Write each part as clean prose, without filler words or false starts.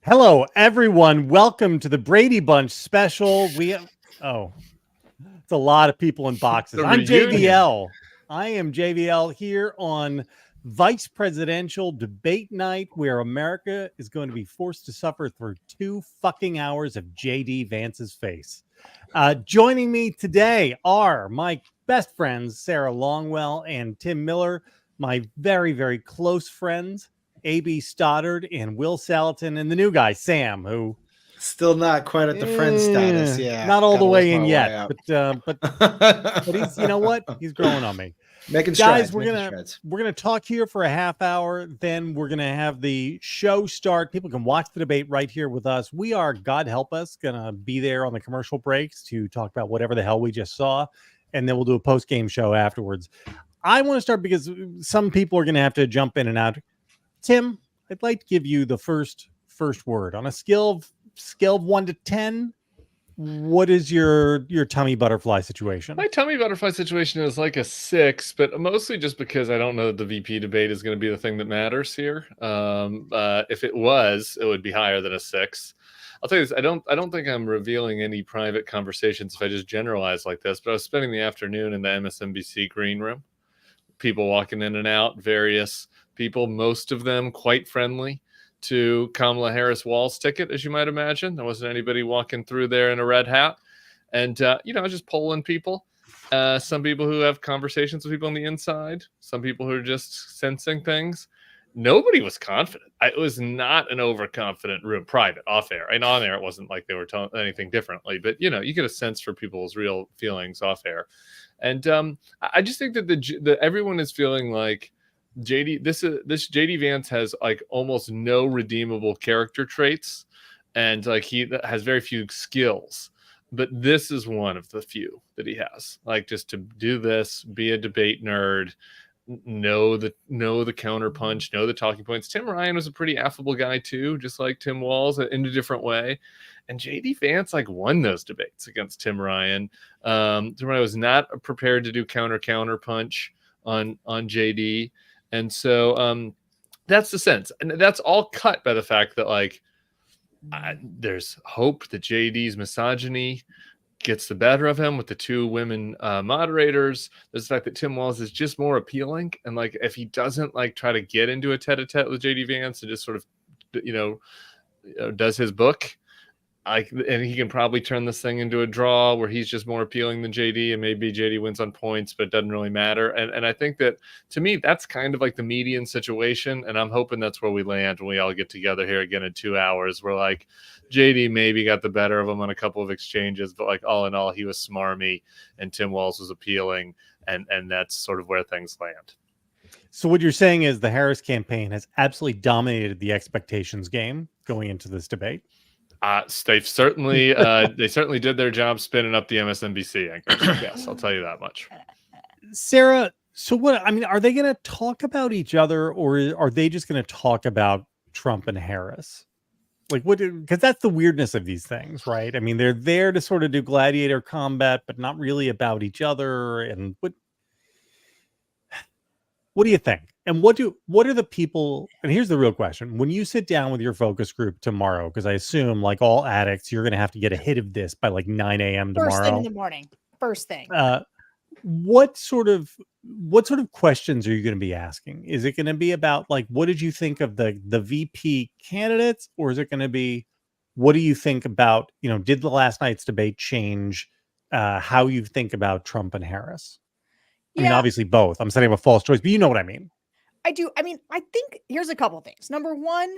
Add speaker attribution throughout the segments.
Speaker 1: Hello, everyone. Welcome to the Brady Bunch special. It's a lot of people in boxes. I'm JVL. I am JVL here on Vice Presidential Debate Night, where America is going to be forced to suffer through 2 fucking hours of JD Vance's face. Joining me today are my best friends, Sarah Longwell and Tim Miller, my very, very close friends, A.B. Stoddard and Will Saletan, and the new guy, Sam, who
Speaker 2: still not quite at the friend status. Yeah,
Speaker 1: not all the way in yet, but he's, you know what? He's growing on me.
Speaker 2: Making
Speaker 1: Guys,
Speaker 2: strides.
Speaker 1: We're gonna talk here for a half hour. Then we're gonna have the show start. People can watch the debate right here with us. We are, God help us, gonna be there on the commercial breaks to talk about whatever the hell we just saw, and then we'll do a post game show afterwards. I want to start because some people are gonna have to jump in and out. Tim, I'd like to give you the first word on a scale of 1 to 10. What is your tummy butterfly situation?
Speaker 3: My tummy butterfly situation is like a 6, but mostly just because I don't know that the VP debate is going to be the thing that matters here. If it was, it would be higher than a 6. I'll tell you this: I don't think I'm revealing any private conversations if I just generalize like this. But I was spending the afternoon in the MSNBC green room, people walking in and out, various people, most of them quite friendly to Kamala Harris Walz ticket, as you might imagine. There wasn't anybody walking through there in a red hat. And, just polling people. Some people who have conversations with people on the inside. Some people who are just sensing things. Nobody was confident. It was not an overconfident room, private, off air. And on air, it wasn't like they were telling anything differently. But, you get a sense for people's real feelings off air. And I just think that everyone is feeling like this JD Vance has like almost no redeemable character traits, and like he has very few skills, but this is one of the few that he has. Like, just to do this, be a debate nerd, know the counterpunch, know the talking points. Tim Ryan was a pretty affable guy too, just like Tim Walz, in a different way. And JD Vance like won those debates against Tim Ryan. Tim Ryan was not prepared to do counterpunch on JD. And so that's the sense. And that's all cut by the fact that, like, there's hope that JD's misogyny gets the better of him with the 2 women moderators. There's the fact that Tim Walz is just more appealing. And, like, if he doesn't, like, try to get into a tete-a-tete with JD Vance and just sort of, does his book, and he can probably turn this thing into a draw where he's just more appealing than JD, and maybe JD wins on points, but it doesn't really matter. And I think that, to me, that's kind of like the median situation, and I'm hoping that's where we land when we all get together here again in 2 hours. Where, like, JD maybe got the better of him on a couple of exchanges, but, like, all in all, he was smarmy, and Tim Walz was appealing, and that's sort of where things land.
Speaker 1: So what you're saying is the Harris campaign has absolutely dominated the expectations game going into this debate?
Speaker 3: They certainly did their job spinning up the MSNBC anchors. Yes, I'll tell you that much.
Speaker 1: Sarah, so are they going to talk about each other, or are they just going to talk about Trump and Harris? Like, because that's the weirdness of these things, right? I mean, they're there to sort of do gladiator combat, but not really about each other. And what do you think? And what are the people? And here's the real question: when you sit down with your focus group tomorrow, because I assume, like all addicts, you're going to have to get a hit of this by like 9 a.m. tomorrow.
Speaker 4: First thing in the morning. First thing.
Speaker 1: What sort of questions are you going to be asking? Is it going to be about, like, what did you think of the VP candidates, or is it going to be, what do you think about, did the last night's debate change how you think about Trump and Harris? I mean, obviously both. I'm setting up a false choice, but you know what I mean.
Speaker 4: I do. I mean, I think here's a couple things. Number one,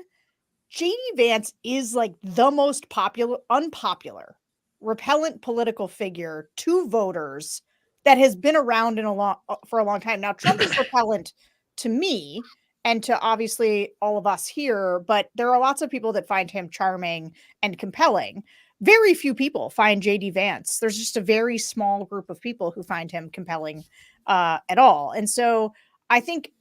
Speaker 4: JD Vance is like the most unpopular, repellent political figure to voters that has been around for a long time. Now, Trump is repellent to me and to obviously all of us here, but there are lots of people that find him charming and compelling. Very few people find JD Vance. There's just a very small group of people who find him compelling at all. And so I think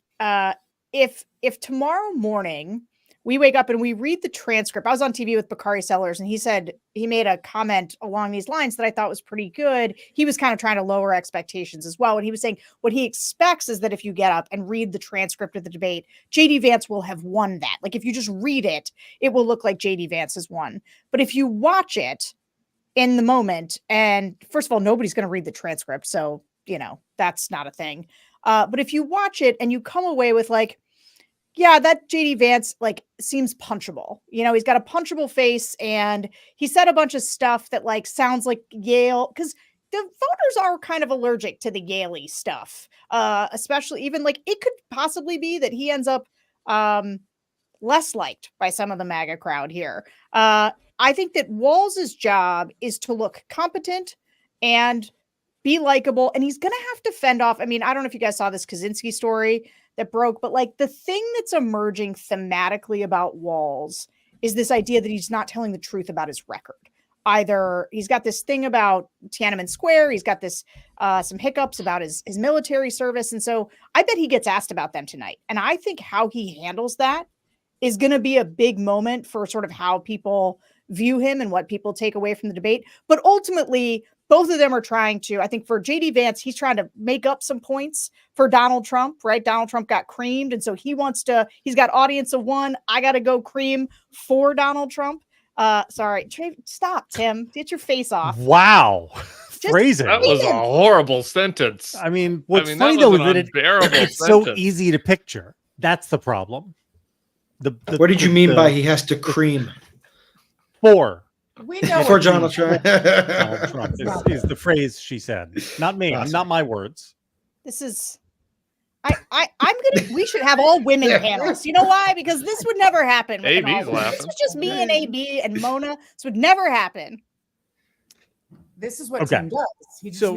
Speaker 4: if tomorrow morning we wake up and we read the transcript. I was on TV with Bakari Sellers, and he made a comment along these lines that I thought was pretty good. He was kind of trying to lower expectations as well. And he was saying what he expects is that if you get up and read the transcript of the debate, JD Vance will have won that. Like if you just read it, it will look like JD Vance has won. But if you watch it in the moment, and first of all, nobody's going to read the transcript. So, that's not a thing. But if you watch it and you come away with like, yeah, that JD Vance like seems punchable. He's got a punchable face, and he said a bunch of stuff that like sounds like Yale, because the voters are kind of allergic to the Yaley stuff. Especially even like it could possibly be that he ends up less liked by some of the MAGA crowd here. I think that Walz's job is to look competent and be likable, and he's going to have to fend off. I mean, I don't know if you guys saw this Kaczynski story that broke, but like the thing that's emerging thematically about Walz is this idea that he's not telling the truth about his record. Either he's got this thing about Tiananmen Square, he's got this some hiccups about his military service, and so I bet he gets asked about them tonight. And I think how he handles that is going to be a big moment for sort of how people view him and what people take away from the debate. But ultimately, both of them are trying to, I think for JD Vance, he's trying to make up some points for Donald Trump, right? Donald Trump got creamed. And so he's got audience of one. I got to go cream for Donald Trump. Sorry, stop, Tim. Get your face off.
Speaker 1: Wow. Phrasing.
Speaker 3: That was a horrible sentence.
Speaker 1: I mean, what's funny though is that it's so easy to picture. That's the problem.
Speaker 2: What did you mean by he has to cream?
Speaker 1: For
Speaker 2: Donald Trump.
Speaker 1: Donald Trump is the phrase she said. Not me. Not my words.
Speaker 4: This is we should have all women panels. You know why? Because this would never happen.
Speaker 3: AB's laughing.
Speaker 4: This was just me and AB and Mona. This would never happen.
Speaker 5: This is what Tim does. He just
Speaker 1: so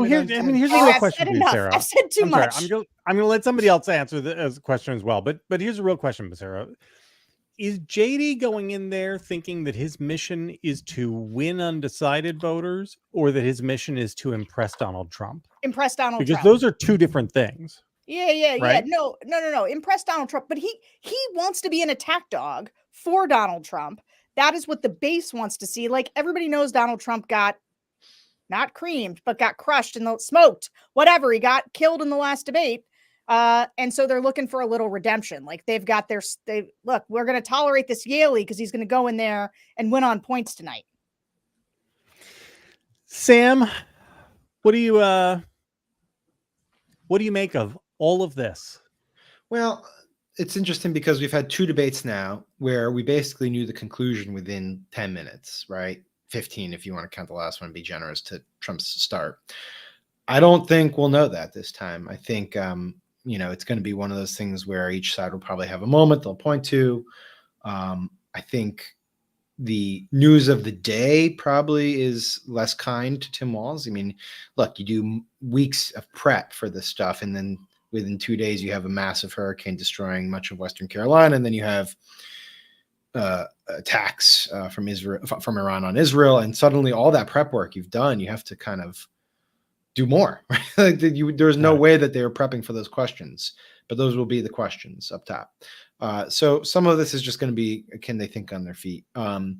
Speaker 1: here's a real question for you, Sarah.
Speaker 4: I've said too much.
Speaker 1: I'm going to let somebody else answer the question as well. But here's a real question, Sarah. Is JD going in there thinking that his mission is to win undecided voters, or that his mission is to impress Donald Trump?
Speaker 4: Impress Donald Trump.
Speaker 1: Because those are two different things.
Speaker 4: Yeah.
Speaker 1: Right?
Speaker 4: No. Impress Donald Trump. But he wants to be an attack dog for Donald Trump. That is what the base wants to see. Like everybody knows Donald Trump got not creamed, but got crushed and smoked, whatever. He got killed in the last debate. And so they're looking for a little redemption. Like they've got look, we're going to tolerate this Yaley because he's going to go in there and win on points tonight.
Speaker 1: Sam, what do you make of all of this?
Speaker 2: Well, it's interesting because we've had two debates now where we basically knew the conclusion within 10 minutes, right? 15, if you want to count the last one, be generous to Trump's start. I don't think we'll know that this time. I think, it's going to be one of those things where each side will probably have a moment they'll point to. I think the news of the day probably is less kind to Tim Walz. I mean, look, you do weeks of prep for this stuff, and then within 2 days, you have a massive hurricane destroying much of Western Carolina, and then you have attacks from Iran on Israel, and suddenly all that prep work you've done, you have to kind of do more. Right? There's no way that they were prepping for those questions, but those will be the questions up top. So some of this is just going to be, can they think on their feet, and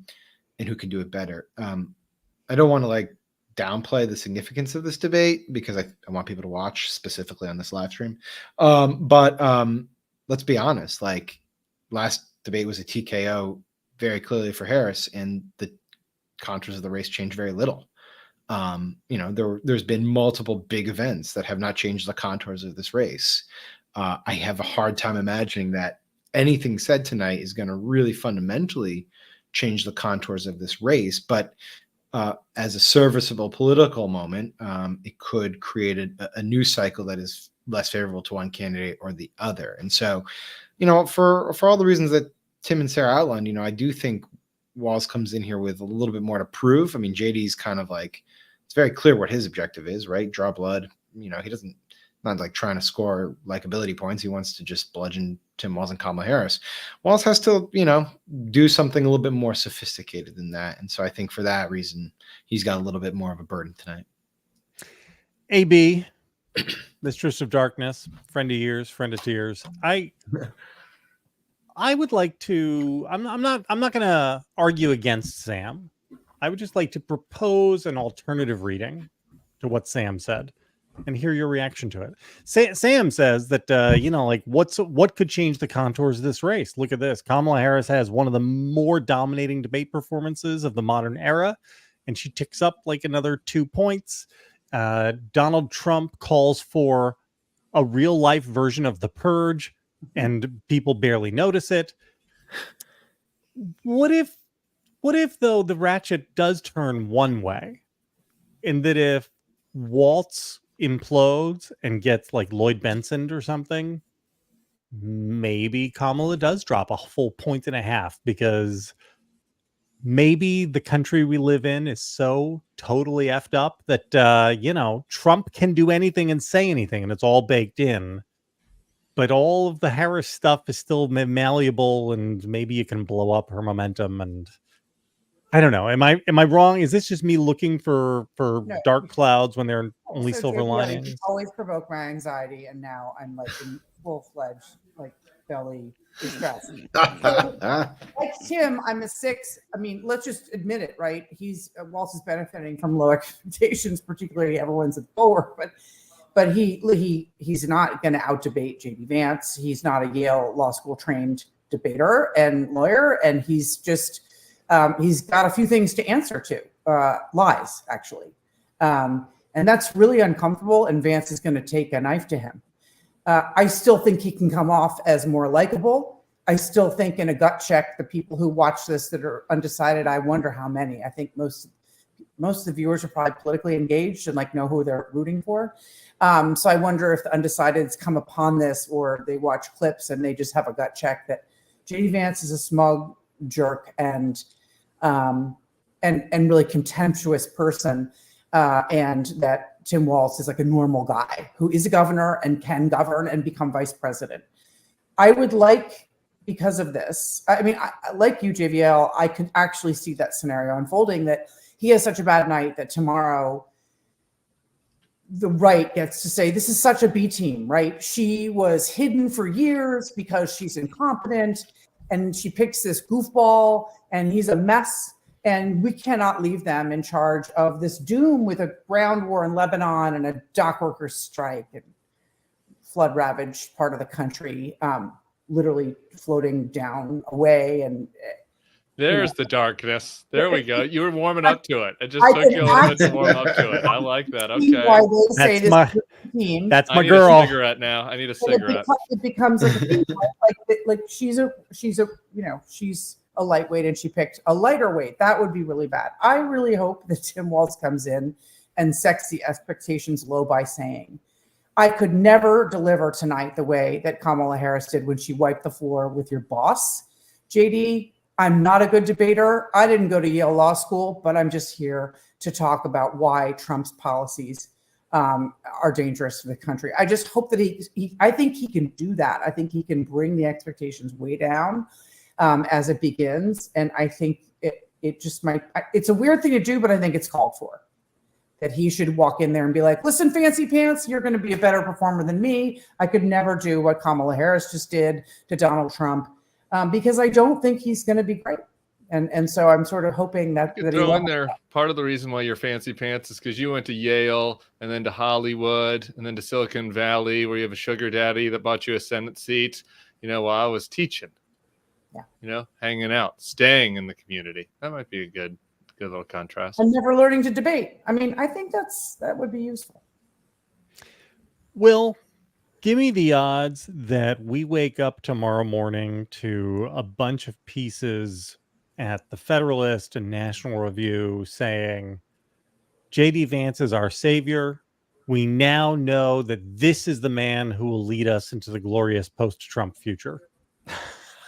Speaker 2: who can do it better? I don't want to downplay the significance of this debate because I want people to watch specifically on this live stream. But let's be honest, last debate was a TKO very clearly for Harris, and the contours of the race changed very little. There's been multiple big events that have not changed the contours of this race. I have a hard time imagining that anything said tonight is going to really fundamentally change the contours of this race. But as a serviceable political moment, it could create a news cycle that is less favorable to one candidate or the other. And so, for all the reasons that Tim and Sarah outlined, I do think Walz comes in here with a little bit more to prove. I mean, JD's kind of it's very clear what his objective is, right? Draw blood. He doesn't, not trying to score likability points. He wants to just bludgeon Tim Walz and Kamala Harris. Walz has to, do something a little bit more sophisticated than that. And so I think for that reason, he's got a little bit more of a burden tonight.
Speaker 1: AB, Mistress of Darkness, friend of years, friend of tears. I would like to. I'm not going to argue against Sam. I would just like to propose an alternative reading to what Sam said, and hear your reaction to it. Sam says that like what could change the contours of this race? Look at this. Kamala Harris has one of the more dominating debate performances of the modern era, and she ticks up like another 2 points. Donald Trump calls for a real life version of the purge, and people barely notice it. What if though the ratchet does turn one way, and that if Walz implodes and gets like Lloyd Bensoned or something, maybe Kamala does drop a full 1.5 because maybe the country we live in is so totally effed up that Trump can do anything and say anything and it's all baked in, but all of the Harris stuff is still malleable, and maybe you can blow up her momentum. And I don't know. Am I wrong? Is this just me looking for dark clouds when there are only silver
Speaker 5: JVL,
Speaker 1: linings?
Speaker 5: you always provoke my anxiety, and now I'm like in full-fledged like belly distress. Like Tim, I'm a 6. I mean, let's just admit it, right? Walz is benefiting from low expectations, particularly everyone's at Bulwark, but he's not going to out-debate JD Vance. He's not a Yale Law School trained debater and lawyer, and he's just he's got a few things to answer to, lies actually, and that's really uncomfortable. And Vance is going to take a knife to him. I still think he can come off as more likable. I still think in a gut check, the people who watch this that are undecided, I wonder how many. I think most of the viewers are probably politically engaged and like know who they're rooting for. So I wonder if the undecideds come upon this, or they watch clips and they just have a gut check that JD Vance is a smug jerk and really contemptuous person, and that Tim Walz is like a normal guy who is a governor and can govern and become vice president. I would like, because of this, I mean, like you, JVL, I could actually see that scenario unfolding, that he has such a bad night that tomorrow the right gets to say, this is such a B team, right? She was hidden for years because she's incompetent, and she picks this goofball and he's a mess, and we cannot leave them in charge of this doom with a ground war in Lebanon and a dock workers strike and flood ravaged part of the country, literally floating down away. And
Speaker 3: there's the darkness. There we go. You were warming up to it. It just took you a little bit to warm up to it. I like that. Okay.
Speaker 5: Why they say this team.
Speaker 1: That's my
Speaker 3: I need
Speaker 1: girl.
Speaker 3: a cigarette now. I need a cigarette.
Speaker 5: It becomes like a thing, like she's a lightweight and she picked a lighter weight. That would be really bad. I really hope that Tim Walz comes in and sets the expectations low by saying, I could never deliver tonight the way that Kamala Harris did when she wiped the floor with your boss. JD, I'm not a good debater. I didn't go to Yale Law School, but I'm just here to talk about why Trump's policies are dangerous to the country. I just hope that I think he can do that. I think he can bring the expectations way down as it begins. And I think it just might, it's a weird thing to do, but I think it's called for. That he should walk in there and be like, listen, fancy pants, you're going to be a better performer than me. I could never do what Kamala Harris just did to Donald Trump, because I don't think he's going to be great. And so I'm sort of hoping that
Speaker 3: throw in there, part of the reason why you're fancy pants is because you went to Yale and then to Hollywood and then to Silicon Valley, where you have a sugar daddy that bought you a Senate seat, while I was teaching. Yeah. Hanging out, staying in the community. That might be a good little contrast.
Speaker 5: And never learning to debate. I mean, I think that would be useful.
Speaker 1: Will, give me the odds that we wake up tomorrow morning to a bunch of pieces at the Federalist and National Review saying JD Vance is our savior. We now know that this is the man who will lead us into the glorious post-Trump future.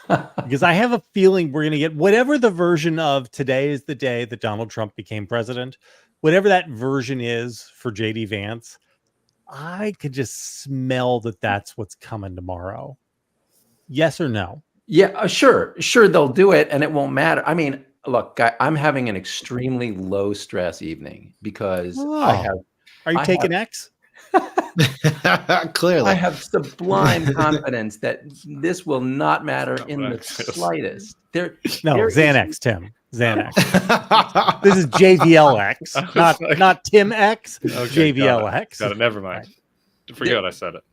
Speaker 1: Because I have a feeling we're going to get whatever the version of today is the day that Donald Trump became president, whatever that version is for JD Vance, I could just smell that that's what's coming tomorrow. Yes or no?
Speaker 6: Yeah, sure. They'll do it and it won't matter. I mean, look, I'm having an extremely low stress evening because I have.
Speaker 1: Are you taking X?
Speaker 2: Clearly.
Speaker 6: I have sublime confidence that this will not matter in the slightest.
Speaker 1: No,
Speaker 6: there
Speaker 1: Xanax,
Speaker 6: is-
Speaker 1: Tim. Xanax. This is JVLX, not Tim X.
Speaker 3: Okay,
Speaker 1: JVLX.
Speaker 3: Got it. Never mind. Forget I said it.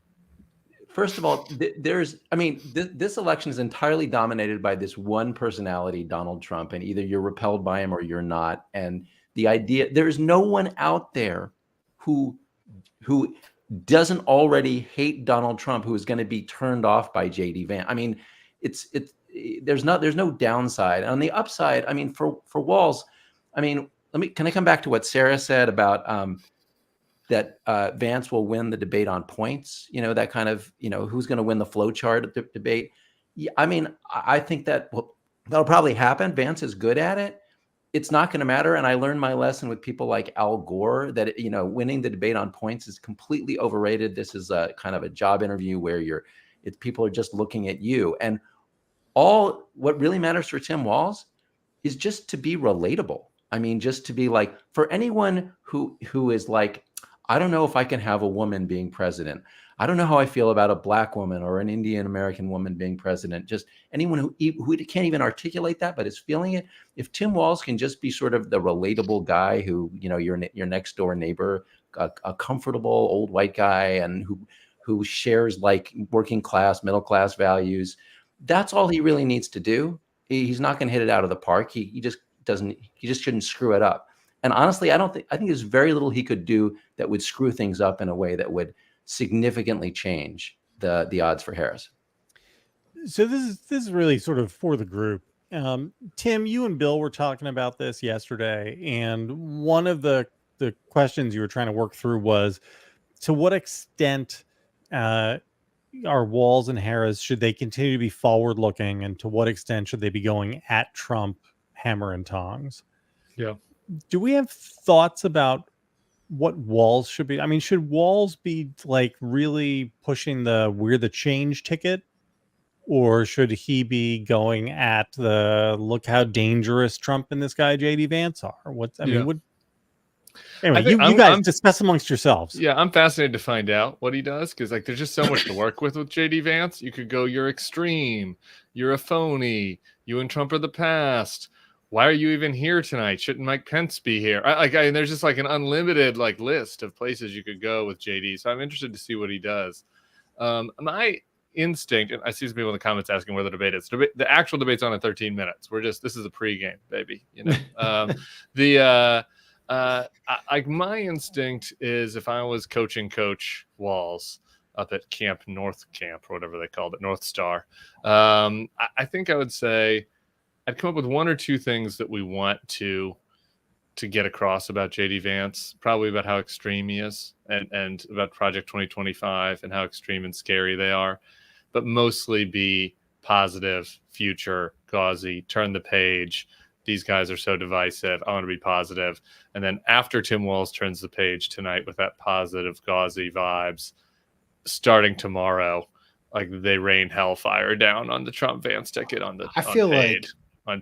Speaker 6: First of all, this election is entirely dominated by this one personality, Donald Trump, and either you're repelled by him or you're not. And the idea, there's no one out there who doesn't already hate Donald Trump who is going to be turned off by JD Vance. I mean, there's no downside. On the upside, I mean, for Walz, I mean, can I come back to what Sarah said about that Vance will win the debate on points, that kind of, who's going to win the flowchart debate. Yeah, I mean, I think that'll probably happen. Vance is good at it. It's not going to matter. And I learned my lesson with people like Al Gore that, winning the debate on points is completely overrated. This is a kind of a job interview where people are just looking at you. And what really matters for Tim Walz is just to be relatable. I mean, just to be like, for anyone who is like, I don't know if I can have a woman being president. I don't know how I feel about a Black woman or an Indian American woman being president. Just anyone who can't even articulate that, but is feeling it. If Tim Walz can just be sort of the relatable guy who, your next door neighbor, a comfortable old white guy, and who shares like working class, middle class values, that's all he really needs to do. He's not going to hit it out of the park. He just shouldn't screw it up. And honestly, I think there's very little he could do that would screw things up in a way that would significantly change the odds for Harris.
Speaker 1: So this is really sort of for the group. Tim, you and Bill were talking about this yesterday, and one of the questions you were trying to work through was, to what extent are Walz and Harris, should they continue to be forward looking, and to what extent should they be going at Trump hammer and tongs?
Speaker 3: Yeah.
Speaker 1: Do we have thoughts about what Walz should be? I mean, should Walz be like really pushing we're the change ticket, or should he be going at the look how dangerous Trump and this guy JD Vance are? Anyway, you guys discuss amongst yourselves.
Speaker 3: Yeah, I'm fascinated to find out what he does, because there's just so much to work with JD Vance. You could go, you're extreme, you're a phony, you and Trump are the past. Why are you even here tonight? Shouldn't Mike Pence be here? There's just like an unlimited list of places you could go with JD. So I'm interested to see what he does. My instinct, and I see some people in the comments asking where the debate is. The actual debate's on in 13 minutes. This is a pregame, baby. My instinct is, if I was coaching Coach Walz up at North Camp, or whatever they called it, North Star, I think I would say, I'd come up with one or two things that we want to get across about JD Vance, probably about how extreme he is, and about Project 2025 and how extreme and scary they are, but mostly be positive, future, gauzy, turn the page. These guys are so divisive. I want to be positive. And then after Tim Walz turns the page tonight with that positive, gauzy vibes, starting tomorrow, they rain hellfire down on the Trump Vance ticket on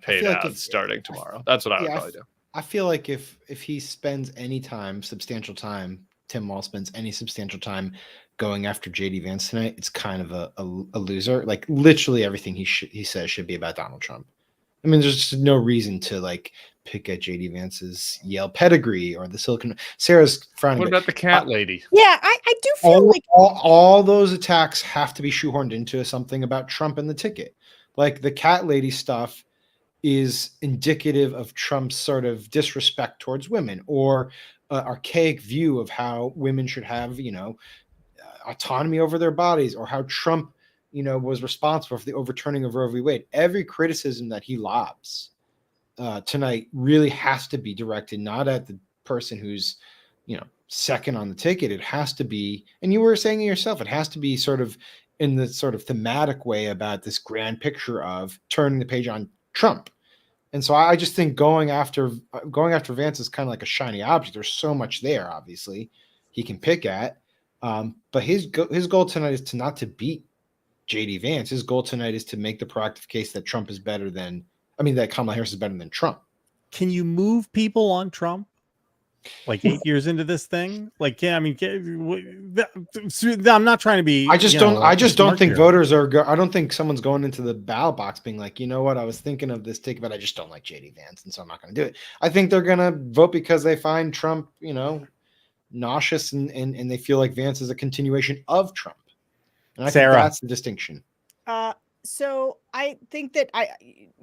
Speaker 3: paid ads starting tomorrow. That's what I would probably do.
Speaker 2: I feel like if he spends any time, substantial time, Tim Walz spends any substantial time going after JD Vance tonight, it's kind of a loser. Like, literally everything he says should be about Donald Trump. I mean, there's just no reason to pick at JD Vance's Yale pedigree or the Silicon. Sarah's frowning.
Speaker 3: What about the cat lady?
Speaker 4: Yeah, I do feel like
Speaker 2: all those attacks have to be shoehorned into something about Trump and the ticket. Like, the cat lady stuff is indicative of Trump's sort of disrespect towards women, or archaic view of how women should have, autonomy over their bodies, or how Trump, was responsible for the overturning of Roe v. Wade. Every criticism that he lobs tonight really has to be directed not at the person who's, second on the ticket. It has to be, and you were saying it yourself, it has to be sort of in the sort of thematic way about this grand picture of turning the page on Trump. And so I just think going after Vance is kind of like a shiny object. There's so much there, obviously, he can pick at. But his goal tonight is not to beat JD Vance. His goal tonight is to make the proactive case that that Kamala Harris is better than Trump.
Speaker 1: Can you move people on Trump? like 8 years into this thing. Like, yeah, I mean, I'm not trying to be.
Speaker 2: I just don't. I just don't think
Speaker 1: here.
Speaker 2: voters are. I don't think someone's going into the ballot box being like, you know what, I was thinking of this ticket, but I just don't like JD Vance, and so I'm not going to do it. I think they're going to vote because they find Trump, nauseous, and they feel like Vance is a continuation of Trump. And I think that's the distinction.
Speaker 4: So I think that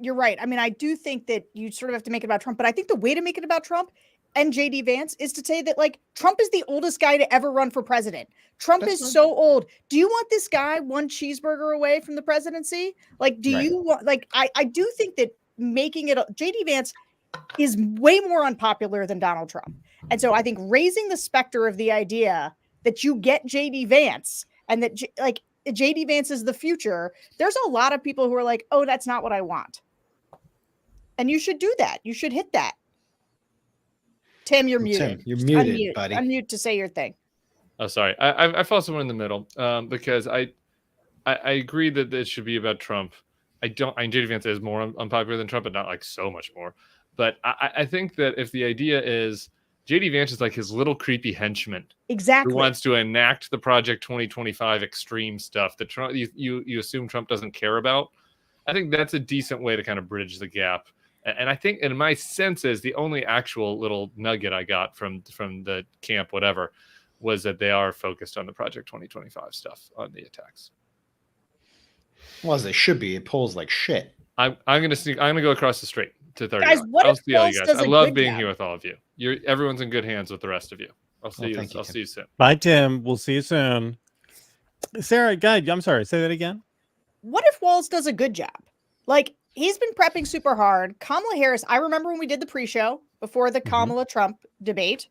Speaker 4: you're right. I mean, I do think that you sort of have to make it about Trump, but I think the way to make it about Trump and JD Vance is to say that, like, Trump is the oldest guy to ever run for president. Trump is so old. Do you want this guy one cheeseburger away from the presidency? Like, do you want, like, I do think that making it, JD Vance is way more unpopular than Donald Trump. And so I think raising the specter of the idea that you get JD Vance and that JD Vance is the future, there's a lot of people who are like, oh, that's not what I want. And you should do that. You should hit that. Tim, you're muted.
Speaker 2: Tim, you're muted, buddy.
Speaker 4: Unmute to say your thing.
Speaker 3: Oh, sorry. I fall somewhere in the middle because I agree that it should be about Trump. JD Vance is more unpopular than Trump, but not like so much more. But I think that if the idea is JD Vance is like his little creepy henchman,
Speaker 4: exactly,
Speaker 3: who wants to enact the Project 2025 extreme stuff that Trump you assume Trump doesn't care about, I think that's a decent way to kind of bridge the gap. And I think, in my sense, is the only actual little nugget I got from the camp, whatever, was that they are focused on the Project 2025 stuff on the attacks.
Speaker 2: Well, as they should be. It polls like shit.
Speaker 3: I'm gonna go across the street to 30.
Speaker 4: Guys, what
Speaker 3: I'll
Speaker 4: if
Speaker 3: see all you
Speaker 4: Walz
Speaker 3: guys.
Speaker 4: does
Speaker 3: I
Speaker 4: a
Speaker 3: love
Speaker 4: good
Speaker 3: being
Speaker 4: job?
Speaker 3: here with all of you. Everyone's in good hands with the rest of you. I'll see you. I'll see you soon.
Speaker 1: Bye, Tim. We'll see you soon. Sarah, guide. I'm sorry. Say that again.
Speaker 4: What if Walz does a good job? Like, he's been prepping super hard. Kamala Harris, I remember when we did the pre-show before the Kamala Trump debate,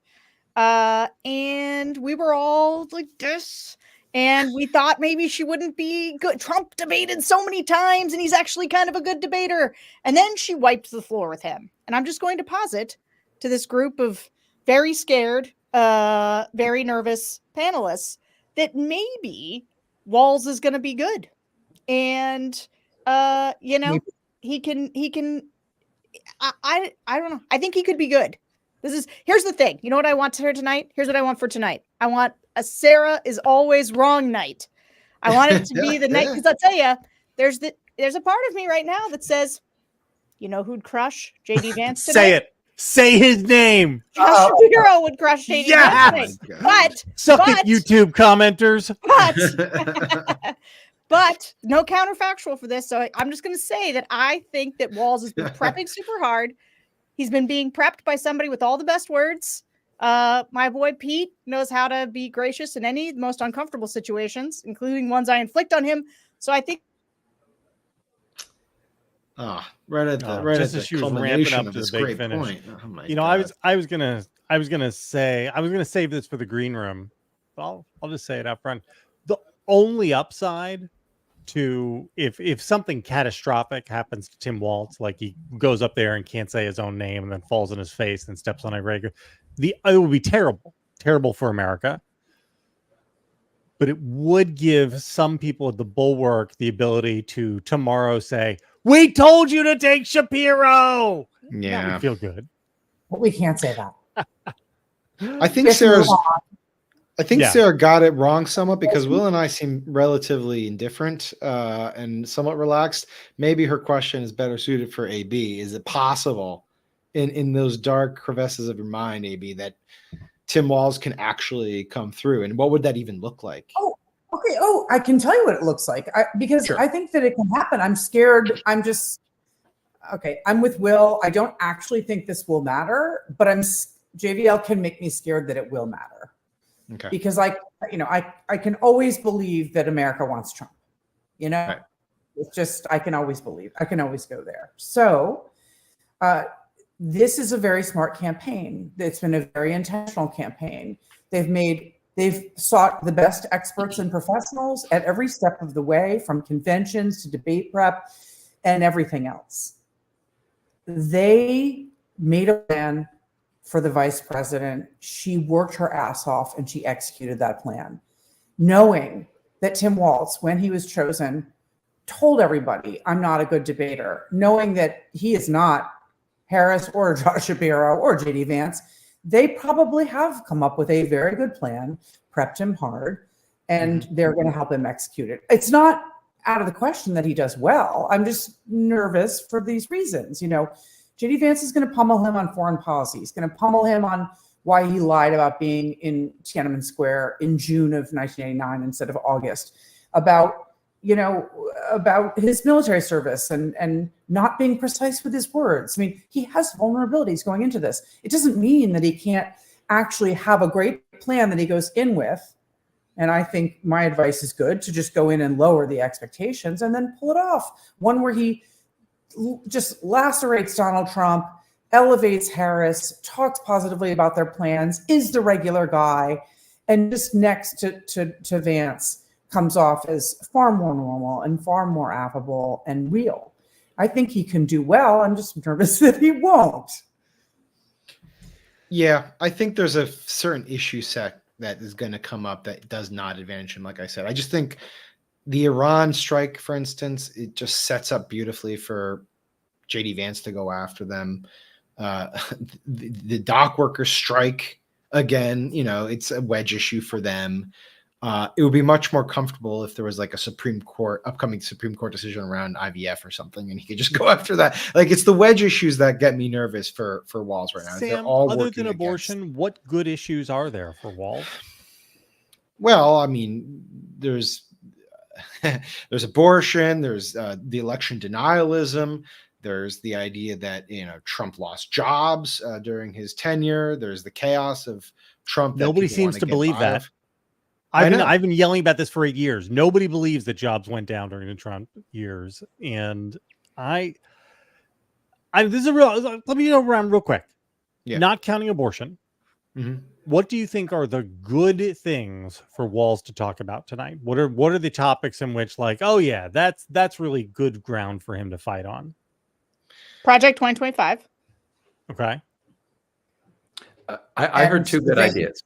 Speaker 4: and we were all like this, and we thought maybe she wouldn't be good. Trump debated so many times, and he's actually kind of a good debater. And then she wiped the floor with him. And I'm just going to posit to this group of very scared, very nervous panelists that maybe Walz is going to be good. And, he can, I don't know. I think he could be good. Here's the thing. You know what I want to hear tonight? Here's what I want for tonight. I want a Sarah is always wrong night. I want it to be the night, because I'll tell you, there's a part of me right now that says, you know who'd crush JD Vance tonight?
Speaker 1: Say it. Say his name.
Speaker 4: Josh Shapiro would crush JD Vance tonight. But
Speaker 1: suck it, YouTube commenters.
Speaker 4: But no counterfactual for this. So I'm just going to say that I think that Walz has been prepping super hard. He's been being prepped by somebody with all the best words. My boy Pete knows how to be gracious in any most uncomfortable situations, including ones I inflict on him. So I think.
Speaker 2: Right at the
Speaker 1: she was ramping
Speaker 2: culmination
Speaker 1: up
Speaker 2: of
Speaker 1: to
Speaker 2: this
Speaker 1: the big
Speaker 2: great
Speaker 1: finish.
Speaker 2: point. Oh my God.
Speaker 1: I was gonna save this for the green room. I'll just say it up front. The only upside to if something catastrophic happens to Tim Walz, like he goes up there and can't say his own name and then falls on his face and steps on a regular, it would be terrible for America. But it would give some people at the Bulwark the ability to tomorrow say, "We told you to take Shapiro."
Speaker 2: Yeah,
Speaker 1: that would feel good.
Speaker 5: But we can't say that.
Speaker 2: I think Sarah got it wrong somewhat, because Will and I seem relatively indifferent and somewhat relaxed. Maybe her question is better suited for AB. Is it possible in those dark crevices of your mind, AB, that Tim Walz can actually come through? And what would that even look like?
Speaker 5: Oh, okay. Oh, I can tell you what it looks like, because I think that it can happen. I'm scared. I'm with Will. I don't actually think this will matter, but JVL can make me scared that it will matter.
Speaker 2: Okay.
Speaker 5: Because I can always believe that America wants Trump.
Speaker 2: Right.
Speaker 5: It's just, I can always believe. I can always go there. So this is a very smart campaign. It's been a very intentional campaign. They've sought the best experts and professionals at every step of the way, from conventions to debate prep and everything else. They made a plan for the vice president. She worked her ass off and she executed that plan, knowing that Tim Walz, when he was chosen, told everybody, "I'm not a good debater," knowing that he is not Harris or Josh Shapiro or JD Vance. they probably have come up with a very good plan, prepped him hard, and they're going to help him execute it. It's not out of the question that he does well. I'm just nervous for these reasons. You know, JD Vance is going to pummel him on foreign policy. He's going to pummel him on why he lied about being in Tiananmen Square in June of 1989 instead of August, about, you know, about his military service and not being precise with his words. I mean, he has vulnerabilities going into this. It doesn't mean that he can't actually have a great plan that he goes in with. And I think my advice is good, to just go in and lower the expectations and then pull it off. One where he just lacerates Donald Trump, elevates Harris, talks positively about their plans, is the regular guy, and just next to Vance comes off as far more normal and far more affable and real. I think he can do well. I'm just nervous that he won't.
Speaker 2: Yeah, I think there's a certain issue set that is going to come up that does not advantage him. Like I said, I just think the Iran strike, for instance, it just sets up beautifully for JD Vance to go after them. The dock workers strike again, you know, it's a wedge issue for them. It would be much more comfortable if there was like a upcoming Supreme Court decision around IVF or something, and he could just go after that. Like, it's the wedge issues that get me nervous for Walz right now.
Speaker 1: Sam,
Speaker 2: they're all
Speaker 1: other
Speaker 2: working
Speaker 1: than abortion, what good issues are there for Walz?
Speaker 2: Well, I mean, there's abortion, there's the election denialism, there's the idea that, you know, Trump lost jobs during his tenure. There's the chaos of Trump.
Speaker 1: Nobody seems to believe that. I've been yelling about this for 8 years. Nobody believes that jobs went down during the Trump years. And this is a real, let me go around real quick.
Speaker 2: Yeah.
Speaker 1: Not counting abortion.
Speaker 2: Mm-hmm.
Speaker 1: What do you think are the good things for Walz to talk about tonight? What are the topics in which, like, oh yeah, that's really good ground for him to fight on?
Speaker 4: Project 2025.
Speaker 1: Okay.
Speaker 6: I heard two good ideas.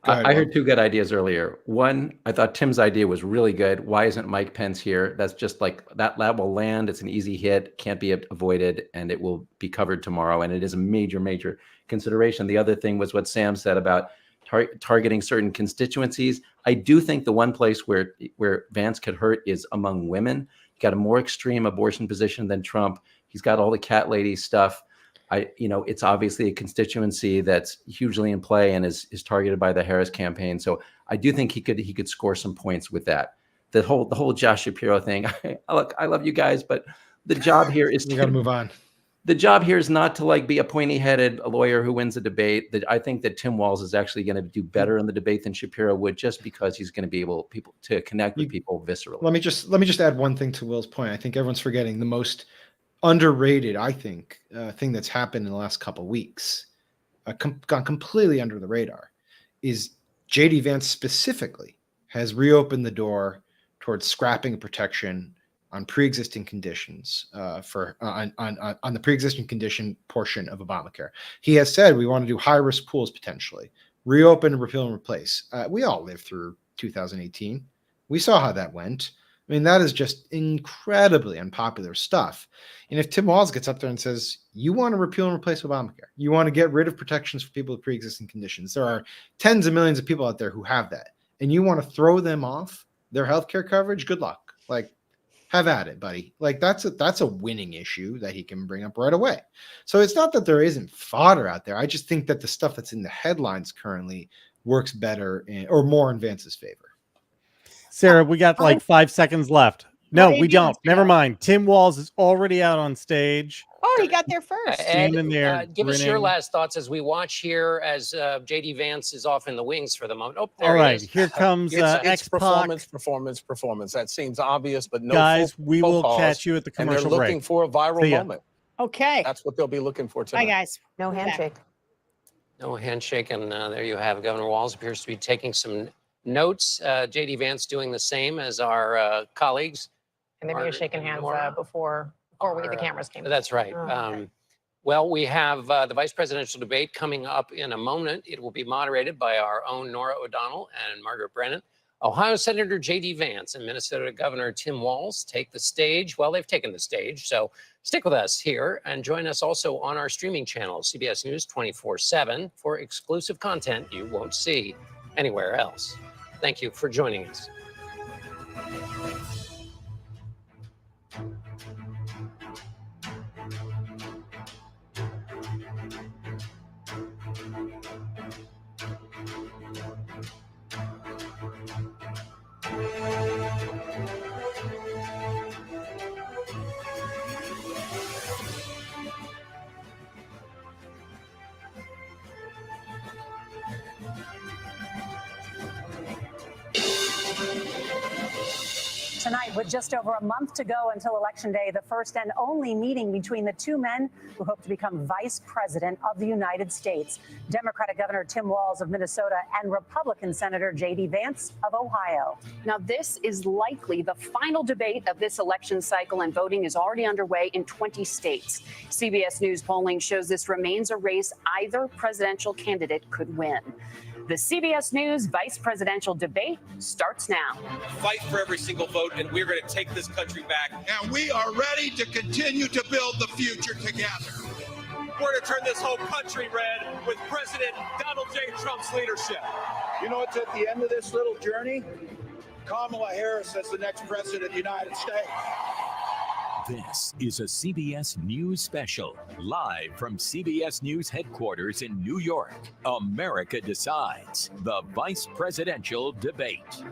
Speaker 6: I heard two good ideas earlier. One, I thought Tim's idea was really good. Why isn't Mike Pence here? That's just like that will land. It's an easy hit, can't be avoided, and it will be covered tomorrow. And it is a major, major consideration. The other thing was what Sam said about targeting certain constituencies. I do think the one place where Vance could hurt is among women. He's got a more extreme abortion position than Trump. He's got all the cat lady stuff. It's obviously a constituency that's hugely in play and is targeted by the Harris campaign. So I do think he could score some points with that. The whole Josh Shapiro thing. Look, I love you guys, but the job here is
Speaker 2: we got to move on.
Speaker 6: The job here is not to like be a pointy-headed lawyer who wins a debate. That I think that Tim Walz is actually going to do better in the debate than Shapiro would, just because he's going to be able to connect with people viscerally.
Speaker 2: Let me just add one thing to Will's point. I think everyone's forgetting the most underrated, I think, thing that's happened in the last couple of weeks, gone completely under the radar, is JD Vance specifically has reopened the door towards scrapping protection on pre-existing conditions on the pre-existing condition portion of Obamacare. He has said we want to do high-risk pools potentially, reopen, repeal, and replace. We all lived through 2018. We saw how that went. I mean, that is just incredibly unpopular stuff. And if Tim Walz gets up there and says, you want to repeal and replace Obamacare, you want to get rid of protections for people with pre-existing conditions, there are tens of millions of people out there who have that, and you want to throw them off their healthcare coverage, good luck. Like, have at it, buddy. Like, that's a winning issue that he can bring up right away. So it's not that there isn't fodder out there. I just think that the stuff that's in the headlines currently works better or more in Vance's favor.
Speaker 1: Sarah, we got like 5 seconds left. No, we don't. Never mind. Tim Walz is already out on stage.
Speaker 4: Oh, he got there first.
Speaker 1: Standing there.
Speaker 7: Give us your last thoughts as we watch here as JD Vance is off in the wings for the moment. Oh, there
Speaker 1: all right,
Speaker 7: he is.
Speaker 1: here comes
Speaker 8: it's performance. That seems obvious, but no.
Speaker 1: Guys, we will catch you at the commercial break.
Speaker 8: And they're looking for a viral moment.
Speaker 4: Okay.
Speaker 8: That's what they'll be looking for tonight.
Speaker 4: Bye, guys.
Speaker 9: No handshake.
Speaker 7: No handshake, and there you have Governor Walz appears to be taking some notes. JD Vance doing the same as our colleagues.
Speaker 9: And they were shaking hands before the cameras came.
Speaker 7: That's right.
Speaker 9: Oh, okay.
Speaker 7: Well, we have the vice presidential debate coming up in a moment. It will be moderated by our own Nora O'Donnell and Margaret Brennan. Ohio Senator J.D. Vance and Minnesota Governor Tim Walz take the stage. Well, they've taken the stage, so stick with us here and join us also on our streaming channel, CBS News 24/7, for exclusive content you won't see anywhere else. Thank you for joining us.
Speaker 10: Tonight, with just over a month to go until Election Day, the first and only meeting between the two men who hope to become Vice President of the United States, Democratic Governor Tim Walz of Minnesota and Republican Senator J.D. Vance of Ohio.
Speaker 11: Now, this is likely the final debate of this election cycle, and voting is already underway in 20 states. CBS News polling shows this remains a race either presidential candidate could win. The CBS News vice presidential debate starts now.
Speaker 12: Fight for every single vote, and we're going to take this country back.
Speaker 13: And we are ready to continue to build the future together.
Speaker 12: We're going to turn this whole country red with President Donald J. Trump's leadership.
Speaker 13: You know what's at the end of this little journey? Kamala Harris as the next president of the United States.
Speaker 14: This is a CBS News special, live from CBS News headquarters in New York. America Decides, the vice presidential debate.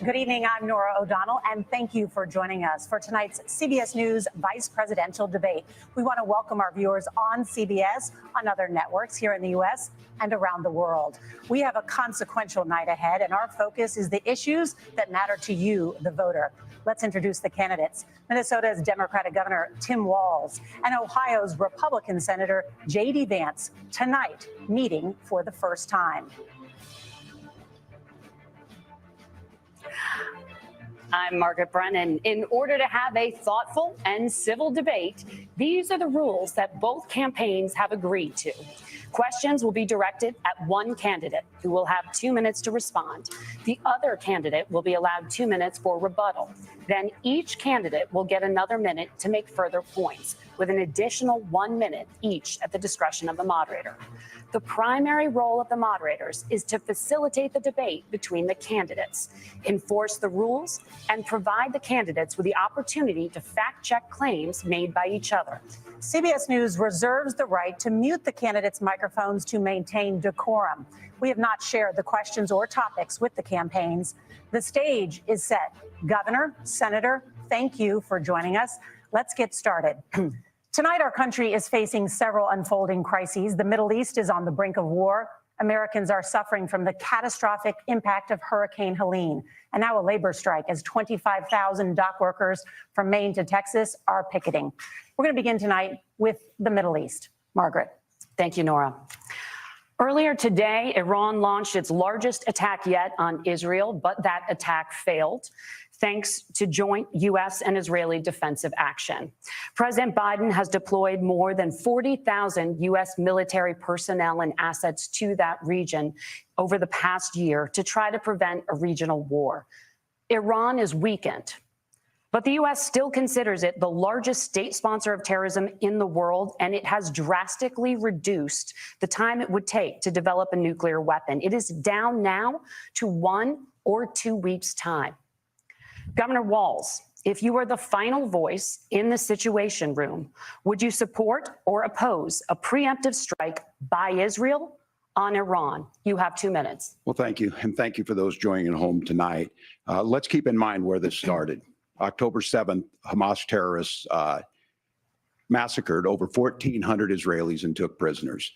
Speaker 10: Good evening. I'm Nora O'Donnell, and thank you for joining us for tonight's CBS News Vice Presidential Debate. We want to welcome our viewers on CBS, on other networks here in the U.S. and around the world. We have a consequential night ahead, and our focus is the issues that matter to you, the voter. Let's introduce the candidates. Minnesota's Democratic Governor Tim Walz and Ohio's Republican Senator J.D. Vance, tonight meeting for the first time.
Speaker 11: I'm Margaret Brennan. In order to have a thoughtful and civil debate, these are the rules that both campaigns have agreed to. Questions will be directed at one candidate, who will have 2 minutes to respond. The other candidate will be allowed 2 minutes for rebuttal. Then each candidate will get another minute to make further points, with an additional 1 minute each at the discretion of the moderator. The primary role of the moderators is to facilitate the debate between the candidates, enforce the rules, and provide the candidates with the opportunity to fact-check claims made by each other.
Speaker 10: CBS News reserves the right to mute the candidates' microphones to maintain decorum. We have not shared the questions or topics with the campaigns. The stage is set. Governor, Senator, thank you for joining us. Let's get started. Tonight, our country is facing several unfolding crises. The Middle East is on the brink of war. Americans are suffering from the catastrophic impact of Hurricane Helene. And now a labor strike as 25,000 dock workers from Maine to Texas are picketing. We're going to begin tonight with the Middle East. Margaret.
Speaker 11: Thank you, Nora. Earlier today, Iran launched its largest attack yet on Israel, but that attack failed, thanks to joint U.S. and Israeli defensive action. President Biden has deployed more than 40,000 U.S. military personnel and assets to that region over the past year to try to prevent a regional war. Iran is weakened, but the U.S. still considers it the largest state sponsor of terrorism in the world, and it has drastically reduced the time it would take to develop a nuclear weapon. It is down now to 1 or 2 weeks' time. Governor Walz, if you were the final voice in the Situation Room, would you support or oppose a preemptive strike by Israel on Iran? You have 2 minutes.
Speaker 15: Well, thank you. And thank you for those joining at home tonight. Let's keep in mind where this started. October 7th, Hamas terrorists massacred over 1,400 Israelis and took prisoners.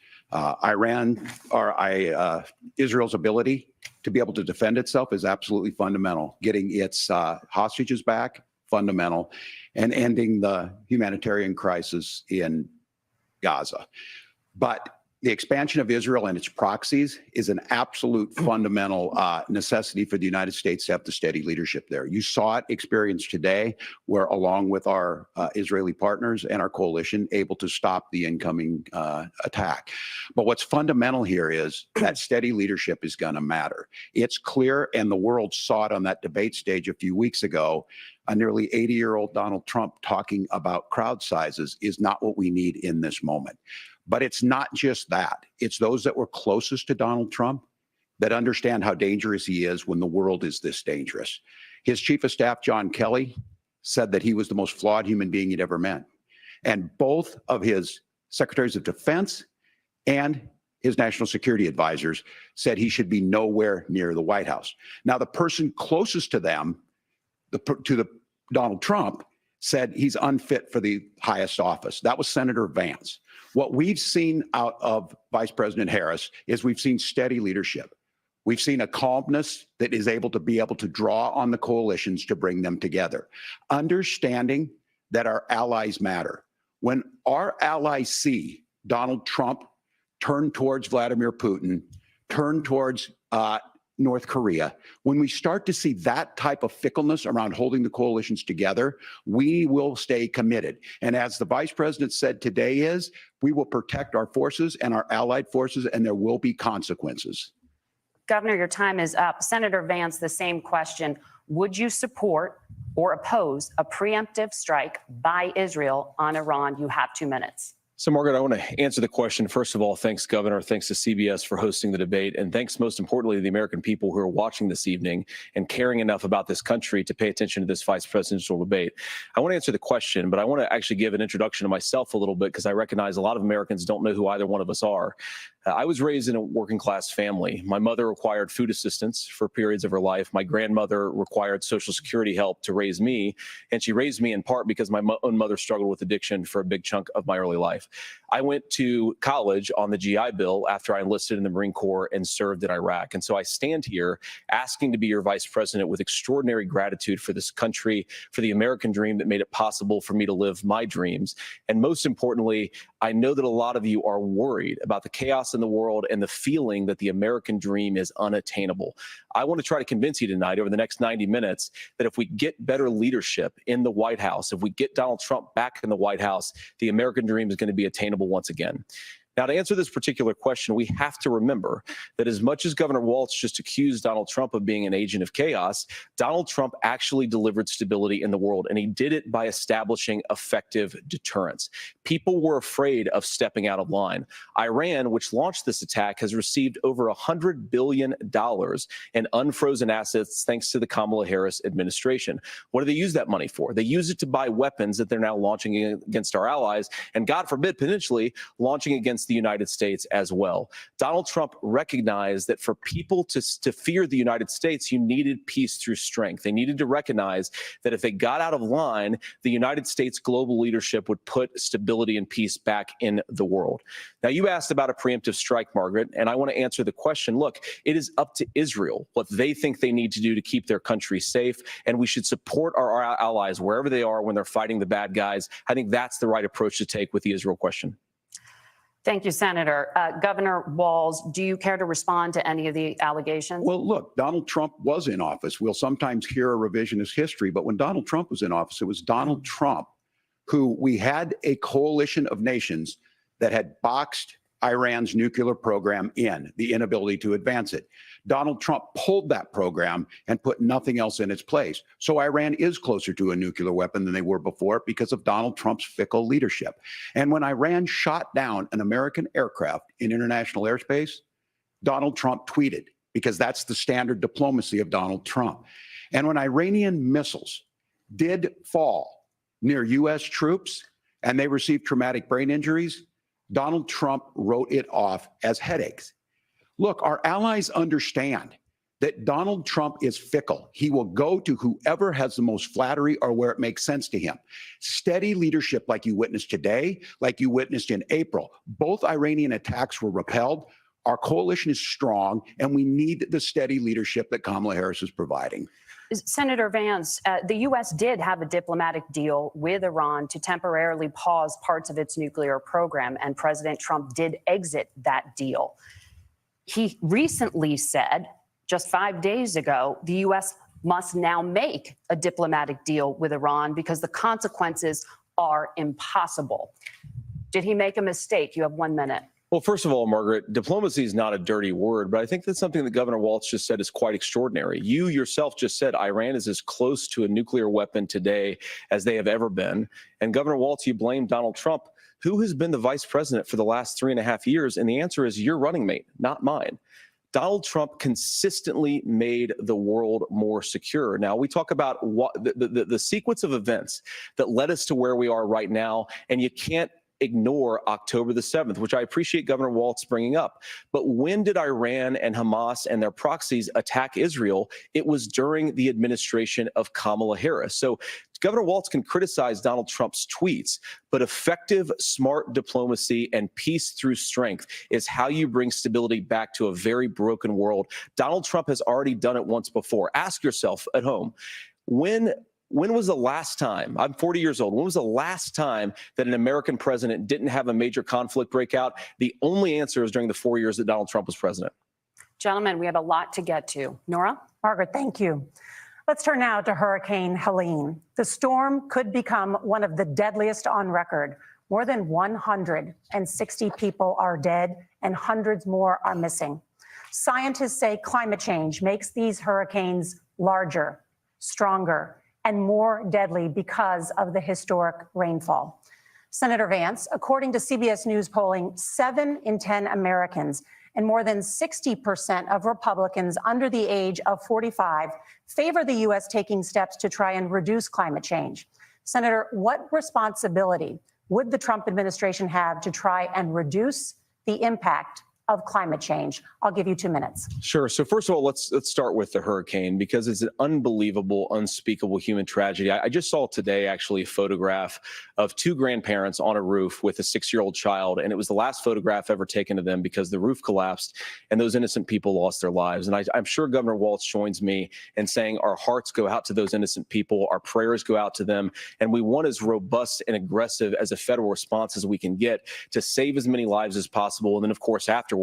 Speaker 15: Israel's ability to be able to defend itself is absolutely fundamental. Getting its hostages back, fundamental, and ending the humanitarian crisis in Gaza. But the expansion of Israel and its proxies is an absolute fundamental necessity for the United States to have the steady leadership there. You saw it experienced today, where along with our Israeli partners and our coalition, able to stop the incoming attack. But what's fundamental here is that steady leadership is going to matter. It's clear, and the world saw it on that debate stage a few weeks ago. A nearly 80-year-old Donald Trump talking about crowd sizes is not what we need in this moment. But it's not just that. It's those that were closest to Donald Trump that understand how dangerous he is when the world is this dangerous. His chief of staff, John Kelly, said that he was the most flawed human being he'd ever met. And both of his secretaries of defense and his national security advisors said he should be nowhere near the White House. Now, the person closest to them, Donald Trump, said he's unfit for the highest office. That was Senator Vance. What we've seen out of Vice President Harris is we've seen steady leadership. We've seen a calmness that is able to draw on the coalitions to bring them together. Understanding that our allies matter. When our allies see Donald Trump turn towards Vladimir Putin, turn towards North Korea, when we start to see that type of fickleness around holding the coalitions together, we will stay committed. And as the vice president said today we will protect our forces and our allied forces, and there will be consequences.
Speaker 11: Governor, your time is up. Senator Vance, the same question. Would you support or oppose a preemptive strike by Israel on Iran? You have 2 minutes.
Speaker 16: So, Margaret, I want to answer the question. First of all, thanks, Governor. Thanks to CBS for hosting the debate. And thanks, most importantly, to the American people who are watching this evening and caring enough about this country to pay attention to this vice presidential debate. I want to answer the question, but I want to actually give an introduction to myself a little bit, because I recognize a lot of Americans don't know who either one of us are. I was raised in a working class family. My mother required food assistance for periods of her life. My grandmother required Social Security help to raise me. And she raised me in part because my own mother struggled with addiction for a big chunk of my early life. I went to college on the GI Bill after I enlisted in the Marine Corps and served in Iraq. And so I stand here asking to be your vice president with extraordinary gratitude for this country, for the American dream that made it possible for me to live my dreams. And most importantly, I know that a lot of you are worried about the chaos in the world and the feeling that the American dream is unattainable. I want to try to convince you tonight over the next 90 minutes that if we get better leadership in the White House, if we get Donald Trump back in the White House, the American dream is going to be attainable once again. Now, to answer this particular question, we have to remember that as much as Governor Walz just accused Donald Trump of being an agent of chaos, Donald Trump actually delivered stability in the world, and he did it by establishing effective deterrence. People were afraid of stepping out of line. Iran, which launched this attack, has received over $100 billion in unfrozen assets thanks to the Kamala Harris administration. What do they use that money for? They use it to buy weapons that they're now launching against our allies, and God forbid, potentially launching against the United States as well. Donald Trump recognized that for people to fear the United States, you needed peace through strength. They needed to recognize that if they got out of line, the United States global leadership would put stability and peace back in the world. Now, you asked about a preemptive strike, Margaret, and I want to answer the question. Look, it is up to Israel what they think they need to do to keep their country safe, and we should support our allies wherever they are when they're fighting the bad guys. I think that's the right approach to take with the Israel question.
Speaker 11: Thank you, Senator. Governor Walz, do you care to respond to any of the allegations?
Speaker 15: Well, look, Donald Trump was in office. We'll sometimes hear a revisionist history, but when Donald Trump was in office, it was Donald Trump who we had a coalition of nations that had boxed Iran's nuclear program in, the inability to advance it. Donald Trump pulled that program and put nothing else in its place. So Iran is closer to a nuclear weapon than they were before because of Donald Trump's fickle leadership. And when Iran shot down an American aircraft in international airspace, Donald Trump tweeted, because that's the standard diplomacy of Donald Trump. And when Iranian missiles did fall near U.S. troops and they received traumatic brain injuries, Donald Trump wrote it off as headaches. Look, our allies understand that Donald Trump is fickle. He will go to whoever has the most flattery or where it makes sense to him. Steady leadership like you witnessed today, like you witnessed in April. Both Iranian attacks were repelled. Our coalition is strong, and we need the steady leadership that Kamala Harris is providing.
Speaker 11: Senator Vance, the U.S. did have a diplomatic deal with Iran to temporarily pause parts of its nuclear program, and President Trump did exit that deal. He recently said, just 5 days ago, the U.S. must now make a diplomatic deal with Iran because the consequences are impossible. Did he make a mistake? You have 1 minute.
Speaker 16: Well, first of all, Margaret, diplomacy is not a dirty word, but I think that's something that Governor Walz just said is quite extraordinary. You yourself just said Iran is as close to a nuclear weapon today as they have ever been. And Governor Walz, you blamed Donald Trump. Who has been the vice president for the last 3.5 years? And the answer is your running mate, not mine. Donald Trump consistently made the world more secure. Now, we talk about what the sequence of events that led us to where we are right now, and you can't ignore October the 7th, which I appreciate Governor Walz bringing up. But when did Iran and Hamas and their proxies attack Israel? It was during the administration of Kamala Harris. So Governor Walz can criticize Donald Trump's tweets, but effective, smart diplomacy and peace through strength is how you bring stability back to a very broken world. Donald Trump has already done it once before. Ask yourself at home, when was the last time, I'm 40 years old, when was the last time that an American president didn't have a major conflict break out? The only answer is during the 4 years that Donald Trump was president.
Speaker 11: Gentlemen, we have a lot to get to. Nora?
Speaker 10: Margaret, thank you. Let's turn now to Hurricane Helene. The storm could become one of the deadliest on record. More than 160 people are dead and hundreds more are missing. Scientists say climate change makes these hurricanes larger, stronger, and more deadly because of the historic rainfall. Senator Vance, according to CBS News polling, 7 in 10 Americans and more than 60% of Republicans under the age of 45 favor the U.S. taking steps to try and reduce climate change. Senator, what responsibility would the Trump administration have to try and reduce the impact of climate change? I'll give you 2 minutes.
Speaker 16: Sure. So first of all, let's start with the hurricane, because it's an unbelievable, unspeakable human tragedy. I just saw today actually a photograph of 2 grandparents on a roof with a 6-year-old child, and it was the last photograph ever taken of them because the roof collapsed and those innocent people lost their lives. And I'm sure Governor Walz joins me in saying our hearts go out to those innocent people, our prayers go out to them, and we want as robust and aggressive as a federal response as we can get to save as many lives as possible. And then, of course, afterwards,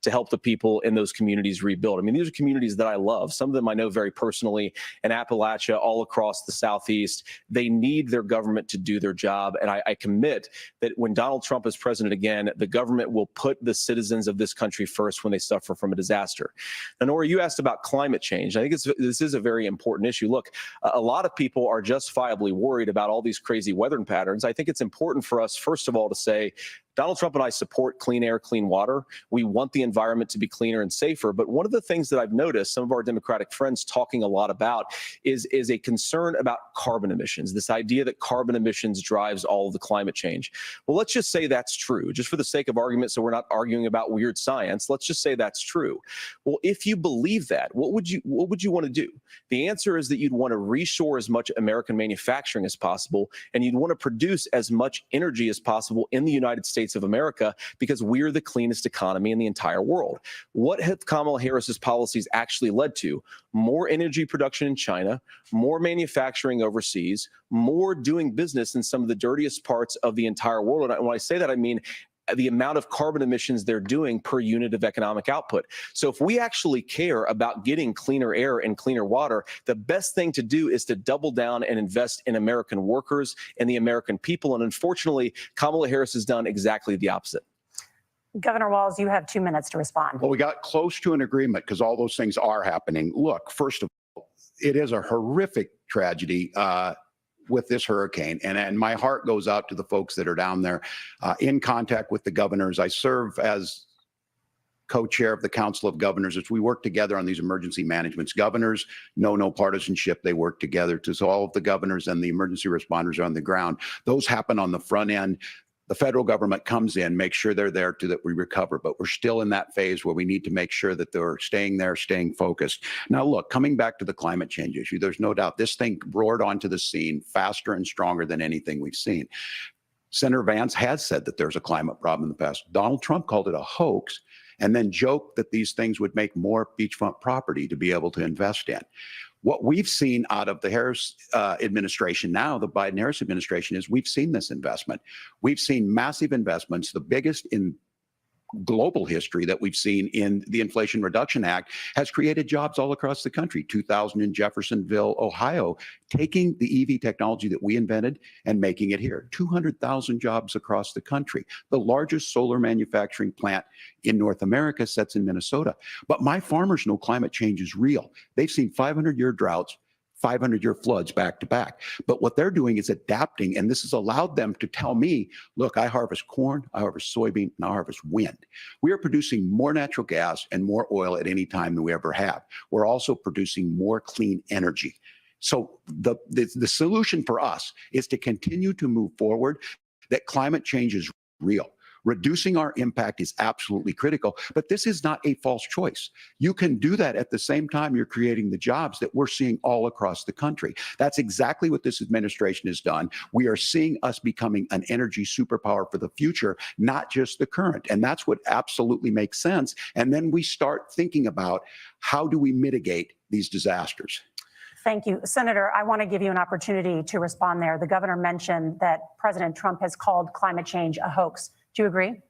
Speaker 16: to help the people in those communities rebuild. I mean, these are communities that I love. Some of them I know very personally in Appalachia, all across the Southeast. They need their government to do their job. And I commit that when Donald Trump is president again, the government will put the citizens of this country first when they suffer from a disaster. Now, Nora, you asked about climate change. I think this is a very important issue. Look, a lot of people are justifiably worried about all these crazy weather patterns. I think it's important for us, first of all, to say, Donald Trump and I support clean air, clean water. We want the environment to be cleaner and safer. But one of the things that I've noticed some of our Democratic friends talking a lot about is a concern about carbon emissions, this idea that carbon emissions drives all of the climate change. Well, let's just say that's true, just for the sake of argument, so we're not arguing about weird science. Let's just say that's true. Well, if you believe that, what would you want to do? The answer is that you'd want to reshore as much American manufacturing as possible, and you'd want to produce as much energy as possible in the United States of America, because we're the cleanest economy in the entire world. What have Kamala Harris's policies actually led to? More energy production in China, more manufacturing overseas, more doing business in some of the dirtiest parts of the entire world. And when I say that, I mean the amount of carbon emissions they're doing per unit of economic output. So if we actually care about getting cleaner air and cleaner water, the best thing to do is to double down and invest in American workers and the American people. And unfortunately, Kamala Harris has done exactly the opposite.
Speaker 10: Governor Walz, you have 2 minutes to respond.
Speaker 15: Well, we got close to an agreement because all those things are happening. Look, first of all, it is a horrific tragedy with this hurricane. And my heart goes out to the folks that are down there in contact with the governors. I serve as co-chair of the Council of Governors as we work together on these emergency managements. Governors know no partisanship. They work together to solve the governors and the emergency responders are on the ground. Those happen on the front end. The federal government comes in, makes sure they're there to that we recover, but we're still in that phase where we need to make sure that they're staying there, staying focused. Now, look, coming back to the climate change issue, there's no doubt this thing roared onto the scene faster and stronger than anything we've seen. Senator Vance has said that there's a climate problem in the past. Donald Trump called it a hoax. and then joke that these things would make more beachfront property to be able to invest in. What we've seen out of the Harris administration now, the Biden-Harris administration, is we've seen this investment. We've seen massive investments, the biggest in global history that we've seen in the Inflation Reduction Act, has created jobs all across the country. 2,000 in Jeffersonville, Ohio, taking the EV technology that we invented and making it here. 200,000 jobs across the country. The largest solar manufacturing plant in North America sits in Minnesota. But my farmers know climate change is real. They've seen 500-year droughts, 500-year floods back to back. But what they're doing is adapting, and this has allowed them to tell me, look, I harvest corn, I harvest soybean, and I harvest wind. We are producing more natural gas and more oil at any time than we ever have. We're also producing more clean energy. So the solution for us is to continue to move forward, that climate change is real. Reducing our impact is absolutely critical, but this is not a false choice. You can do that at the same time you're creating the jobs that we're seeing all across the country. That's exactly what this administration has done. We are seeing us becoming an energy superpower for the future, not just the current. And that's what absolutely makes sense. And then we start thinking about how do we mitigate these disasters.
Speaker 10: Thank you. Senator, I want to give you an opportunity to respond there. The governor mentioned that President Trump has called climate change a hoax. Do you agree?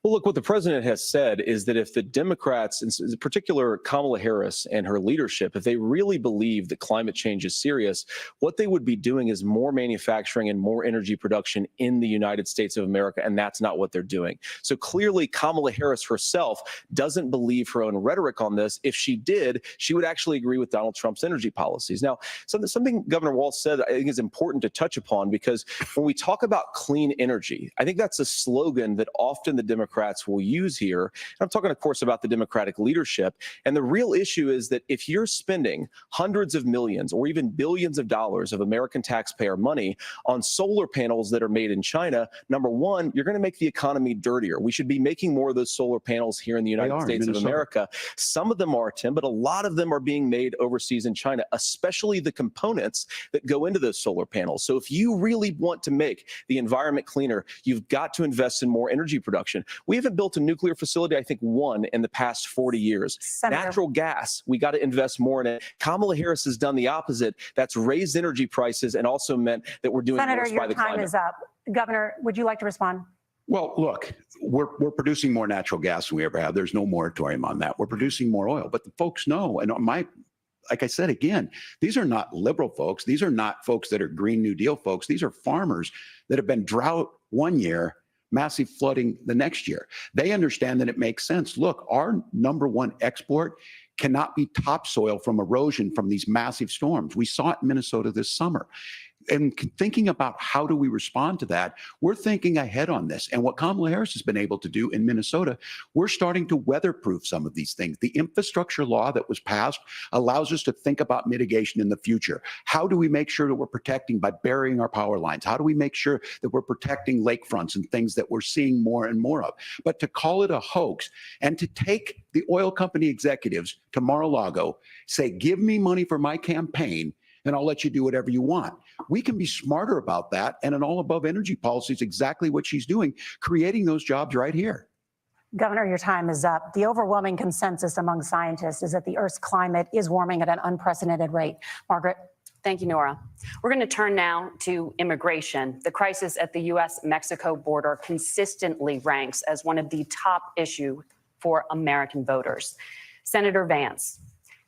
Speaker 16: Well, look, what the president has said is that if the Democrats, in particular Kamala Harris and her leadership, if they really believe that climate change is serious, what they would be doing is more manufacturing and more energy production in the United States of America, and that's not what they're doing. So clearly, Kamala Harris herself doesn't believe her own rhetoric on this. If she did, she would actually agree with Donald Trump's energy policies. Now, something Governor Walz said I think is important to touch upon, because when we talk about clean energy, I think that's a slogan that often the Democrats will use here. And I'm talking, of course, about the Democratic leadership. And the real issue is that if you're spending hundreds of millions or even billions of dollars of American taxpayer money on solar panels that are made in China, number one, you're going to make the economy dirtier. We should be making more of those solar panels here in the United States of America. Some of them are, Tim, but a lot of them are being made overseas in China, especially the components that go into those solar panels. So if you really want to make the environment cleaner, you've got to invest in more energy production. We haven't built a nuclear facility, I think, one in the past 40 years. Senator. Natural gas, we got to invest more in it. Kamala Harris has done the opposite. That's raised energy prices and also meant that we're doing
Speaker 10: Senator,
Speaker 16: worse by the climate.
Speaker 10: your time is up. Governor, would you like to respond?
Speaker 15: Well, look, we're producing more natural gas than we ever have. There's no moratorium on that. We're producing more oil. But the folks know, and like I said, again, these are not liberal folks. These are not folks that are Green New Deal folks. These are farmers that have been drought one year, massive flooding the next year. They understand that it makes sense. Look, our number one export cannot be topsoil from erosion from these massive storms. We saw it in Minnesota this summer. And thinking about how do we respond to that, we're thinking ahead on this. And what Kamala Harris has been able to do in Minnesota, we're starting to weatherproof some of these things. The infrastructure law that was passed allows us to think about mitigation in the future. How do we make sure that we're protecting by burying our power lines? How do we make sure that we're protecting lakefronts and things that we're seeing more and more of? But to call it a hoax and to take the oil company executives to Mar-a-Lago, say, give me money for my campaign, and I'll let you do whatever you want. We can be smarter about that. And an all above energy policy is exactly what she's doing, creating those jobs right here.
Speaker 10: Governor, your time is up. The overwhelming consensus among scientists is that the Earth's climate is warming at an unprecedented rate. Margaret?
Speaker 11: Thank you, Nora. We're going to turn now to immigration. The crisis at the U.S.-Mexico border consistently ranks as one of the top issues for American voters. Senator Vance,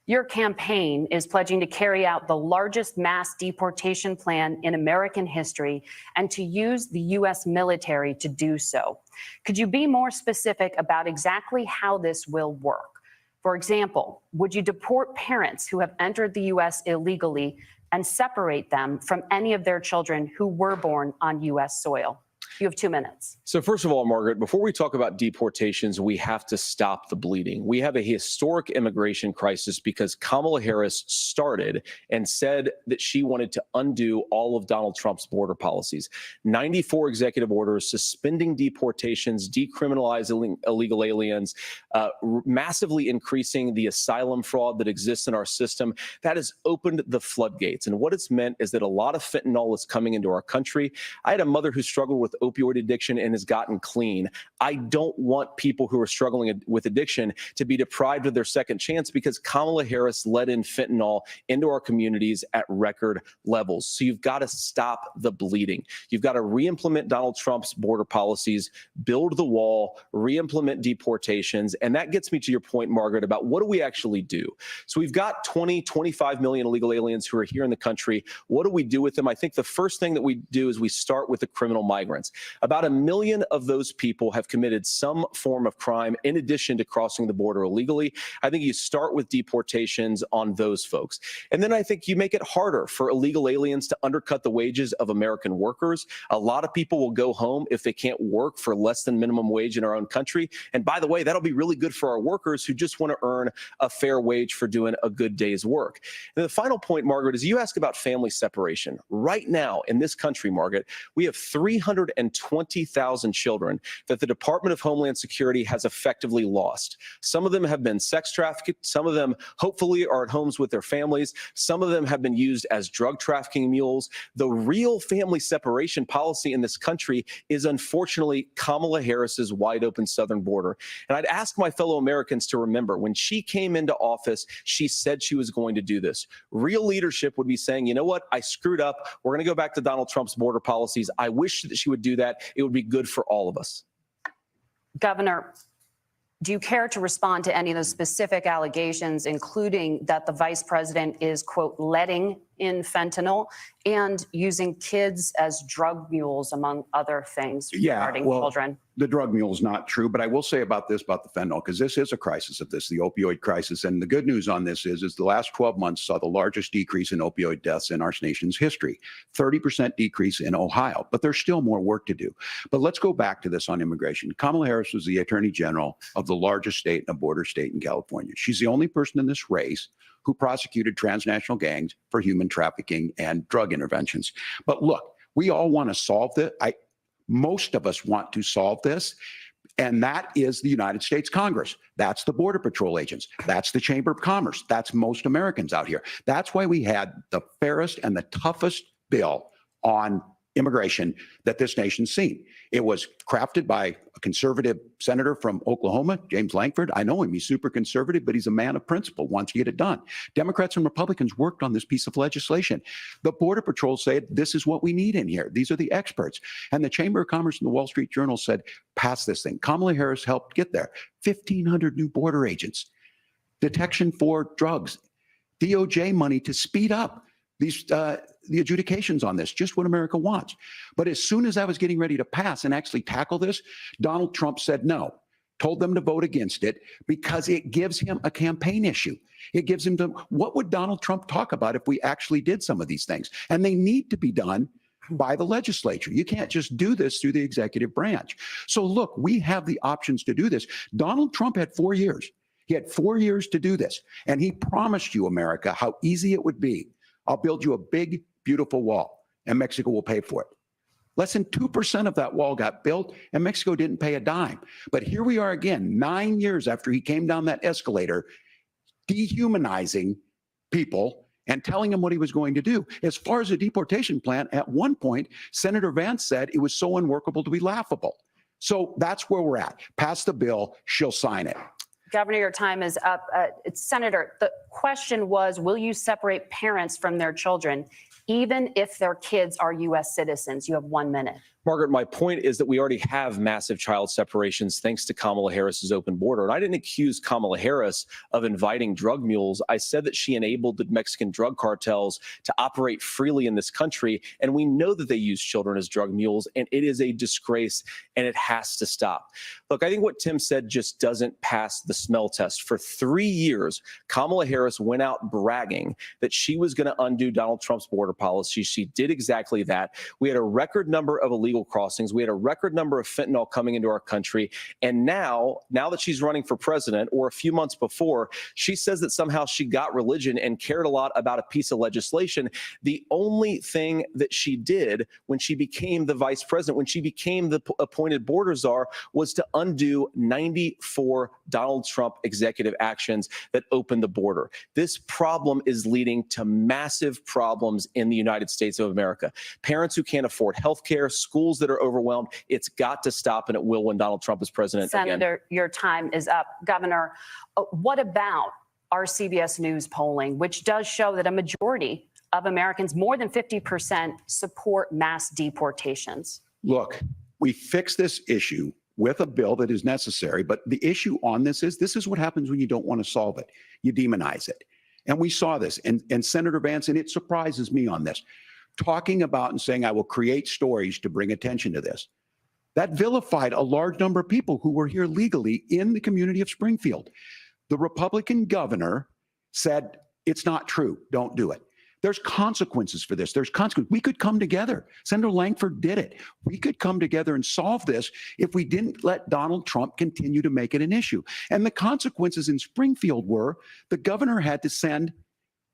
Speaker 11: your campaign is pledging to carry out the largest mass deportation plan in American history and to use the U.S. military to do so. Could you be more specific about exactly how this will work? For example, would you deport parents who have entered the U.S. illegally and separate them from any of their children who were born on U.S. soil? You have 2 minutes.
Speaker 16: So first of all, Margaret, before we talk about deportations, we have to stop the bleeding. We have a historic immigration crisis because Kamala Harris started and said that she wanted to undo all of Donald Trump's border policies. 94 executive orders suspending deportations, decriminalizing illegal aliens, massively increasing the asylum fraud that exists in our system. That has opened the floodgates. And what it's meant is that a lot of fentanyl is coming into our country. I had a mother who struggled with opioid addiction and has gotten clean. I don't want people who are struggling with addiction to be deprived of their second chance because Kamala Harris let in fentanyl into our communities at record levels. So you've got to stop the bleeding. You've got to re-implement Donald Trump's border policies, build the wall, re-implement deportations. And that gets me to your point, Margaret, about what do we actually do? So we've got 20, 25 million illegal aliens who are here in the country. What do we do with them? I think the first thing that we do is we start with the criminal migrants. About 1 million of those people have committed some form of crime in addition to crossing the border illegally. I think you start with deportations on those folks. And then I think you make it harder for illegal aliens to undercut the wages of American workers. A lot of people will go home if they can't work for less than minimum wage in our own country. And by the way, that'll be really good for our workers who just want to earn a fair wage for doing a good day's work. And the final point, Margaret, is you ask about family separation. Right now in this country, Margaret, we have 320,000 children that the Department of Homeland Security has effectively lost. Some of them have been sex trafficked. Some of them hopefully are at homes with their families. Some of them have been used as drug trafficking mules. The real family separation policy in this country is unfortunately Kamala Harris's wide open southern border. And I'd ask my fellow Americans to remember when she came into office, she said she was going to do this. Real leadership would be saying, you know what, I screwed up. We're going to go back to Donald Trump's border policies. I wish that she would do that. It would be good for all of us.
Speaker 11: Governor, do you care to respond to any of those specific allegations, including that the vice president is, quote, letting in fentanyl and using kids as drug mules, among other things regarding children?
Speaker 15: The drug mule is not true, but I will say about this, about the fentanyl, because this is a crisis of this, the opioid crisis. And the good news on this is the last 12 months saw the largest decrease in opioid deaths in our nation's history, 30% decrease in Ohio, but there's still more work to do. But let's go back to this on immigration. Kamala Harris was the attorney general of the largest state and a border state in California. She's the only person in this race who prosecuted transnational gangs for human trafficking and drug interventions. But look, we all want to solve this. Most of us want to solve this, and that is the United States Congress. That's the Border Patrol agents. That's the Chamber of Commerce. That's most Americans out here. That's why we had the fairest and the toughest bill on immigration that this nation's seen. It was crafted by a conservative senator from Oklahoma, James Lankford. I know him. He's super conservative, but he's a man of principle, wants to get it done. Democrats and Republicans worked on this piece of legislation. The Border Patrol said, this is what we need in here. These are the experts. And the Chamber of Commerce and the Wall Street Journal said, pass this thing. Kamala Harris helped get there. 1,500 new border agents, detection for drugs, DOJ money to speed up these the adjudications on this, just what America wants. But as soon as I was getting ready to pass and actually tackle this, Donald Trump said no, told them to vote against it because it gives him a campaign issue. It gives him what would Donald Trump talk about if we actually did some of these things? And they need to be done by the legislature. You can't just do this through the executive branch. So look, we have the options to do this. Donald Trump had 4 years. He had 4 years to do this. And he promised you, America, how easy it would be. I'll build you a big, beautiful wall, and Mexico will pay for it. Less than 2% of that wall got built, and Mexico didn't pay a dime. But here we are again, 9 years after he came down that escalator, dehumanizing people and telling them what he was going to do. As far as the deportation plan, at one point, Senator Vance said it was so unworkable to be laughable. So that's where we're at. Pass the bill, she'll sign it.
Speaker 11: Governor, your time is up. Senator, the question was, will you separate parents from their children, even if their kids are U.S. citizens? You have 1 minute.
Speaker 16: Margaret, my point is that we already have massive child separations thanks to Kamala Harris's open border. And I didn't accuse Kamala Harris of inviting drug mules. I said that she enabled the Mexican drug cartels to operate freely in this country. And we know that they use children as drug mules, and it is a disgrace, and it has to stop. Look, I think what Tim said just doesn't pass the smell test. For 3 years, Kamala Harris went out bragging that she was going to undo Donald Trump's border policy. She did exactly that. We had a record number of illegal crossings. We had a record number of fentanyl coming into our country. And now that she's running for president, or a few months before, she says that somehow she got religion and cared a lot about a piece of legislation. The only thing that she did when she became the vice president, when she became the appointed border czar, was to undo 94 Donald Trump executive actions that opened the border. This problem is leading to massive problems in the United States of America. Parents who can't afford health care, schools schools that are overwhelmed. It's got to stop, and it will when Donald Trump is president again.
Speaker 11: Senator, your time is up. Governor, what about our CBS News polling, which does show that a majority of Americans, more than 50%, support mass deportations?
Speaker 15: Look, we fix this issue with a bill that is necessary, but the issue on this is what happens when you don't want to solve it. You demonize it. And we saw this, and Senator Vance, and it surprises me on this, talking about and saying, I will create stories to bring attention to this. That vilified a large number of people who were here legally in the community of Springfield. The Republican governor said, it's not true, don't do it. There's consequences for this. There's consequences. We could come together. Senator Langford did it. We could come together and solve this if we didn't let Donald Trump continue to make it an issue. And the consequences in Springfield were the governor had to send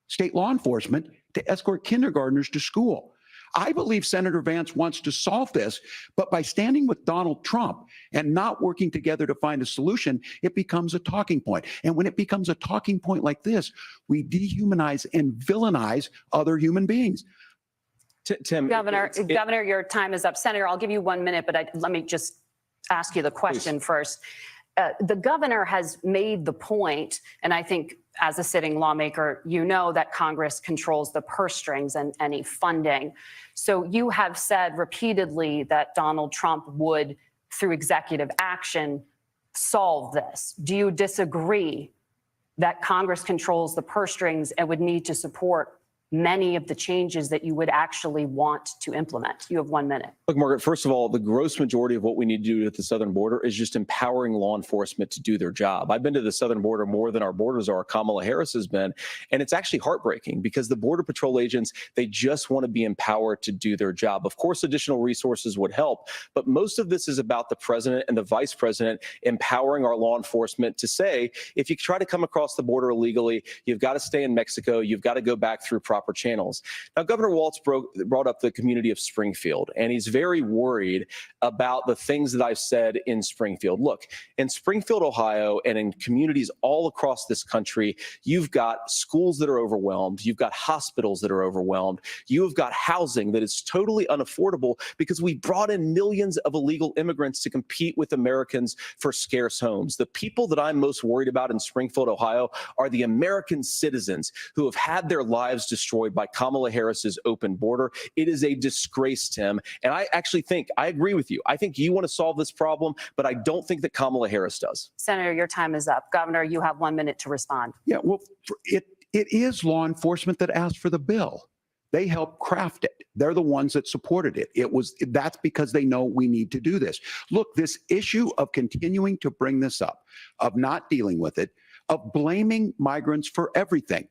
Speaker 15: state law enforcement to escort kindergartners to school. I believe Senator Vance wants to solve this, but by standing with Donald Trump and not working together to find a solution, it becomes a talking point. And when it becomes a talking point like this, we dehumanize and villainize other human beings.
Speaker 16: Tim,
Speaker 11: Governor, your time is up. Senator, I'll give you 1 minute, but let me just ask you the question first. The governor has made the point, and I think as a sitting lawmaker, you know that Congress controls the purse strings and any funding. So you have said repeatedly that Donald Trump would, through executive action, solve this. Do you disagree that Congress controls the purse strings and would need to support many of the changes that you would actually want to implement? You have 1 minute.
Speaker 16: Look, Margaret, first of all, the gross majority of what we need to do at the southern border is just empowering law enforcement to do their job. I've been to the southern border more than our borders are. Kamala Harris has been. And it's actually heartbreaking because the Border Patrol agents, they just want to be empowered to do their job. Of course, additional resources would help, but most of this is about the president and the vice president empowering our law enforcement to say, if you try to come across the border illegally, you've got to stay in Mexico, you've got to go back through proper channels. Now, Governor Walz brought up the community of Springfield, and he's very worried about the things that I've said in Springfield. Look, in Springfield, Ohio, and in communities all across this country, you've got schools that are overwhelmed. You've got hospitals that are overwhelmed. You've got housing that is totally unaffordable because we brought in millions of illegal immigrants to compete with Americans for scarce homes. The people that I'm most worried about in Springfield, Ohio, are the American citizens who have had their lives destroyed by Kamala Harris's open border. It is a disgrace, Tim. And I actually think, I agree with you. I think you want to solve this problem, but I don't think that Kamala Harris does.
Speaker 11: Senator, your time is up. Governor, you have 1 minute to respond.
Speaker 15: Yeah, well, it is law enforcement that asked for the bill. They helped craft it. They're the ones that supported it. That's because they know we need to do this. Look, this issue of continuing to bring this up, of not dealing with it, of blaming migrants for everything.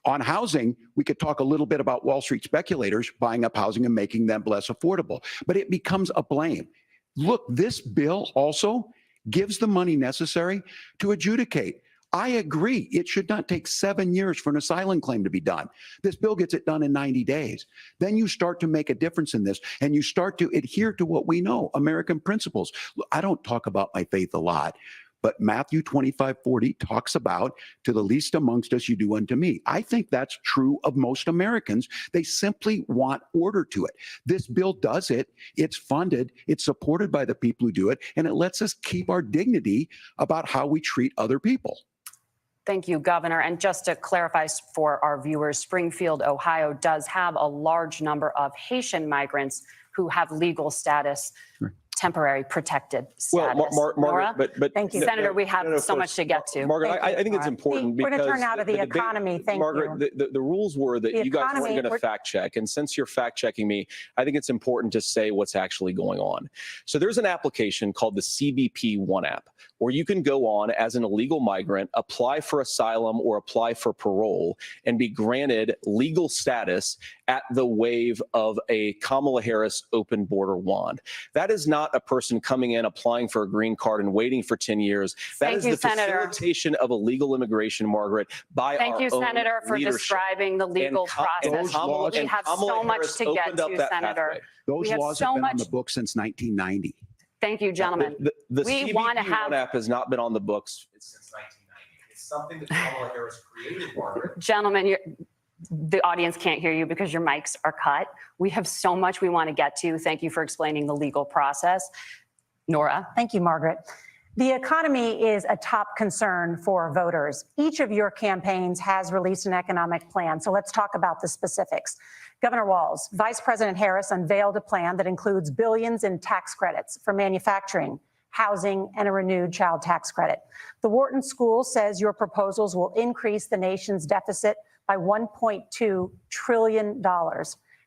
Speaker 15: On housing, we could talk a little bit about Wall Street speculators buying up housing and making them less affordable, but it becomes a blame. Look, this bill also gives the money necessary to adjudicate. I agree. It should not take 7 years for an asylum claim to be done. This bill gets it done in 90 days. Then you start to make a difference in this, and you start to adhere to what we know, American principles. I don't talk about my faith a lot, but Matthew 25:40 talks about, to the least amongst us, you do unto me. I think that's true of most Americans. They simply want order to it. This bill does it. It's funded. It's supported by the people who do it. And it lets us keep our dignity about how we treat other people.
Speaker 11: Thank you, Governor. And just to clarify for our viewers, Springfield, Ohio does have a large number of Haitian migrants who have legal status. Sure. Temporary protected status.
Speaker 16: Well, Margaret, but
Speaker 11: thank you, Senator. We have so much to get to.
Speaker 16: Margaret, I think it's important because
Speaker 10: we're going to turn out of the economy. Thank
Speaker 16: Margaret,
Speaker 10: you.
Speaker 16: The rules were that you guys weren't going to fact check, and since you're fact checking me, I think it's important to say what's actually going on. So there's an application called the CBP One app, where you can go on as an illegal migrant, apply for asylum or apply for parole, and be granted legal status at the wave of a Kamala Harris open border wand. That is not a person coming in, applying for a green card and waiting for 10 years. That is the facilitation of illegal immigration, Margaret, by our own leadership.
Speaker 11: Thank you, Senator, for describing the legal process. We have so much to get to, Senator.
Speaker 15: Those laws have been on the books since 1990.
Speaker 11: Thank you, gentlemen.
Speaker 16: The CBP One app has not been on the books since 1990. It's something that Kamala Harris created, Margaret.
Speaker 11: Gentlemen, The audience can't hear you because your mics are cut. We have so much we want to get to. Thank you for explaining the legal process. Nora.
Speaker 10: Thank you, Margaret. The economy is a top concern for voters. Each of your campaigns has released an economic plan, so let's talk about the specifics. Governor Walz, Vice President Harris unveiled a plan that includes billions in tax credits for manufacturing, housing, and a renewed child tax credit. The Wharton School says your proposals will increase the nation's deficit by $1.2 trillion.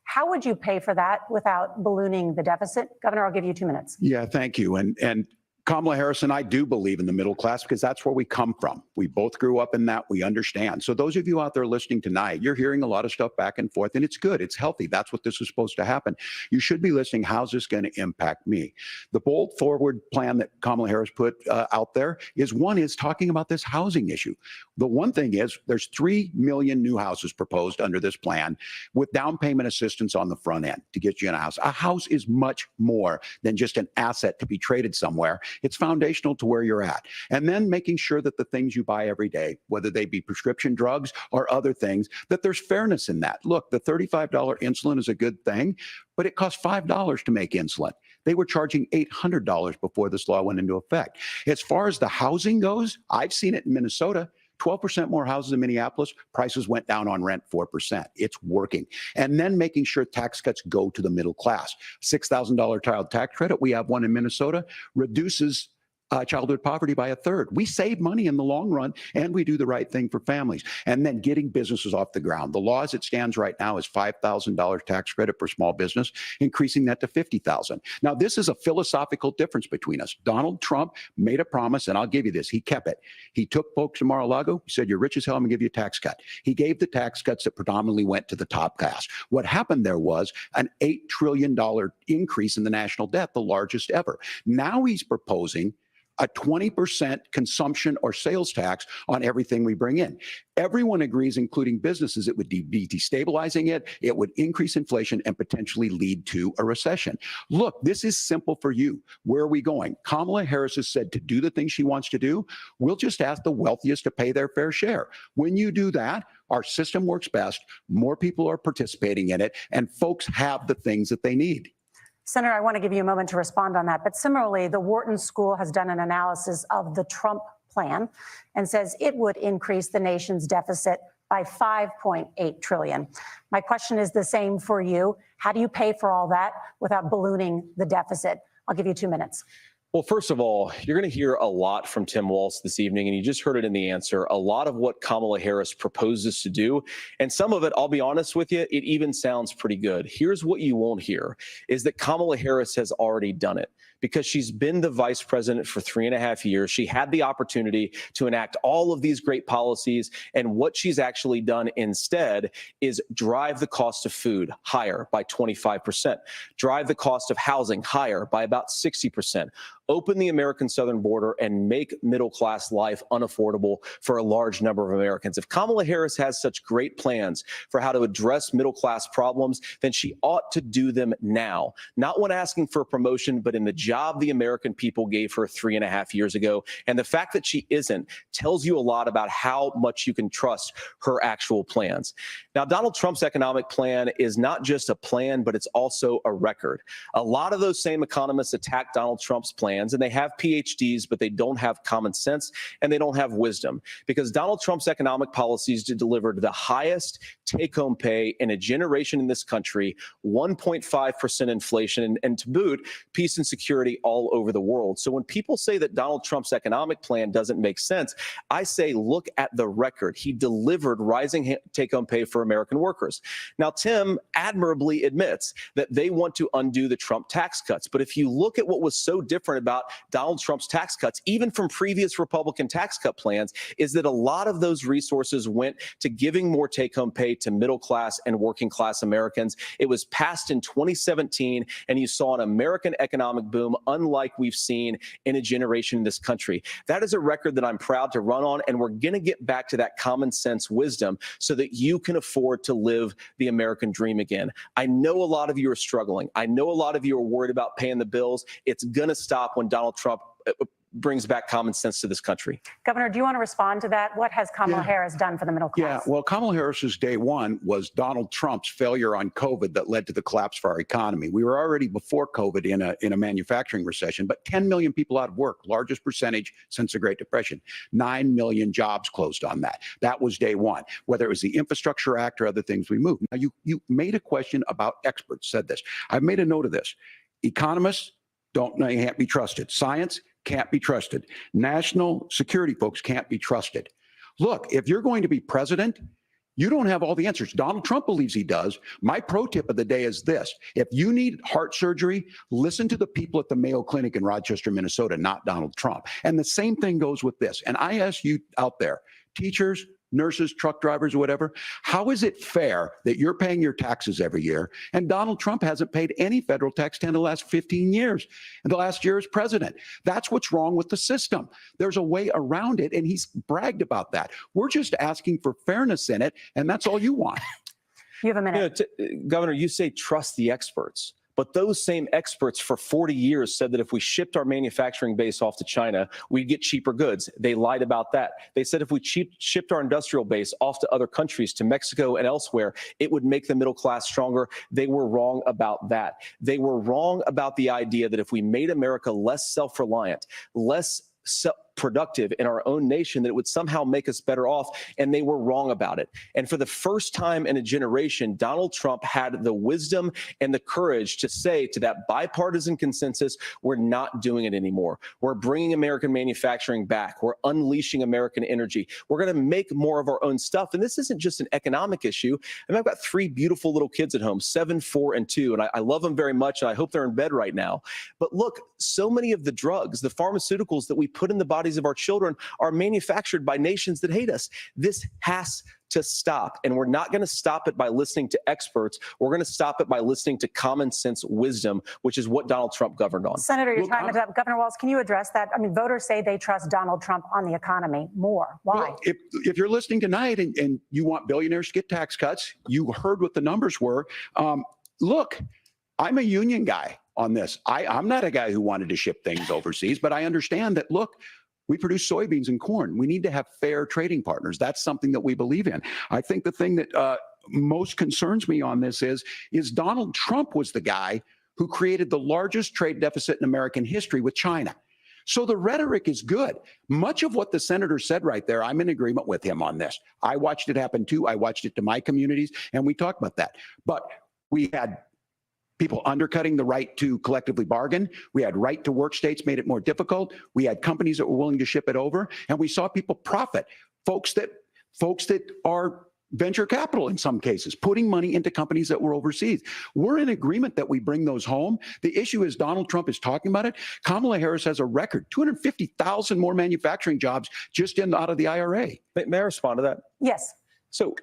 Speaker 10: How would you pay for that without ballooning the deficit? Governor, I'll give you 2 minutes.
Speaker 15: Yeah, thank you. And Kamala Harris and I do believe in the middle class because that's where we come from. We both grew up in that. We understand. So those of you out there listening tonight, you're hearing a lot of stuff back and forth, and it's good. It's healthy. That's what this is supposed to happen. You should be listening. How's this going to impact me? The bold forward plan that Kamala Harris put out there is talking about this housing issue. The one thing is there's 3 million new houses proposed under this plan with down payment assistance on the front end to get you in a house. A house is much more than just an asset to be traded somewhere. It's foundational to where you're at. And then making sure that the things you buy every day, whether they be prescription drugs or other things, that there's fairness in that. Look, the $35 insulin is a good thing, but it costs $5 to make insulin. They were charging $800 before this law went into effect. As far as the housing goes, I've seen it in Minnesota. 12% more houses in Minneapolis, prices went down on rent 4%. It's working. And then making sure tax cuts go to the middle class. $6,000 child tax credit, we have one in Minnesota, reduces childhood poverty by 1/3. We save money in the long run, and we do the right thing for families. And then getting businesses off the ground. The law as it stands right now is $5,000 tax credit for small business, increasing that to $50,000. Now, this is a philosophical difference between us. Donald Trump made a promise, and I'll give you this. He kept it. He took folks to Mar-a-Lago. He said, you're rich as hell, I'm going to give you a tax cut. He gave the tax cuts that predominantly went to the top class. What happened there was an $8 trillion increase in the national debt, the largest ever. Now he's proposing a 20% consumption or sales tax on everything we bring in. Everyone agrees, including businesses, it would be destabilizing it. It would increase inflation and potentially lead to a recession. Look, this is simple for you. Where are we going? Kamala Harris has said to do the things she wants to do. We'll just ask the wealthiest to pay their fair share. When you do that, our system works best. More people are participating in it, and folks have the things that they need.
Speaker 10: Senator, I want to give you a moment to respond on that. But similarly, the Wharton School has done an analysis of the Trump plan and says it would increase the nation's deficit by $5.8 trillion. My question is the same for you. How do you pay for all that without ballooning the deficit? I'll give you 2 minutes.
Speaker 16: Well, first of all, you're going to hear a lot from Tim Walz this evening, and you just heard it in the answer, a lot of what Kamala Harris proposes to do. And some of it, I'll be honest with you, it even sounds pretty good. Here's what you won't hear, is that Kamala Harris has already done it. Because she's been the vice president for 3.5 years. She had the opportunity to enact all of these great policies. And what she's actually done instead is drive the cost of food higher by 25%, drive the cost of housing higher by about 60%, open the American southern border and make middle-class life unaffordable for a large number of Americans. If Kamala Harris has such great plans for how to address middle-class problems, then she ought to do them now, not when asking for a promotion, but in the job the American people gave her 3.5 years ago. And the fact that she isn't tells you a lot about how much you can trust her actual plans. Now, Donald Trump's economic plan is not just a plan, but it's also a record. A lot of those same economists attack Donald Trump's plans, and they have PhDs, but they don't have common sense and they don't have wisdom, because Donald Trump's economic policies delivered the highest take-home pay in a generation in this country, 1.5% inflation, and to boot, peace and security all over the world. So when people say that Donald Trump's economic plan doesn't make sense, I say, look at the record. He delivered rising take-home pay for American workers. Now, Tim admirably admits that they want to undo the Trump tax cuts. But if you look at what was so different about Donald Trump's tax cuts, even from previous Republican tax cut plans, is that a lot of those resources went to giving more take-home pay to middle-class and working-class Americans. It was passed in 2017, and you saw an American economic boom unlike we've seen in a generation in this country. That is a record that I'm proud to run on, and we're going to get back to that common sense wisdom so that you can afford to live the American dream again. I know a lot of you are struggling. I know a lot of you are worried about paying the bills. It's going to stop when Donald Trump brings back common sense to this country.
Speaker 10: Governor, do you want to respond to that? What has Kamala Harris done for the middle class?
Speaker 15: Yeah, well, Kamala Harris's day one was Donald Trump's failure on COVID that led to the collapse of our economy. We were already before COVID in a manufacturing recession, but 10 million people out of work, largest percentage since the Great Depression. 9 million jobs closed on that. That was day one. Whether it was the Infrastructure Act or other things we moved. Now, you made a question about experts, said this. I've made a note of this. Economists can't be trusted. Science can't be trusted. National security folks can't be trusted. Look, if you're going to be president, you don't have all the answers. Donald Trump believes he does. My pro tip of the day is this. If you need heart surgery, listen to the people at the Mayo Clinic in Rochester, Minnesota, not Donald Trump. And the same thing goes with this. And I ask you out there, teachers, nurses, truck drivers, or whatever, how is it fair that you're paying your taxes every year and Donald Trump hasn't paid any federal tax in the last 15 years and the last year as president? That's what's wrong with the system. There's a way around it, and he's bragged about that. We're just asking for fairness in it, and that's all you want.
Speaker 10: You have a minute.
Speaker 16: Governor, you say trust the experts. But those same experts for 40 years said that if we shipped our manufacturing base off to China, we'd get cheaper goods. They lied about that. They said if we shipped our industrial base off to other countries, to Mexico and elsewhere, it would make the middle class stronger. They were wrong about that. They were wrong about the idea that if we made America less self-reliant, less productive in our own nation, that it would somehow make us better off, and they were wrong about it. And for the first time in a generation, Donald Trump had the wisdom and the courage to say to that bipartisan consensus, we're not doing it anymore. We're bringing American manufacturing back. We're unleashing American energy. We're going to make more of our own stuff. And this isn't just an economic issue. I mean, I've got 3 beautiful little kids at home, 7, 4, and 2, and I love them very much, and I hope they're in bed right now. But look, so many of the drugs, the pharmaceuticals that we put in the bodies of our children are manufactured by nations that hate us. This has to stop. And we're not going to stop it by listening to experts. We're going to stop it by listening to common sense wisdom, which is what Donald Trump governed on.
Speaker 10: Senator, your time is up. Governor Walz, can you address that? I mean, voters say they trust Donald Trump on the economy more. Why?
Speaker 15: Well, if you're listening tonight and you want billionaires to get tax cuts, you heard what the numbers were. Look, I'm a union guy on this. I'm not a guy who wanted to ship things overseas, but I understand that, look, we produce soybeans and corn. We need to have fair trading partners. That's something that we believe in. I think the thing that most concerns me on this is Donald Trump was the guy who created the largest trade deficit in American history with China. So the rhetoric is good. Much of what the senator said right there, I'm in agreement with him on this. I watched it happen too. I watched it to my communities, and we talked about that. But we had people undercutting the right to collectively bargain. We had right to work states made it more difficult. We had companies that were willing to ship it over, and we saw people profit. Folks that are venture capital in some cases, putting money into companies that were overseas. We're in agreement that we bring those home. The issue is Donald Trump is talking about it. Kamala Harris has a record, 250,000 more manufacturing jobs just out of the IRA.
Speaker 16: May I respond to that?
Speaker 10: Yes.
Speaker 16: So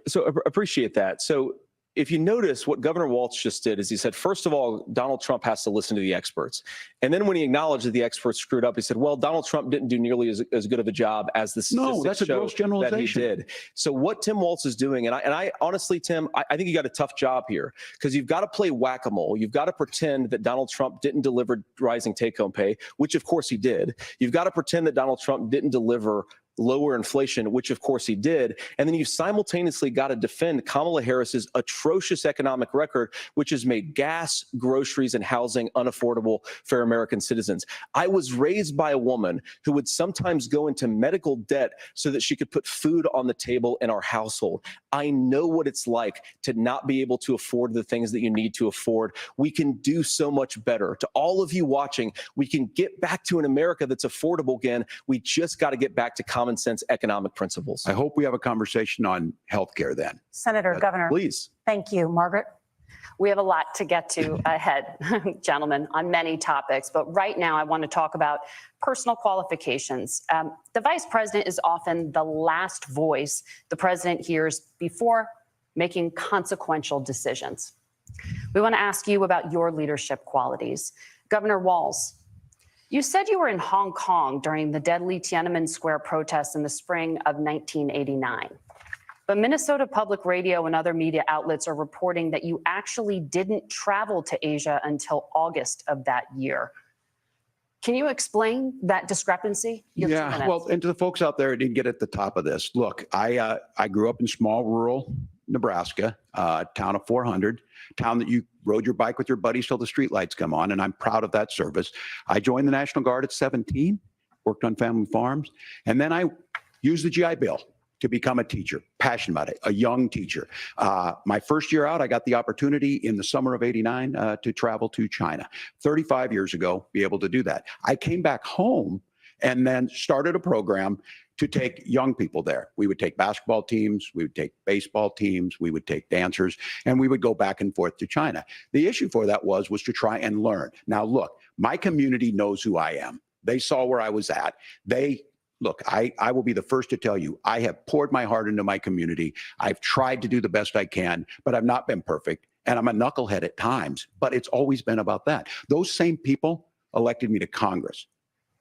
Speaker 16: appreciate that. So if you notice, what Governor Walz just did is he said, first of all, Donald Trump has to listen to the experts. And then when he acknowledged that the experts screwed up, he said, well, Donald Trump didn't do nearly as good of a job as the statistics
Speaker 15: that's a
Speaker 16: show
Speaker 15: gross generalization.
Speaker 16: that he did. So what Tim Walz is doing, and I honestly, Tim, I think you got a tough job here, because you've got to play whack-a-mole. You've got to pretend that Donald Trump didn't deliver rising take-home pay, which of course he did. You've got to pretend that Donald Trump didn't deliver lower inflation, which of course he did. And then you simultaneously got to defend Kamala Harris's atrocious economic record, which has made gas, groceries, and housing unaffordable for American citizens. I was raised by a woman who would sometimes go into medical debt so that she could put food on the table in our household. I know what it's like to not be able to afford the things that you need to afford. We can do so much better. To all of you watching, we can get back to an America that's affordable again. We just got to get back to common sense economic principles.
Speaker 15: I hope we have a conversation on healthcare then.
Speaker 10: Senator, Governor.
Speaker 16: Please.
Speaker 10: Thank you. Margaret?
Speaker 11: We have a lot to get to ahead, gentlemen, on many topics. But right now, I want to talk about personal qualifications. The vice president is often the last voice the president hears before making consequential decisions. We want to ask you about your leadership qualities. Governor Walz, you said you were in Hong Kong during the deadly Tiananmen Square protests in the spring of 1989. But Minnesota Public Radio and other media outlets are reporting that you actually didn't travel to Asia until August of that year. Can you explain that discrepancy? You have 2
Speaker 15: Yeah,
Speaker 11: minutes.
Speaker 15: well, and to the folks out there who didn't get at the top of this, look, I grew up in small rural Nebraska, town of 400, town that you rode your bike with your buddies till the streetlights come on, and I'm proud of that service. I joined the National Guard at 17, worked on family farms, and then I used the GI Bill to become a teacher, passionate about it, a young teacher. My first year out, I got the opportunity in the summer of '89 to travel to China. 35 years ago, be able to do that. I came back home and then started a program to take young people there. We would take basketball teams, we would take baseball teams, we would take dancers, and we would go back and forth to China. The issue for that was to try and learn. Now, look, my community knows who I am. They saw where I was at. Look, I will be the first to tell you, I have poured my heart into my community. I've tried to do the best I can, but I've not been perfect. And I'm a knucklehead at times, but it's always been about that. Those same people elected me to Congress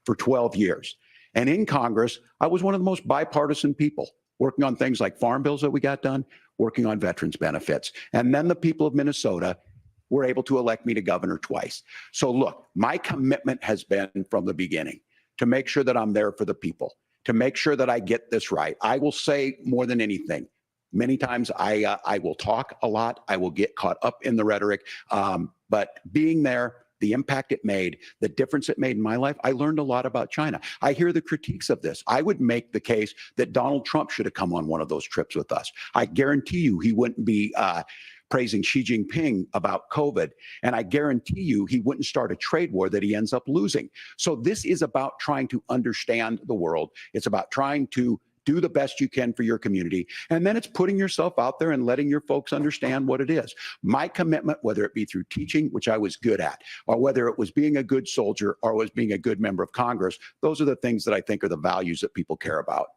Speaker 15: for 12 years. And in Congress, I was one of the most bipartisan people, working on things like farm bills that we got done, working on veterans benefits. And then the people of Minnesota were able to elect me to governor twice. So look, my commitment has been from the beginning to make sure that I'm there for the people, to make sure that I get this right. I will say more than anything, many times I will talk a lot. I will get caught up in the rhetoric. But being there, the impact it made, the difference it made in my life, I learned a lot about China. I hear the critiques of this. I would make the case that Donald Trump should have come on one of those trips with us. I guarantee you he wouldn't be praising Xi Jinping about COVID. And I guarantee you he wouldn't start a trade war that he ends up losing. So this is about trying to understand the world. It's about trying to do the best you can for your community. And then it's putting yourself out there and letting your folks understand what it is. My commitment, whether it be through teaching, which I was good at, or whether it was being a good soldier or was being a good member of Congress, those are the things that I think are the values that people care about.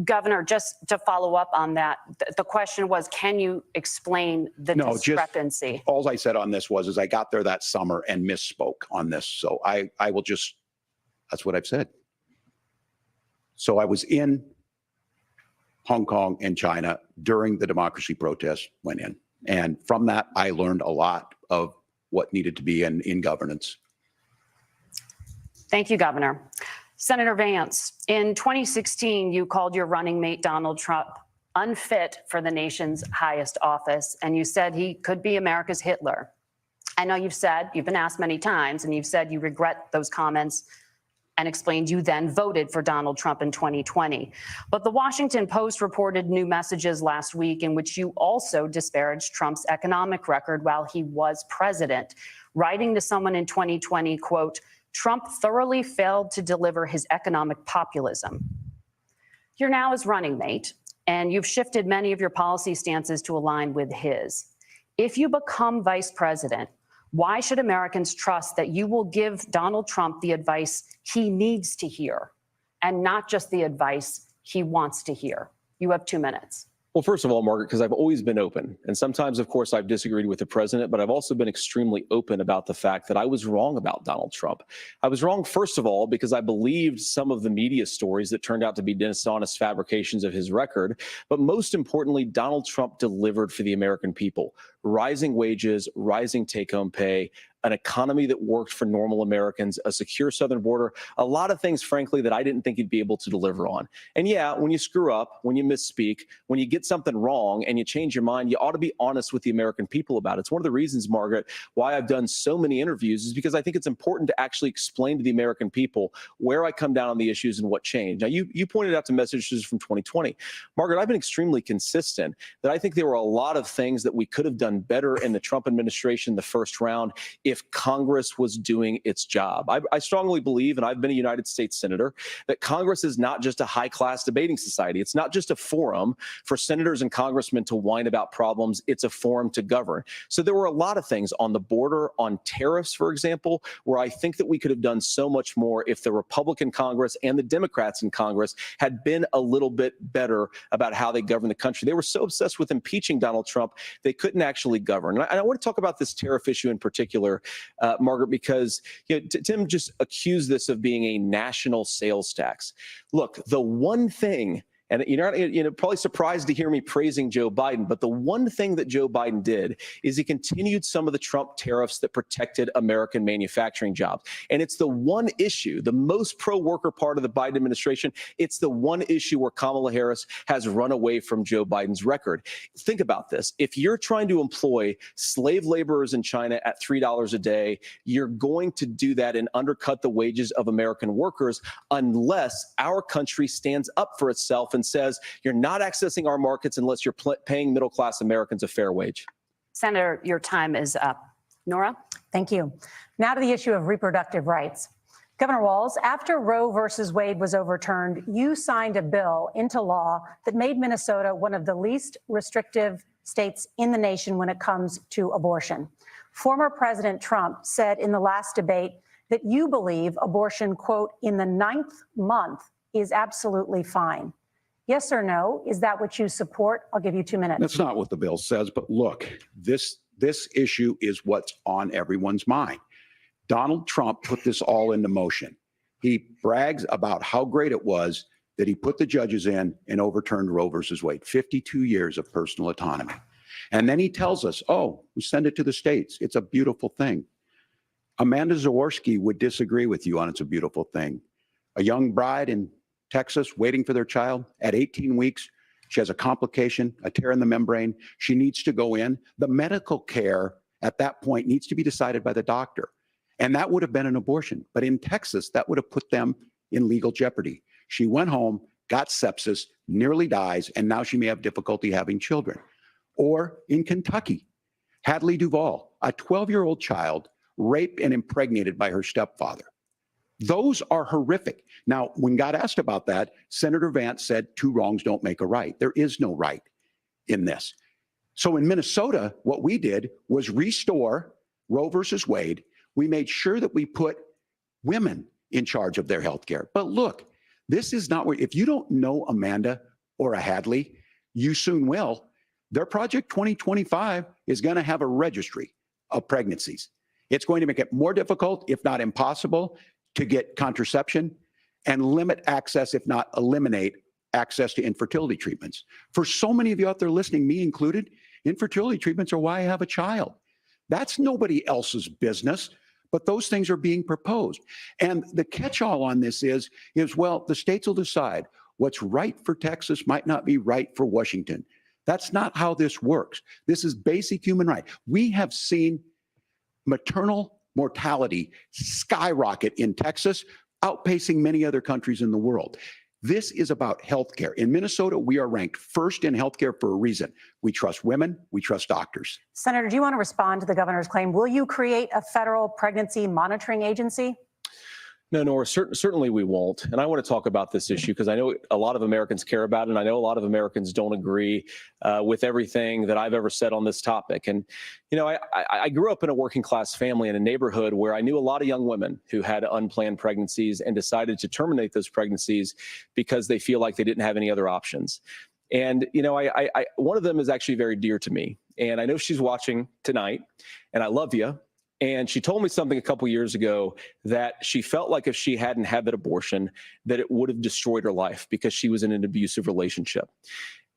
Speaker 11: Governor, just to follow up on that, the question was, can you explain the discrepancy?
Speaker 15: All I said on this is I got there that summer and misspoke on this. So I will just, that's what I've said. So I was in Hong Kong and China during the democracy protests went in. And from that, I learned a lot of what needed to be in governance.
Speaker 11: Thank you, Governor. Senator Vance, in 2016, you called your running mate, Donald Trump, unfit for the nation's highest office, and you said he could be America's Hitler. I know you've been asked many times, and you've said you regret those comments and explained you then voted for Donald Trump in 2020. But the Washington Post reported new messages last week in which you also disparaged Trump's economic record while he was president, writing to someone in 2020, quote, Trump thoroughly failed to deliver his economic populism. You're now his running mate, and you've shifted many of your policy stances to align with his. If you become vice president, why should Americans trust that you will give Donald Trump the advice he needs to hear and not just the advice he wants to hear? You have 2 minutes.
Speaker 16: Well, first of all, Margaret, because I've always been open. And sometimes, of course, I've disagreed with the president, but I've also been extremely open about the fact that I was wrong about Donald Trump. I was wrong, first of all, because I believed some of the media stories that turned out to be dishonest fabrications of his record. But most importantly, Donald Trump delivered for the American people. Rising wages, rising take-home pay, an economy that worked for normal Americans, a secure southern border, a lot of things, frankly, that I didn't think he'd be able to deliver on. And yeah, when you screw up, when you misspeak, when you get something wrong and you change your mind, you ought to be honest with the American people about it. It's one of the reasons, Margaret, why I've done so many interviews is because I think it's important to actually explain to the American people where I come down on the issues and what changed. Now, you pointed out the messages from 2020. Margaret, I've been extremely consistent that I think there were a lot of things that we could have done better in the Trump administration the first round if Congress was doing its job. I strongly believe, and I've been a United States Senator, that Congress is not just a high-class debating society. It's not just a forum for senators and congressmen to whine about problems. It's a forum to govern. So there were a lot of things on the border, on tariffs, for example, where I think that we could have done so much more if the Republican Congress and the Democrats in Congress had been a little bit better about how they govern the country. They were so obsessed with impeaching Donald Trump, they couldn't actually govern. And I want to talk about this tariff issue in particular, Margaret, because Tim just accused this of being a national sales tax. Look, the one thing, And you're not, probably surprised to hear me praising Joe Biden, but the one thing that Joe Biden did is he continued some of the Trump tariffs that protected American manufacturing jobs. And it's the one issue, the most pro-worker part of the Biden administration, it's the one issue where Kamala Harris has run away from Joe Biden's record. Think about this. If you're trying to employ slave laborers in China at $3 a day, you're going to do that and undercut the wages of American workers unless our country stands up for itself and says, you're not accessing our markets unless you're paying middle-class Americans a fair wage.
Speaker 11: Senator, your time is up. Nora?
Speaker 10: Thank you. Now to the issue of reproductive rights. Governor Walz, after Roe versus Wade was overturned, you signed a bill into law that made Minnesota one of the least restrictive states in the nation when it comes to abortion. Former President Trump said in the last debate that you believe abortion, quote, in the 9th month is absolutely fine. Yes or no? Is that what you support? I'll give you 2 minutes.
Speaker 15: That's not what the bill says, but look, this issue is what's on everyone's mind. Donald Trump put this all into motion. He brags about how great it was that he put the judges in and overturned Roe versus Wade, 52 years of personal autonomy. And then he tells us, oh, we send it to the states. It's a beautiful thing. Amanda Zaworski would disagree with you on it's a beautiful thing. A young bride in Texas waiting for their child at 18 weeks. She has a complication, a tear in the membrane. She needs to go in. The medical care at that point needs to be decided by the doctor. And that would have been an abortion. But in Texas, that would have put them in legal jeopardy. She went home, got sepsis, nearly dies, and now she may have difficulty having children. Or in Kentucky, Hadley Duvall, a 12-year-old child raped and impregnated by her stepfather. Those are horrific. Now, when God asked about that, Senator Vance said, 2 wrongs don't make a right. There is no right in this. So in Minnesota, what we did was restore Roe versus Wade. We made sure that we put women in charge of their health care. But look, this is not where, if you don't know Amanda or a Hadley, you soon will. Their Project 2025 is going to have a registry of pregnancies. It's going to make it more difficult, if not impossible, to get contraception and limit access, if not eliminate access to infertility treatments. For so many of you out there listening, me included, infertility treatments are why I have a child. That's nobody else's business, but those things are being proposed. And the catch-all on this is, well, the states will decide what's right for Texas might not be right for Washington. That's not how this works. This is basic human right. We have seen maternal mortality skyrocket in Texas, outpacing many other countries in the world. This is about healthcare. In Minnesota, we are ranked first in healthcare for a reason. We trust women, we trust doctors.
Speaker 10: Senator, do you want to respond to the governor's claim? Will you create a federal pregnancy monitoring agency?
Speaker 16: No, Nora, certainly we won't. And I want to talk about this issue because I know a lot of Americans care about it, and I know a lot of Americans don't agree with everything that I've ever said on this topic. And, I grew up in a working class family in a neighborhood where I knew a lot of young women who had unplanned pregnancies and decided to terminate those pregnancies because they feel like they didn't have any other options. And, one of them is actually very dear to me. And I know she's watching tonight, and I love you. And she told me something a couple years ago that she felt like if she hadn't had that abortion, that it would have destroyed her life because she was in an abusive relationship.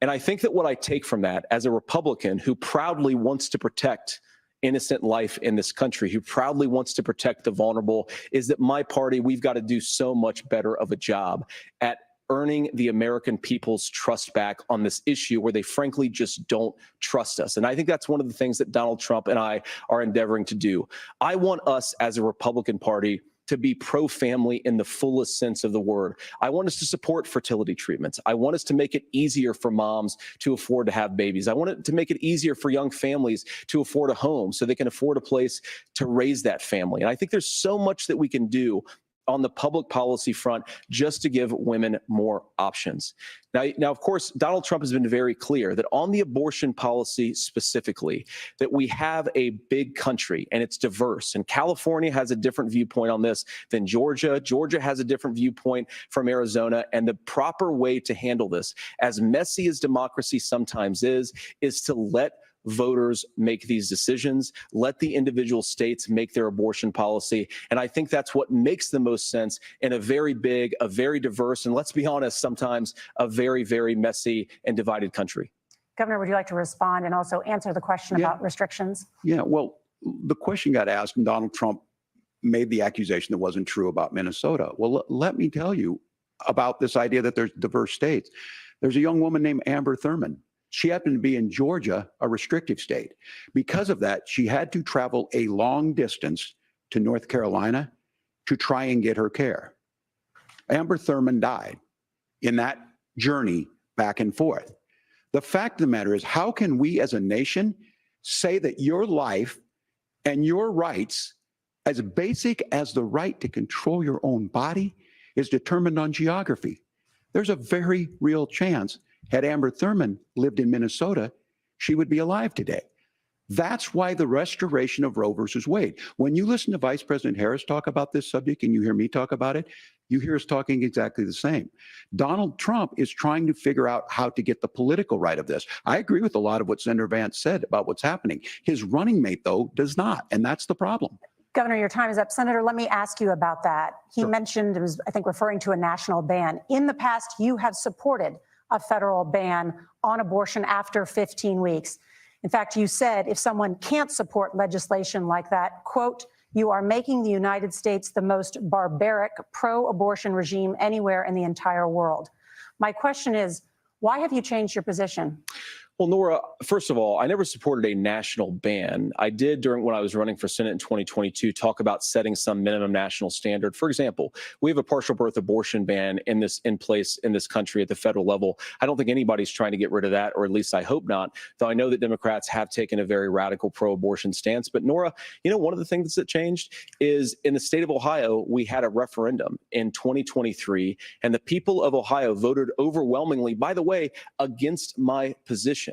Speaker 16: And I think that what I take from that as a Republican who proudly wants to protect innocent life in this country, who proudly wants to protect the vulnerable, is that my party, we've got to do so much better of a job at earning the American people's trust back on this issue where they frankly just don't trust us. And I think that's one of the things that Donald Trump and I are endeavoring to do. I want us as a Republican Party to be pro-family in the fullest sense of the word. I want us to support fertility treatments. I want us to make it easier for moms to afford to have babies. I want it to make it easier for young families to afford a home so they can afford a place to raise that family. And I think there's so much that we can do on the public policy front just to give women more options. Now, of course, Donald Trump has been very clear that on the abortion policy specifically, that we have a big country and it's diverse. And California has a different viewpoint on this than Georgia. Georgia has a different viewpoint from Arizona. And the proper way to handle this, as messy as democracy sometimes is to let voters make these decisions. Let the individual states make their abortion policy. And I think that's what makes the most sense in a very big, a very diverse, and let's be honest, sometimes a very, very messy and divided country.
Speaker 10: Governor, would you like to respond and also answer the question about restrictions?
Speaker 15: Yeah, well, the question got asked, and Donald Trump made the accusation that wasn't true about Minnesota. Well, let me tell you about this idea that there's diverse states. There's a young woman named Amber Thurman. She happened to be in Georgia, a restrictive state. Because of that, she had to travel a long distance to North Carolina to try and get her care. Amber Thurman died in that journey back and forth. The fact of the matter is, how can we as a nation say that your life and your rights, as basic as the right to control your own body, is determined on geography? There's a very real chance, had Amber Thurman lived in Minnesota, she would be alive today. That's why the restoration of Roe versus Wade. When you listen to Vice President Harris talk about this subject and you hear me talk about it, you hear us talking exactly the same. Donald Trump is trying to figure out how to get the political right of this. I agree with a lot of what Senator Vance said about what's happening. His running mate, though, does not, and that's the problem.
Speaker 10: Governor, your time is up. Senator, let me ask you about that. He mentioned, it was, I think, referring to a national ban. In the past, you have supported a federal ban on abortion after 15 weeks. In fact, you said if someone can't support legislation like that, quote, you are making the United States the most barbaric pro-abortion regime anywhere in the entire world. My question is, why have you changed your position?
Speaker 16: Well, Nora, first of all, I never supported a national ban. I did when I was running for Senate in 2022 talk about setting some minimum national standard. For example, we have a partial birth abortion ban in place in this country at the federal level. I don't think anybody's trying to get rid of that, or at least I hope not, though I know that Democrats have taken a very radical pro-abortion stance. But Nora, you know, one of the things that changed is in the state of Ohio, we had a referendum in 2023, and the people of Ohio voted overwhelmingly, by the way, against my position.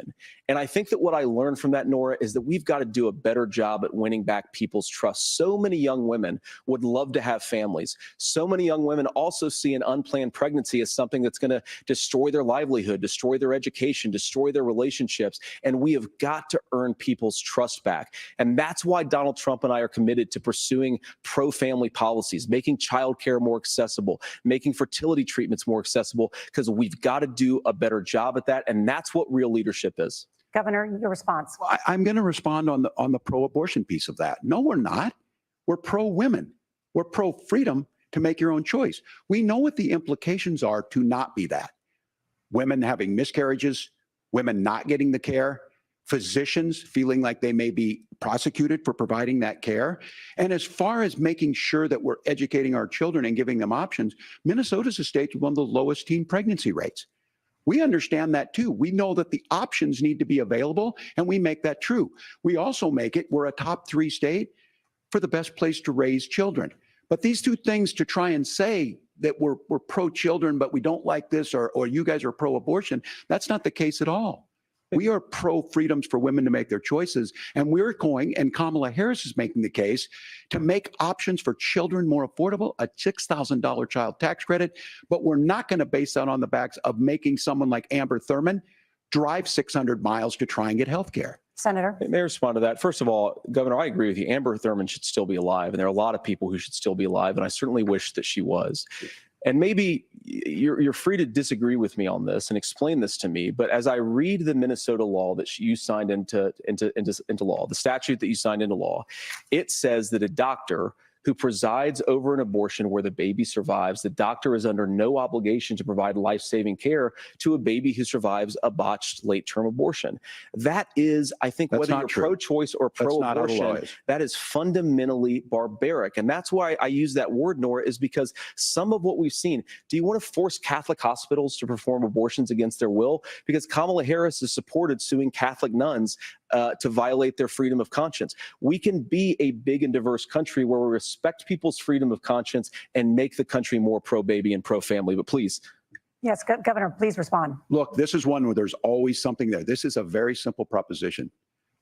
Speaker 16: And I think that what I learned from that, Nora, is that we've got to do a better job at winning back people's trust. So many young women would love to have families. So many young women also see an unplanned pregnancy as something that's going to destroy their livelihood, destroy their education, destroy their relationships. And we have got to earn people's trust back. And that's why Donald Trump and I are committed to pursuing pro-family policies, making childcare more accessible, making fertility treatments more accessible, because we've got to do a better job at that. And that's what real leadership is.
Speaker 10: Governor, your response.
Speaker 15: Well, I'm going to respond on the pro-abortion piece of that. No, we're not. We're pro-women. We're pro-freedom to make your own choice. We know what the implications are to not be that. Women having miscarriages, women not getting the care, physicians feeling like they may be prosecuted for providing that care. And as far as making sure that we're educating our children and giving them options, Minnesota's a state with one of the lowest teen pregnancy rates. We understand that too. We know that the options need to be available, and we make that true. We also make it, we're a top 3 state for the best place to raise children. But these two things, to try and say that we're pro-children, but we don't like this, or you guys are pro-abortion, that's not the case at all. We are pro-freedoms for women to make their choices, and we're going, and Kamala Harris is making the case, to make options for children more affordable, a $6,000 child tax credit, but we're not going to base that on the backs of making someone like Amber Thurman drive 600 miles to try and get health care.
Speaker 10: Senator?
Speaker 16: May I respond to that? First of all, Governor, I agree with you. Amber Thurman should still be alive, and there are a lot of people who should still be alive, and I certainly wish that she was. And maybe you're free to disagree with me on this and explain this to me. But as I read the Minnesota law that you signed into law, the statute that you signed into law, it says that a doctor who presides over an abortion where the baby survives, the doctor is under no obligation to provide life-saving care to a baby who survives a botched late-term abortion. That is, I think, whether you're pro-choice or pro-abortion, that is fundamentally barbaric. And that's why I use that word, Nora, is because some of what we've seen, do you want to force Catholic hospitals to perform abortions against their will? Because Kamala Harris has supported suing Catholic nuns to violate their freedom of conscience. We can be a big and diverse country where we respect people's freedom of conscience and make the country more pro-baby and pro-family. But please.
Speaker 10: Yes, Governor, please respond.
Speaker 15: Look, this is one where there's always something there. This is a very simple proposition.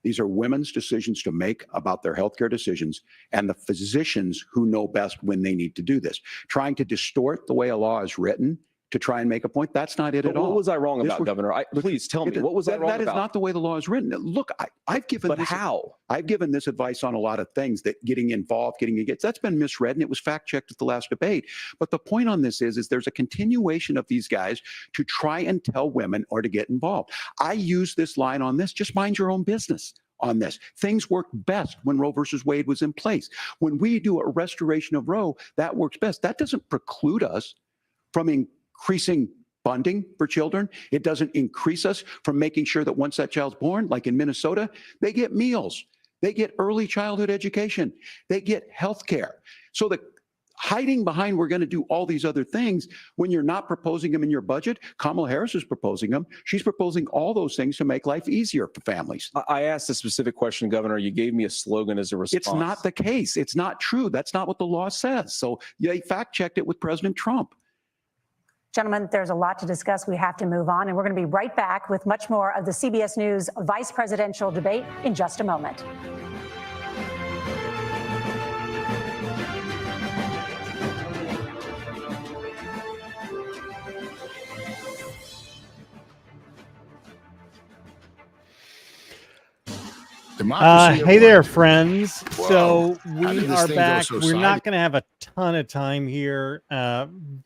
Speaker 15: These are women's decisions to make about their healthcare decisions, and the physicians who know best when they need to do this. Trying to distort the way a law is written to try and make a point. That's not it at all.
Speaker 16: What was I wrong
Speaker 15: This
Speaker 16: about,
Speaker 15: was-
Speaker 16: Governor? Please tell me. What was I wrong
Speaker 15: That is
Speaker 16: about?
Speaker 15: not the way the law is written. Look, I've given
Speaker 16: But
Speaker 15: this,
Speaker 16: how?
Speaker 15: I've given this advice on a lot of things, that getting involved, getting engaged, that's been misread, and it was fact-checked at the last debate. But the point on this is there's a continuation of these guys to try and tell women or to get involved. I use this line on this, just mind your own business on this. Things worked best when Roe versus Wade was in place. When we do a restoration of Roe, that works best. That doesn't preclude us from increasing funding for children. It doesn't increase us from making sure that once that child's born, like in Minnesota, they get meals, they get early childhood education, they get health care. So the hiding behind we're going to do all these other things when you're not proposing them in your budget. Kamala Harris is proposing them. She's proposing all those things to make life easier for families.
Speaker 16: I asked a specific question, Governor. You gave me a slogan as a response.
Speaker 15: It's not the case. It's not true. That's not what the law says. So they fact-checked it with President Trump.
Speaker 10: Gentlemen, there's a lot to discuss. We have to move on, and we're going to be right back with much more of the CBS News vice presidential debate in just a moment.
Speaker 1: Hey there, friends.
Speaker 17: Wow.
Speaker 1: So
Speaker 17: How did
Speaker 1: we
Speaker 17: this
Speaker 1: are
Speaker 17: thing go
Speaker 1: back.
Speaker 17: so
Speaker 1: We're
Speaker 17: silent?
Speaker 1: not going to have a ton of time here.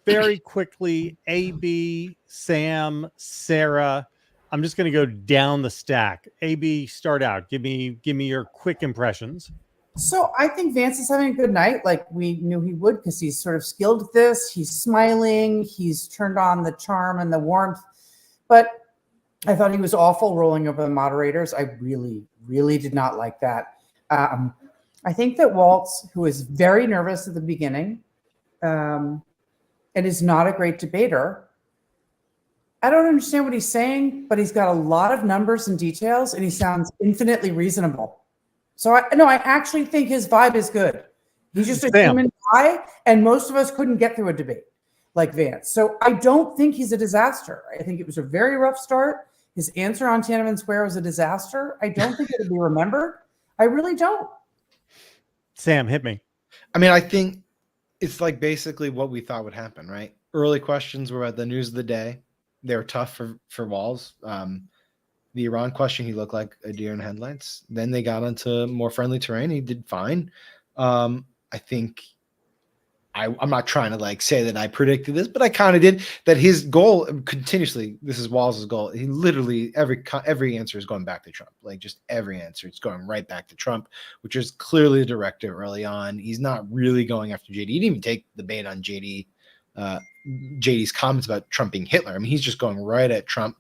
Speaker 1: Very quickly, AB, Sam, Sarah. I'm just going to go down the stack. AB, start out. Give me your quick impressions.
Speaker 5: So I think Vance is having a good night, like we knew he would, because he's sort of skilled at this. He's smiling. He's turned on the charm and the warmth. But I thought he was awful rolling over the moderators. I really, really did not like that. I think that Walz, who is very nervous at the beginning and is not a great debater, I don't understand what he's saying, but he's got a lot of numbers and details, and he sounds infinitely reasonable. So I actually think his vibe is good. He's just a human guy, and most of us couldn't get through a debate like Vance. So I don't think he's a disaster. I think it was a very rough start. His answer on Tiananmen Square was a disaster. I don't think it'll be remembered. I really don't.
Speaker 1: Sam, hit me.
Speaker 2: I mean, I think it's like basically what we thought would happen, right? Early questions were about the news of the day. They were tough for Walz. The Iran question, he looked like a deer in headlights. Then they got onto more friendly terrain. He did fine. I think I'm not trying to like say that I predicted this, but I kind of did. That his goal continuously, this is Walz's goal. He literally every answer is going back to Trump. Like just every answer, it's going right back to Trump, which is clearly the directive early on. He's not really going after JD. He didn't even take the bait on JD's comments about Trump being Hitler. I mean, he's just going right at Trump.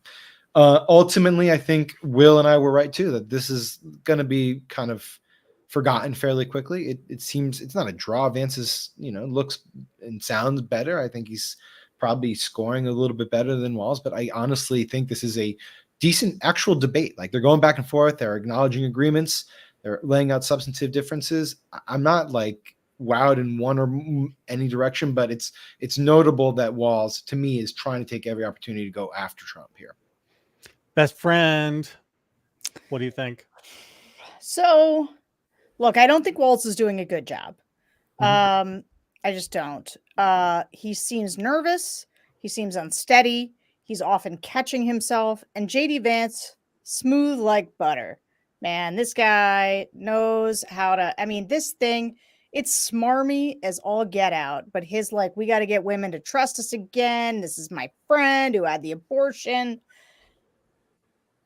Speaker 2: Ultimately, I think Will and I were right too, that this is going to be kind of forgotten fairly quickly. It seems it's not a draw. Vance is, looks and sounds better. I think he's probably scoring a little bit better than Walz, but I honestly think this is a decent actual debate. Like they're going back and forth. They're acknowledging agreements. They're laying out substantive differences. I'm not like wowed in one or any direction, but it's notable that Walz, to me, is trying to take every opportunity to go after Trump here.
Speaker 1: Best friend, what do you think?
Speaker 4: So, look, I don't think Walz is doing a good job. I just don't. He seems nervous. He seems unsteady. He's often catching himself. And JD Vance, smooth like butter. Man, this guy knows how to. I mean, this thing, it's smarmy as all get out. But his like, we got to get women to trust us again. This is my friend who had the abortion.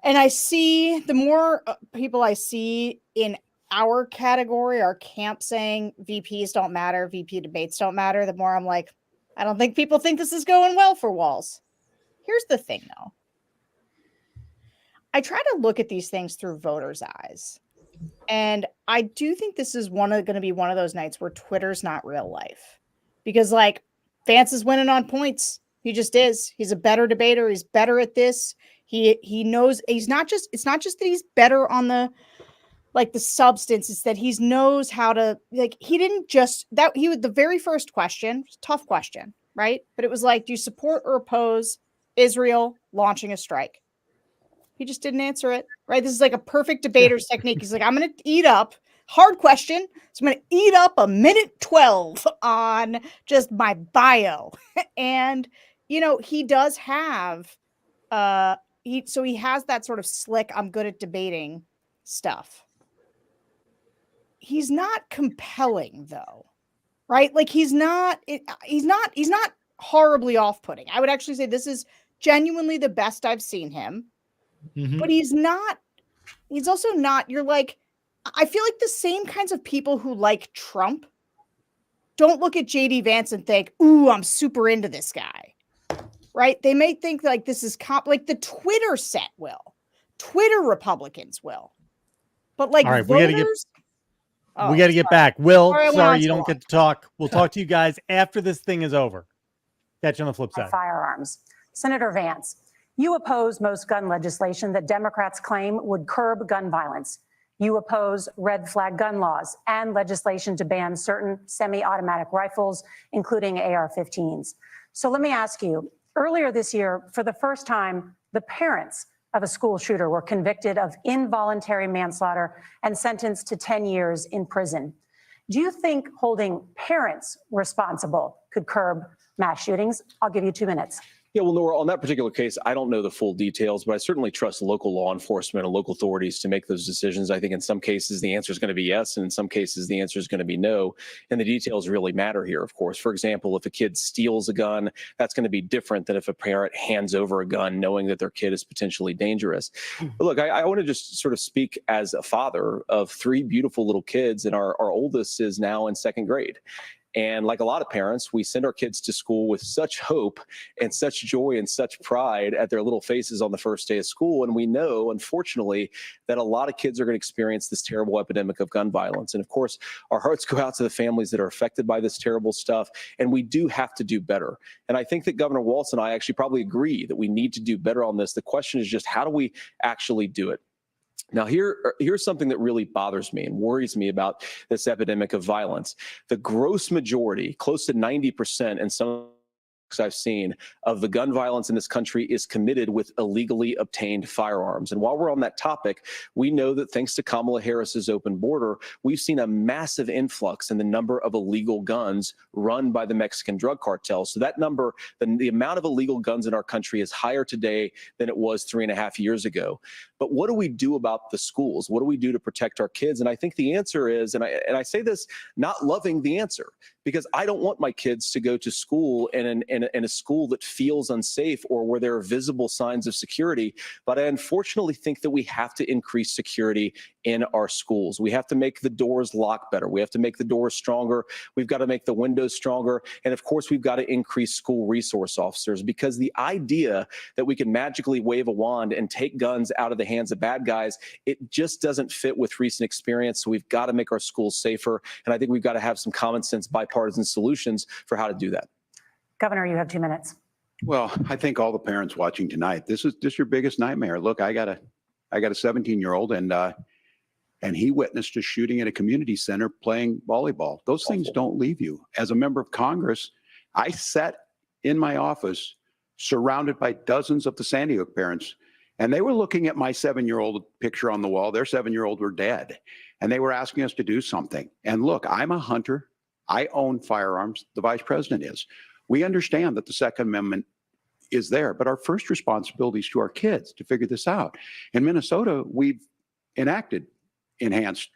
Speaker 4: And I see the more people I see in our category, our camp saying VPs don't matter, VP debates don't matter, the more I'm like, I don't think people think this is going well for Walz. Here's the thing, though. I try to look at these things through voters' eyes. And I do think this is going to be one of those nights where Twitter's not real life. Because, like, Vance is winning on points. He just is. He's a better debater. He's better at this. He knows it's not just that he's better on the substance, it's that he knows how to, like, he didn't just that he would the very first question, tough question, right? But it was like, do you support or oppose Israel launching a strike? He just didn't answer it, right? This is like a perfect debater's technique. He's like, I'm going to eat up, hard question. So I'm going to eat up a minute 12 on just my bio. And you know, he does have, he has that sort of slick, I'm good at debating stuff. He's not compelling though, right? Like he's not horribly off-putting. I would actually say this is genuinely the best I've seen him, but he's also not, you're like, I feel like the same kinds of people who like Trump don't look at JD Vance and think, ooh, I'm super into this guy, right? They may think like this is like the Twitter set will, Twitter Republicans will, but like,
Speaker 1: all right,
Speaker 4: voters,
Speaker 1: we got to get back. Will, sorry, you don't
Speaker 4: on.
Speaker 1: get to talk. We'll talk to you guys after this thing is over. Catch you on the flip side.
Speaker 10: Firearms. Senator Vance, you oppose most gun legislation that Democrats claim would curb gun violence. You oppose red flag gun laws and legislation to ban certain semi-automatic rifles, including AR-15s. So let me ask you, earlier this year, for the first time, the parents of a school shooter were convicted of involuntary manslaughter and sentenced to 10 years in prison. Do you think holding parents responsible could curb mass shootings? I'll give you 2 minutes.
Speaker 16: Yeah, well, Nora, on that particular case, I don't know the full details, but I certainly trust local law enforcement and local authorities to make those decisions. I think in some cases the answer is going to be yes, and in some cases the answer is going to be no. And the details really matter here, of course. For example, if a kid steals a gun, that's going to be different than if a parent hands over a gun knowing that their kid is potentially dangerous. But look, I want to just sort of speak as a father of 3 beautiful little kids, and our oldest is now in 2nd grade. And like a lot of parents, we send our kids to school with such hope and such joy and such pride at their little faces on the first day of school. And we know, unfortunately, that a lot of kids are going to experience this terrible epidemic of gun violence. And of course, our hearts go out to the families that are affected by this terrible stuff. And we do have to do better. And I think that Governor Walz and I actually probably agree that we need to do better on this. The question is just, how do we actually do it? Now, here's something that really bothers me and worries me about this epidemic of violence. The gross majority, close to 90%, and some I've seen of the gun violence in this country is committed with illegally obtained firearms. And while we're on that topic, we know that thanks to Kamala Harris's open border, we've seen a massive influx in the number of illegal guns run by the Mexican drug cartels. So that number, the amount of illegal guns in our country is higher today than it was 3.5 years ago. But what do we do about the schools? What do we do to protect our kids? And I think the answer is, and I say this not loving the answer, because I don't want my kids to go to school in a school that feels unsafe or where there are visible signs of security. But I unfortunately think that we have to increase security in our schools. We have to make the doors lock better. We have to make the doors stronger. We've got to make the windows stronger. And of course, we've got to increase school resource officers, because the idea that we can magically wave a wand and take guns out of the hands of bad guys, it just doesn't fit with recent experience. So we've got to make our schools safer. And I think we've got to have some common sense bipartisan solutions for how to do that.
Speaker 10: Governor, you have 2 minutes.
Speaker 15: Well, I think all the parents watching tonight, this is just your biggest nightmare. Look, I got a 17-year-old, and he witnessed a shooting at a community center playing volleyball. Those things don't leave you. As a member of Congress, I sat in my office surrounded by dozens of the Sandy Hook parents, and they were looking at my 7-year-old picture on the wall. Their 7-year-old were dead, and they were asking us to do something. And look, I'm a hunter. I own firearms. The vice president is. We understand that the Second Amendment is there, but our first responsibility is to our kids to figure this out. In Minnesota, we've enacted enhanced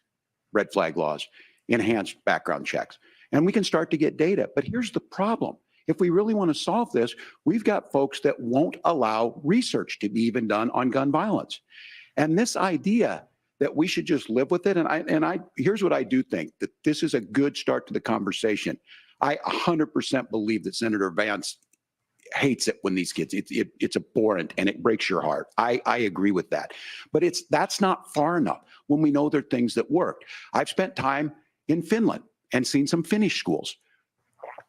Speaker 15: red flag laws, enhanced background checks, and we can start to get data. But here's the problem. If we really want to solve this, we've got folks that won't allow research to be even done on gun violence. And this idea that we should just live with it, and here's what I do think, that this is a good start to the conversation. I 100% believe that Senator Vance hates it when these kids, it's abhorrent and it breaks your heart. I agree with that. But that's not far enough when we know there are things that work. I've spent time in Finland and seen some Finnish schools.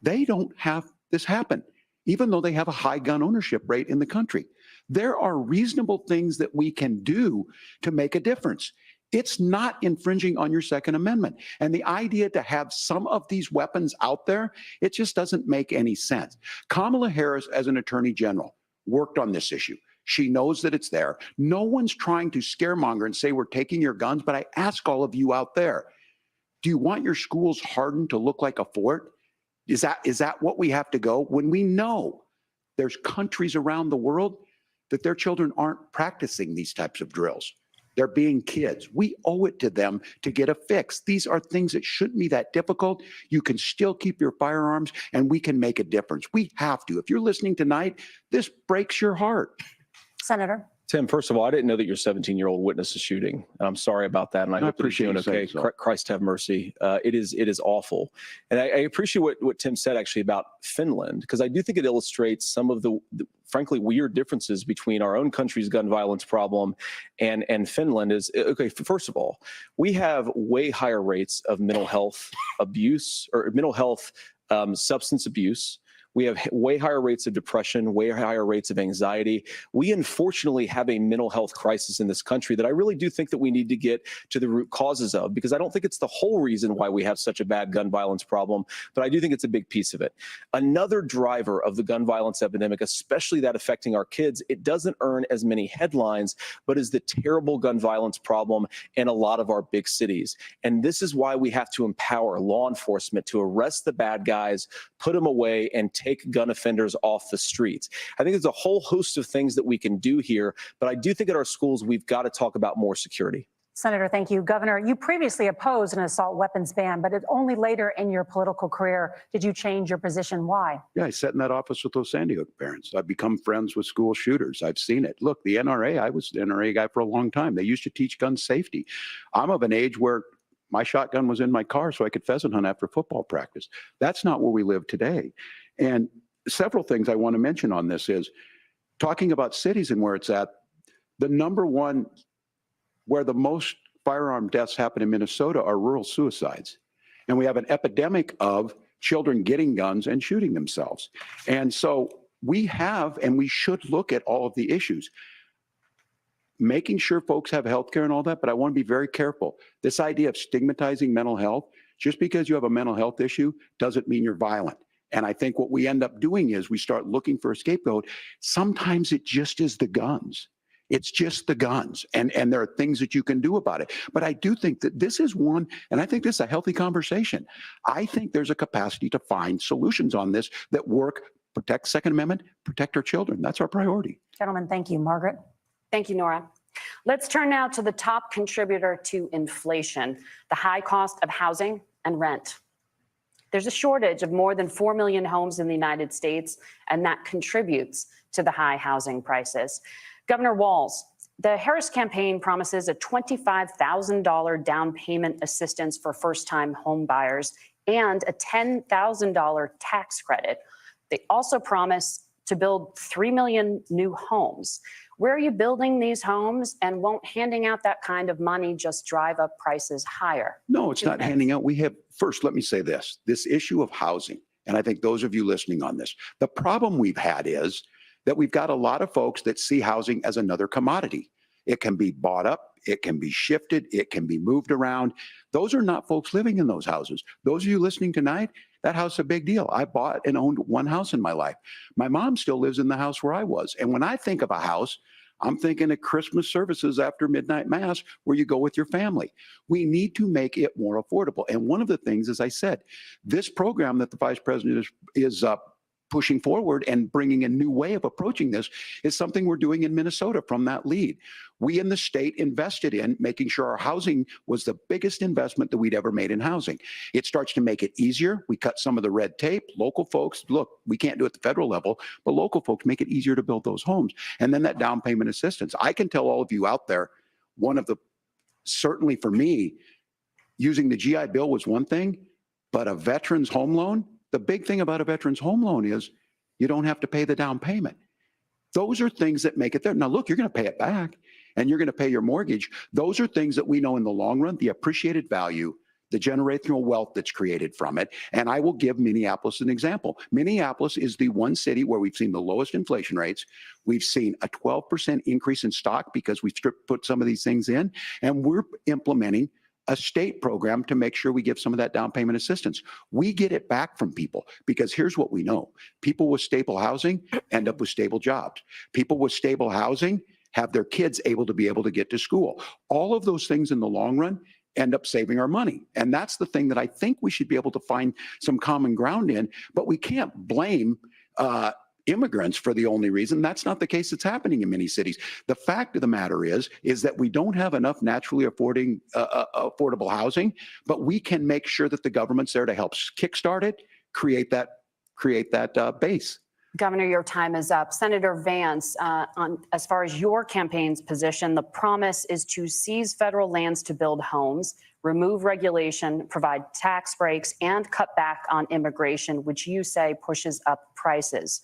Speaker 15: They don't have this happen, even though they have a high gun ownership rate in the country. There are reasonable things that we can do to make a difference. It's not infringing on your Second Amendment. And the idea to have some of these weapons out there, it just doesn't make any sense. Kamala Harris, as an attorney general, worked on this issue. She knows that it's there. No one's trying to scaremonger and say we're taking your guns, but I ask all of you out there, do you want your schools hardened to look like a fort? Is that what we have to go when we know There's countries around the world that their children aren't practicing these types of drills. They're being kids. We owe it to them to get a fix. These are things that shouldn't be that difficult. You can still keep your firearms, and we can make a difference. We have to. If you're listening tonight, this breaks your heart.
Speaker 10: Senator.
Speaker 16: Tim, first of all, I didn't know that your 17-year-old witnessed a shooting. I'm sorry about that, and I hope that you're doing okay. Christ have mercy. It is awful. And I appreciate what Tim said actually about Finland, because I do think it illustrates some of the frankly weird differences between our own country's gun violence problem and Finland. Is okay, first of all, we have way higher rates of mental health abuse or mental health substance abuse. We have way higher rates of depression, way higher rates of anxiety. We unfortunately have a mental health crisis in this country that I really do think that we need to get to the root causes of, because I don't think it's the whole reason why we have such a bad gun violence problem, but I do think it's a big piece of it. Another driver of the gun violence epidemic, especially that affecting our kids, it doesn't earn as many headlines, but is the terrible gun violence problem in a lot of our big cities. And this is why we have to empower law enforcement to arrest the bad guys, put them away, and take gun offenders off the streets. I think there's a whole host of things that we can do here, but I do think at our schools, we've got to talk about more security.
Speaker 10: Senator, thank you. Governor, you previously opposed an assault weapons ban, but it only later in your political career did you change your position. Why?
Speaker 15: Yeah, I sat in that office with those Sandy Hook parents. I've become friends with school shooters. I've seen it. Look, the NRA, I was the NRA guy for a long time. They used to teach gun safety. I'm of an age where my shotgun was in my car so I could pheasant hunt after football practice. That's not where we live today. And several things I want to mention on this is talking about cities and where it's at. The number one where the most firearm deaths happen in Minnesota are rural suicides. And we have an epidemic of children getting guns and shooting themselves. And so we have, and we should look at all of the issues, making sure folks have health care and all that. But I want to be very careful. This idea of stigmatizing mental health, just because you have a mental health issue doesn't mean you're violent. And I think what we end up doing is we start looking for a scapegoat. Sometimes it just is the guns. It's just the guns. And there are things that you can do about it. But I do think that this is one, and I think this is a healthy conversation. I think there's a capacity to find solutions on this that work, protect Second Amendment, protect our children. That's our priority.
Speaker 10: Gentlemen, thank you. Margaret?
Speaker 11: Thank you, Nora. Let's turn now to the top contributor to inflation, the high cost of housing and rent. There's a shortage of more than 4 million homes in the United States, and that contributes to the high housing prices. Governor Walz, the Harris campaign promises a $25,000 down payment assistance for first-time home buyers and a $10,000 tax credit. They also promise to build 3 million new homes. Where are you building these homes, and won't handing out that kind of money just drive up prices higher?
Speaker 15: No, it's not handing out. We have, first, let me say this issue of housing, and I think those of you listening on this, the problem we've had is that we've got a lot of folks that see housing as another commodity. It can be bought up, it can be shifted, it can be moved around. Those are not folks living in those houses. Those of you listening tonight, that house is a big deal. I bought and owned one house in my life. My mom still lives in the house where I was. And when I think of a house, I'm thinking of Christmas services after midnight mass where you go with your family. We need to make it more affordable. And one of the things, as I said, this program that the vice president is pushing forward and bringing a new way of approaching this is something we're doing in Minnesota from that lead. We in the state invested in making sure our housing was the biggest investment that we'd ever made in housing. It starts to make it easier. We cut some of the red tape. Local folks, look, we can't do it at the federal level, but local folks make it easier to build those homes. And then that down payment assistance. I can tell all of you out there, certainly for me, using the GI Bill was one thing, but a veteran's home loan, the big thing about a veteran's home loan is you don't have to pay the down payment. Those are things that make it there. Now, look, you're going to pay it back and you're going to pay your mortgage. Those are things that we know in the long run, the appreciated value, the generational wealth that's created from it. And I will give Minneapolis an example. Minneapolis is the one city where we've seen the lowest inflation rates. We've seen a 12% increase in stock because we've put some of these things in, and we're implementing a state program to make sure we give some of that down payment assistance. We get it back from people because here's what we know. People with stable housing end up with stable jobs. People with stable housing have their kids able to get to school. All of those things in the long run end up saving our money. And that's the thing that I think we should be able to find some common ground in, but we can't blame immigrants for the only reason. That's not the case that's happening in many cities. The fact of the matter is that we don't have enough naturally affordable housing, but we can make sure that the government's there to help kickstart it, create that base.
Speaker 11: Governor, your time is up. Senator Vance, as far as your campaign's position, the promise is to seize federal lands to build homes, remove regulation, provide tax breaks, and cut back on immigration, which you say pushes up prices.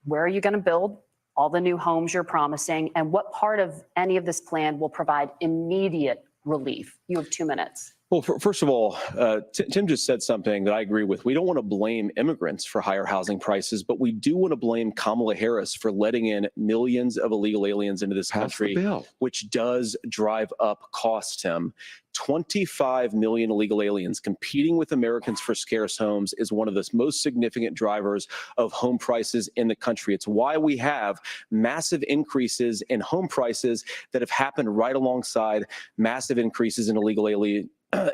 Speaker 11: Where are you going to build all the new homes you're promising? And what part of any of this plan will provide immediate relief? You have 2 minutes.
Speaker 16: Well, first of all, Tim just said something that I agree with. We don't want to blame immigrants for higher housing prices, but we do want to blame Kamala Harris for letting in millions of illegal aliens into this country, which does drive up costs, Tim. 25 million illegal aliens competing with Americans for scarce homes is one of the most significant drivers of home prices in the country. It's why we have massive increases in home prices that have happened right alongside massive increases in illegal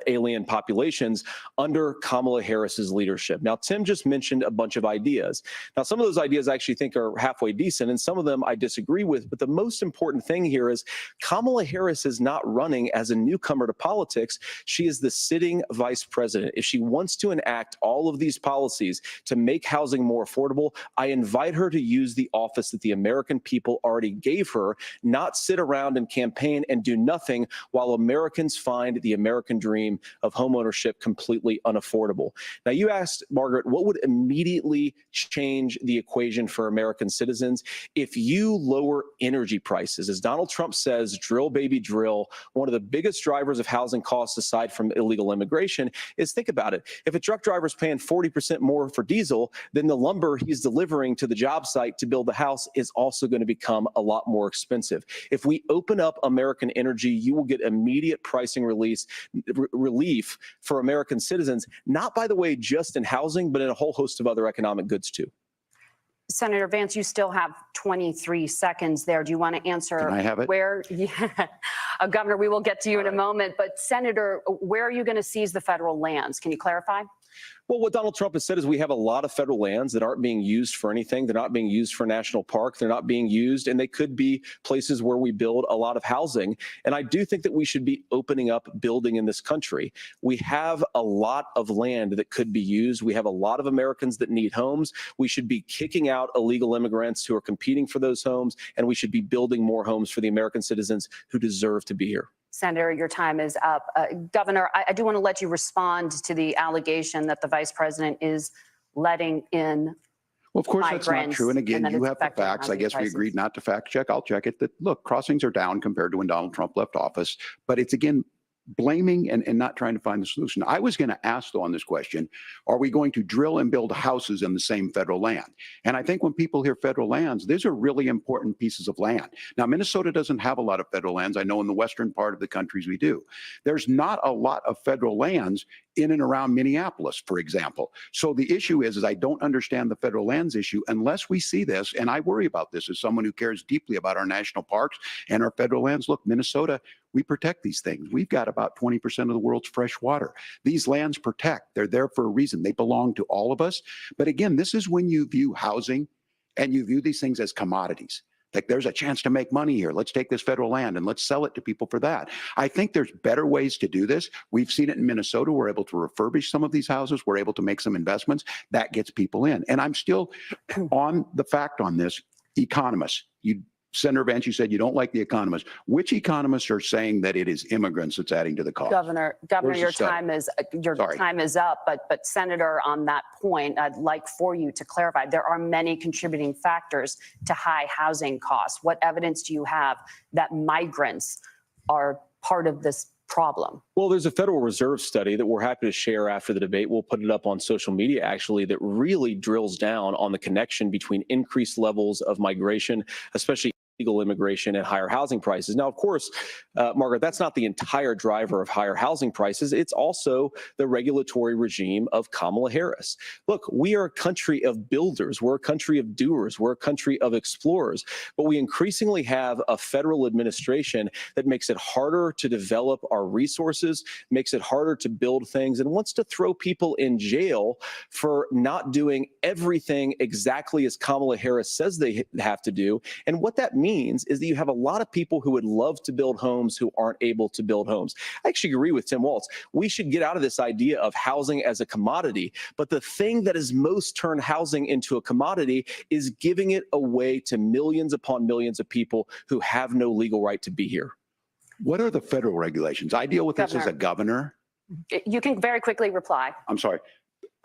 Speaker 16: alien populations under Kamala Harris's leadership. Now, Tim just mentioned a bunch of ideas. Now, some of those ideas I actually think are halfway decent, and some of them I disagree with. But the most important thing here is Kamala Harris is not running as a newcomer to politics. She is the sitting vice president. If she wants to enact all of these policies to make housing more affordable, I invite her to use the office that the American people already gave her, not sit around and campaign and do nothing while Americans find the American dream of homeownership completely unaffordable. Now, you asked, Margaret, what would immediately change the equation for American citizens? If you lower energy prices, as Donald Trump says, drill, baby, drill, one of the biggest drivers of housing costs aside from illegal immigration is, think about it. If a truck driver is paying 40% more for diesel, then the lumber he's delivering to the job site to build the house is also going to become a lot more expensive. If we open up American energy, you will get immediate pricing relief for American citizens, not, by the way, just in housing, but in a whole host of other economic goods too.
Speaker 11: Senator Vance, you still have 23 seconds there. Do you want to answer?
Speaker 15: Can I have it?
Speaker 11: Where, Governor, we will get to you in a moment, but Senator, where are you going to seize the federal lands? Can you clarify?
Speaker 16: Well, what Donald Trump has said is we have a lot of federal lands that aren't being used for anything. They're not being used for national park. They're not being used, and they could be places where we build a lot of housing. And I do think that we should be opening up building in this country. We have a lot of land that could be used. We have a lot of Americans that need homes. We should be kicking out illegal immigrants who are competing for those homes, and we should be building more homes for the American citizens who deserve to be here.
Speaker 11: Senator, your time is up. Governor, I do want to let you respond to the allegation that the vice president is letting in.
Speaker 15: Well, of course, that's not true. And again, you have the facts. I guess we agreed not to fact check. I'll check it. That, look, crossings are down compared to when Donald Trump left office. But it's, again, blaming and not trying to find the solution. I was going to ask, though, on this question, are we going to drill and build houses in the same federal land? And I think when people hear federal lands, these are really important pieces of land. Now, Minnesota doesn't have a lot of federal lands. I know in the western part of the countries we do. There's not a lot of federal lands in and around Minneapolis, for example. So the issue is I don't understand the federal lands issue unless we see this, and I worry about this as someone who cares deeply about our national parks and our federal lands. Look, Minnesota, we protect these things. We've got about 20% of the world's fresh water. These lands protect. They're there for a reason. They belong to all of us. But again, this is when you view housing and you view these things as commodities. Like, there's a chance to make money here. Let's take this federal land and let's sell it to people for that. I think there's better ways to do this. We've seen it in Minnesota. We're able to refurbish some of these houses. We're able to make some investments. That gets people in. And I'm still on the fact on this. Economists, Senator Vance, you said you don't like the economists. Which economists are saying that it is immigrants that's adding to the cost?
Speaker 11: Governor, your time is up. But Senator, on that point, I'd like for you to clarify. There are many contributing factors to high housing costs. What evidence do you have that migrants are part of this problem?
Speaker 16: Well, there's a Federal Reserve study that we're happy to share after the debate. We'll put it up on social media, actually, that really drills down on the connection between increased levels of migration, especially illegal immigration and higher housing prices. Now, of course, Margaret, that's not the entire driver of higher housing prices. It's also the regulatory regime of Kamala Harris. Look, we are a country of builders. We're a country of doers. We're a country of explorers. But we increasingly have a federal administration that makes it harder to develop our resources, makes it harder to build things, and wants to throw people in jail for not doing everything exactly as Kamala Harris says they have to do. And what that means is that you have a lot of people who would love to build homes who aren't able to build homes. I actually agree with Tim Walz. We should get out of this idea of housing as a commodity. But the thing that has most turned housing into a commodity is giving it away to millions upon millions of people who have no legal right to be here.
Speaker 15: What are the federal regulations? I deal with this as a governor.
Speaker 11: You can very quickly reply.
Speaker 15: I'm sorry.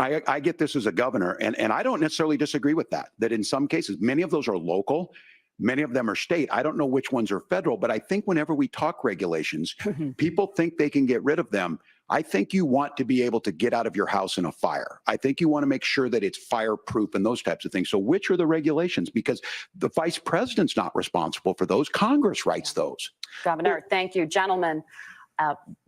Speaker 15: I get this as a governor, and I don't necessarily disagree with that in some cases, many of those are local. Many of them are state. I don't know which ones are federal, but I think whenever we talk regulations, people think they can get rid of them. I think you want to be able to get out of your house in a fire. I think you want to make sure that it's fireproof and those types of things. So which are the regulations? Because the vice president's not responsible for those. Congress writes those.
Speaker 11: Governor, thank you. Gentlemen,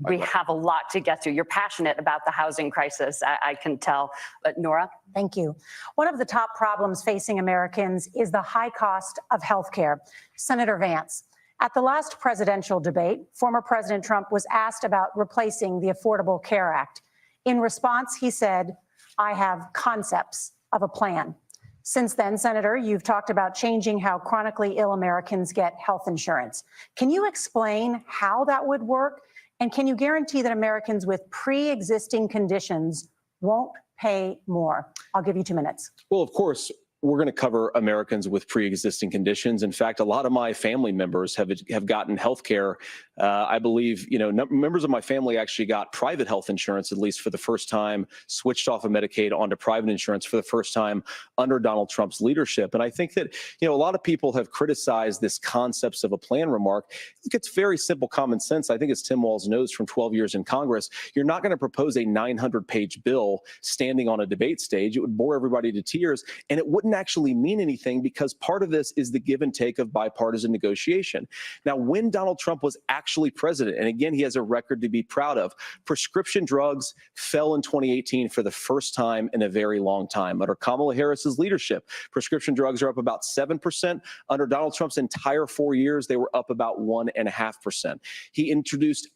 Speaker 11: we have a lot to get to. You're passionate about the housing crisis, I can tell. But Nora?
Speaker 10: Thank you. One of the top problems facing Americans is the high cost of health care. Senator Vance, at the last presidential debate, former President Trump was asked about replacing the Affordable Care Act. In response, he said, "I have concepts of a plan." Since then, Senator, you've talked about changing how chronically ill Americans get health insurance. Can you explain how that would work? And can you guarantee that Americans with pre-existing conditions won't pay more? I'll give you 2 minutes.
Speaker 16: Well, of course, we're going to cover Americans with pre-existing conditions. In fact, a lot of my family members have gotten health care. I believe, members of my family actually got private health insurance, at least for the first time, switched off of Medicaid onto private insurance for the first time under Donald Trump's leadership. And I think that, a lot of people have criticized this concepts of a plan remark. It's very simple common sense. I think as Tim Walz knows from 12 years in Congress, you're not going to propose a 900-page bill standing on a debate stage. It would bore everybody to tears, and it wouldn't actually mean anything because part of this is the give and take of bipartisan negotiation. Now, when Donald Trump was actually president, and again, he has a record to be proud of, prescription drugs fell in 2018 for the first time in a very long time. Under Kamala Harris's leadership, prescription drugs are up about 7%. Under Donald Trump's entire 4 years, they were up about 1.5%. He introduced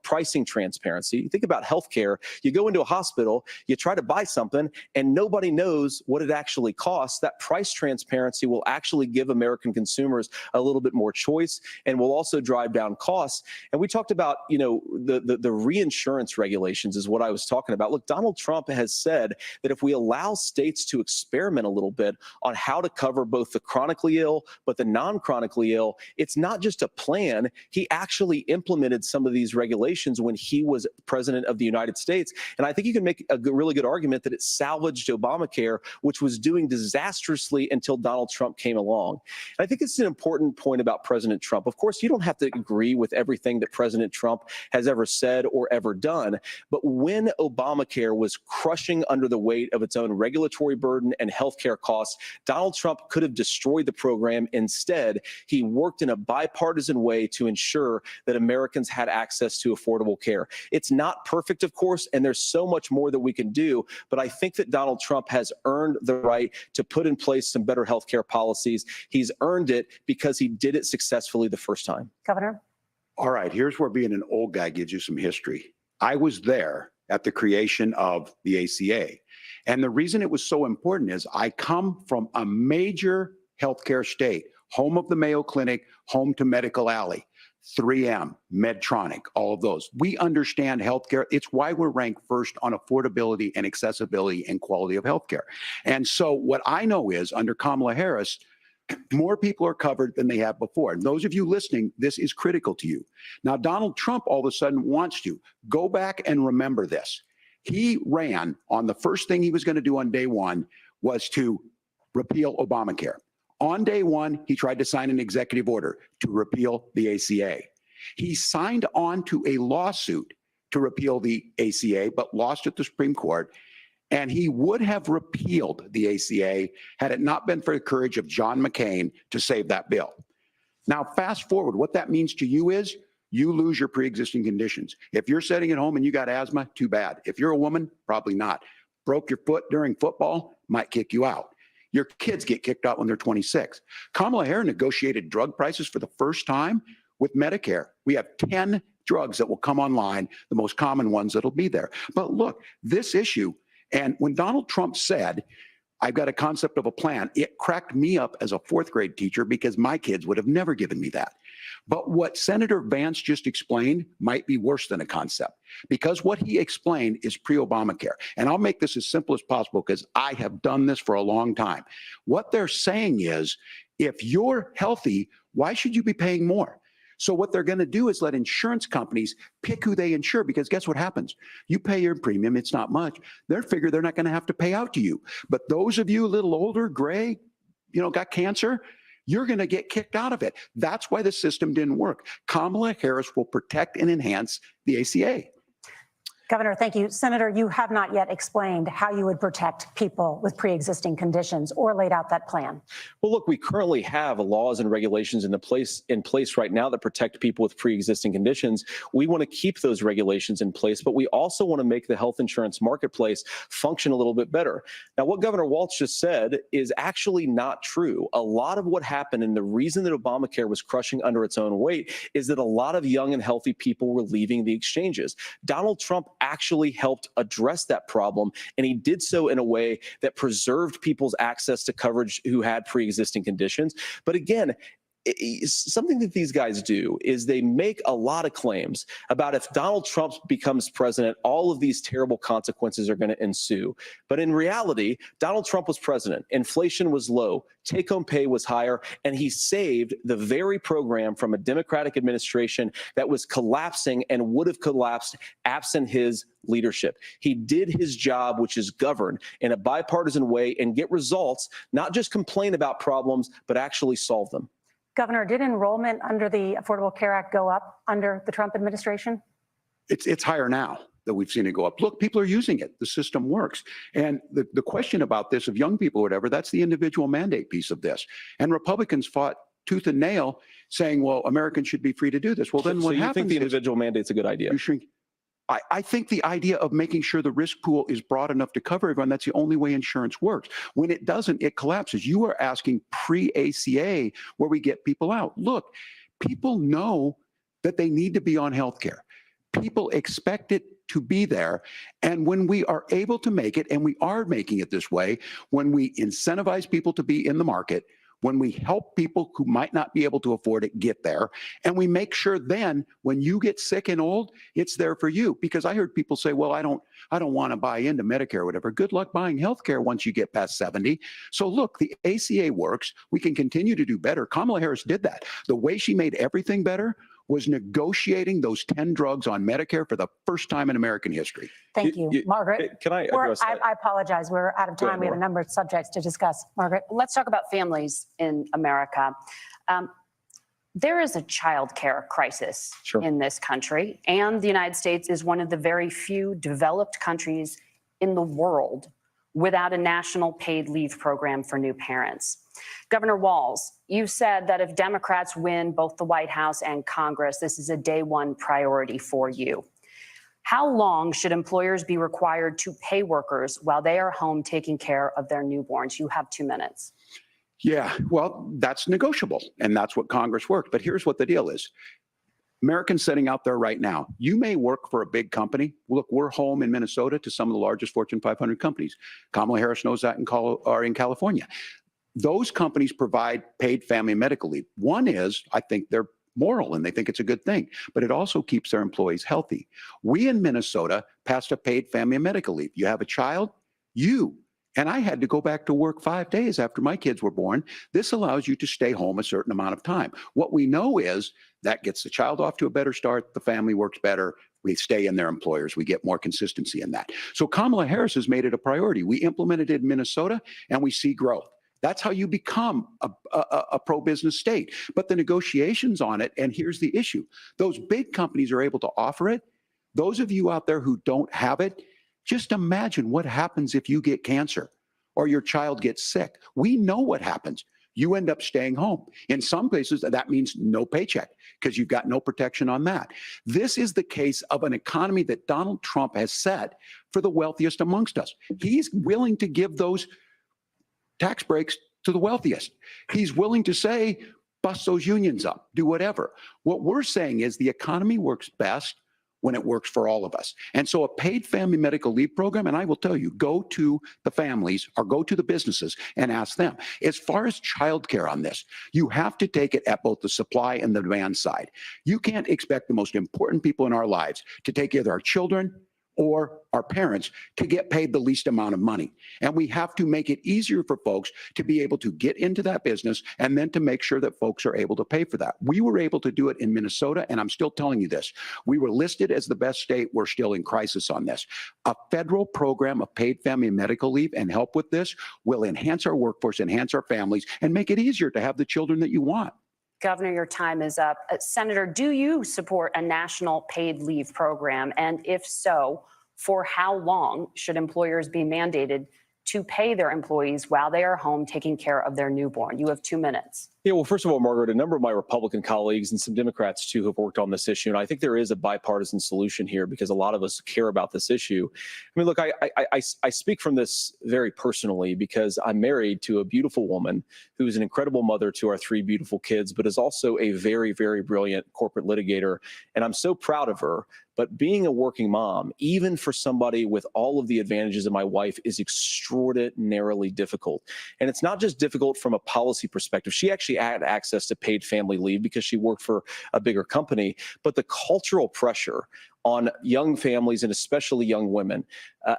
Speaker 16: pricing transparency. You think about healthcare, you go into a hospital, you try to buy something, and nobody knows what it actually costs. That price transparency will actually give American consumers a little bit more choice and will also drive down costs. And we talked about, the reinsurance regulations is what I was talking about. Look, Donald Trump has said that if we allow states to experiment a little bit on how to cover both the chronically ill, but the non-chronically ill, it's not just a plan. He actually implemented some of these regulations when he was president of the United States. And I think you can make a really good argument that it salvaged Obamacare, which was doing disastrously until Donald Trump came along. And I think it's an important point about President Trump. Of course, you don't have to agree with everything that President Trump has ever said or ever done. But when Obamacare was crushing under the weight of its own regulatory burden and healthcare costs, Donald Trump could have destroyed the program. Instead, he worked in a bipartisan way to ensure that Americans had access to affordable care. It's not perfect, of course, and there's so much more that we can do. But I think that Donald Trump has earned the right to put in place some better healthcare policies. He's earned it because he did it successfully the first time.
Speaker 10: Governor?
Speaker 15: All right, here's where being an old guy gives you some history. I was there at the creation of the ACA. And the reason it was so important is I come from a major healthcare state, home of the Mayo Clinic, home to Medical Alley, 3M, Medtronic, all of those. We understand healthcare. It's why we're ranked first on affordability and accessibility and quality of healthcare. And so what I know is under Kamala Harris, more people are covered than they have before. And those of you listening, this is critical to you. Now, Donald Trump all of a sudden wants to go back and remember this. He ran on the first thing he was going to do on day one was to repeal Obamacare. On day one, he tried to sign an executive order to repeal the ACA. He signed on to a lawsuit to repeal the ACA, but lost at the Supreme Court. And he would have repealed the ACA had it not been for the courage of John McCain to save that bill. Now, fast forward, what that means to you is you lose your pre-existing conditions. If you're sitting at home and you got asthma, too bad. If you're a woman, probably not. Broke your foot during football, might kick you out. Your kids get kicked out when they're 26. Kamala Harris negotiated drug prices for the first time with Medicare. We have 10 drugs that will come online, the most common ones that'll be there. But look, this issue, and when Donald Trump said, I've got a concept of a plan, it cracked me up as a fourth grade teacher because my kids would have never given me that. But what Senator Vance just explained might be worse than a concept, because what he explained is pre-Obamacare. And I'll make this as simple as possible because I have done this for a long time. What they're saying is, if you're healthy, why should you be paying more? So what they're going to do is let insurance companies pick who they insure, because guess what happens? You pay your premium, it's not much. They figure they're not going to have to pay out to you. But those of you a little older, gray, got cancer, you're going to get kicked out of it. That's why the system didn't work. Kamala Harris will protect and enhance the ACA.
Speaker 10: Governor, thank you. Senator, you have not yet explained how you would protect people with pre-existing conditions or laid out that plan.
Speaker 16: Well, look, we currently have laws and regulations in place right now that protect people with pre-existing conditions. We want to keep those regulations in place, but we also want to make the health insurance marketplace function a little bit better. Now, what Governor Walz just said is actually not true. A lot of what happened, and the reason that Obamacare was crushing under its own weight, is that a lot of young and healthy people were leaving the exchanges. Donald Trump actually helped address that problem, and he did so in a way that preserved people's access to coverage who had pre-existing conditions. But again, something that these guys do is they make a lot of claims about if Donald Trump becomes president, all of these terrible consequences are going to ensue. But in reality, Donald Trump was president. Inflation was low. Take-home pay was higher. And he saved the very program from a Democratic administration that was collapsing and would have collapsed absent his leadership. He did his job, which is govern in a bipartisan way and get results, not just complain about problems, but actually solve them.
Speaker 10: Governor, did enrollment under the Affordable Care Act go up under the Trump administration?
Speaker 15: It's higher now that we've seen it go up. Look, people are using it. The system works. And the question about this of young people or whatever, that's the individual mandate piece of this. And Republicans fought tooth and nail saying, well, Americans should be free to do this. Well, then what happens?
Speaker 16: So you think the individual mandate's a good idea?
Speaker 15: I think the idea of making sure the risk pool is broad enough to cover everyone, that's the only way insurance works. When it doesn't, it collapses. You are asking pre-ACA where we get people out. Look, people know that they need to be on health care. People expect it to be there. And when we are able to make it, and we are making it this way, when we incentivize people to be in the market, when we help people who might not be able to afford it get there, and we make sure then when you get sick and old, it's there for you. Because I heard people say, well, I don't want to buy into Medicare or whatever. Good luck buying health care once you get past 70. So look, the ACA works. We can continue to do better. Kamala Harris did that. The way she made everything better was negotiating those 10 drugs on Medicare for the first time in American history.
Speaker 10: Thank you. Margaret?
Speaker 16: Can I address that?
Speaker 10: I apologize. We're out of time. We have a number of subjects to discuss. Margaret?
Speaker 11: Let's talk about families in America. There is a child care crisis in this country, and the United States is one of the very few developed countries in the world without a national paid leave program for new parents. Governor Walz, you said that if Democrats win both the White House and Congress, this is a day one priority for you. How long should employers be required to pay workers while they are home taking care of their newborns? You have 2 minutes.
Speaker 15: Yeah, well, that's negotiable, and that's what Congress worked. But here's what the deal is. Americans sitting out there right now, you may work for a big company. Look, we're home in Minnesota to some of the largest Fortune 500 companies. Kamala Harris knows that in California. Those companies provide paid family and medical leave. One is, I think they're moral and they think it's a good thing, but it also keeps their employees healthy. We in Minnesota passed a paid family and medical leave. You have a child, and I had to go back to work 5 days after my kids were born. This allows you to stay home a certain amount of time. What we know is that gets the child off to a better start. The family works better. We stay in their employers. We get more consistency in that. So Kamala Harris has made it a priority. We implemented it in Minnesota and we see growth. That's how you become a pro-business state. But the negotiations on it, and here's the issue. Those big companies are able to offer it. Those of you out there who don't have it, just imagine what happens if you get cancer or your child gets sick. We know what happens. you end up staying home. In some cases, that means no paycheck because you've got no protection on that. This is the case of an economy that Donald Trump has set for the wealthiest amongst us. He's willing to give those tax breaks to the wealthiest. He's willing to say, bust those unions up, do whatever. What we're saying is the economy works best when it works for all of us. And so a paid family medical leave program, and I will tell you, go to the families or go to the businesses and ask them. As far as childcare on this, you have to take it at both the supply and the demand side. You can't expect the most important people in our lives to take care of our children or our parents to get paid the least amount of money. And we have to make it easier for folks to be able to get into that business and then to make sure that folks are able to pay for that. We were able to do it in Minnesota, and I'm still telling you this. We were listed as the best state. We're still in crisis on this. A federal program of paid family and medical leave and help with this will enhance our workforce, enhance our families, and make it easier to have the children that you want.
Speaker 11: Governor, your time is up. Senator, do you support a national paid leave program? And if so, for how long should employers be mandated to pay their employees while they are home taking care of their newborn? You have 2 minutes.
Speaker 16: Yeah, well, first of all, Margaret, a number of my Republican colleagues and some Democrats, too, have worked on this issue. And I think there is a bipartisan solution here because a lot of us care about this issue. I mean, look, I speak from this very personally because I'm married to a beautiful woman who is an incredible mother to our 3 beautiful kids, but is also a very, very brilliant corporate litigator. And I'm so proud of her. But being a working mom, even for somebody with all of the advantages of my wife, is extraordinarily difficult. And it's not just difficult from a policy perspective. She actually had access to paid family leave because she worked for a bigger company. But the cultural pressure on young families and especially young women,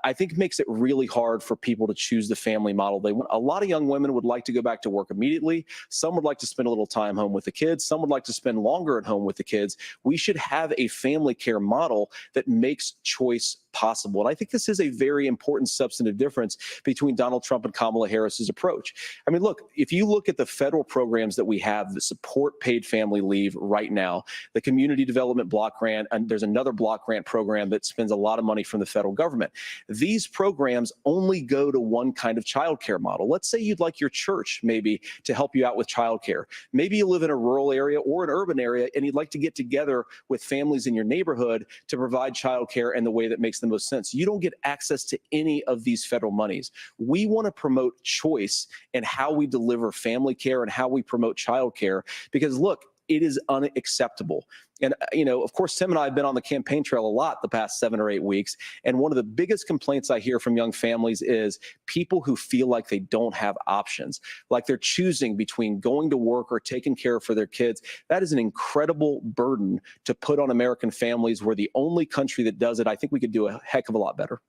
Speaker 16: I think makes it really hard for people to choose the family model they want. A lot of young women would like to go back to work immediately. Some would like to spend a little time home with the kids. Some would like to spend longer at home with the kids. We should have a family care model that makes choice possible. And I think this is a very important substantive difference between Donald Trump and Kamala Harris's approach. I mean, look, if you look at the federal programs that we have that support paid family leave right now, the Community Development Block Grant, and there's another block grant program that spends a lot of money from the federal government. These programs only go to one kind of childcare model. Let's say you'd like your church maybe to help you out with childcare. Maybe you live in a rural area or an urban area and you'd like to get together with families in your neighborhood to provide childcare in the way that makes the most sense. You don't get access to any of these federal monies. We want to promote choice in how we deliver family care and how we promote childcare because look, it is unacceptable. And, you know, of course, Tim and I have been on the campaign trail a lot the past 7 or 8 weeks. And one of the biggest complaints I hear from young families is people who feel like they don't have options, like they're choosing between going to work or taking care for their kids. That is an incredible burden to put on American families. We're the only country that does it. I think we could do a heck of a lot better.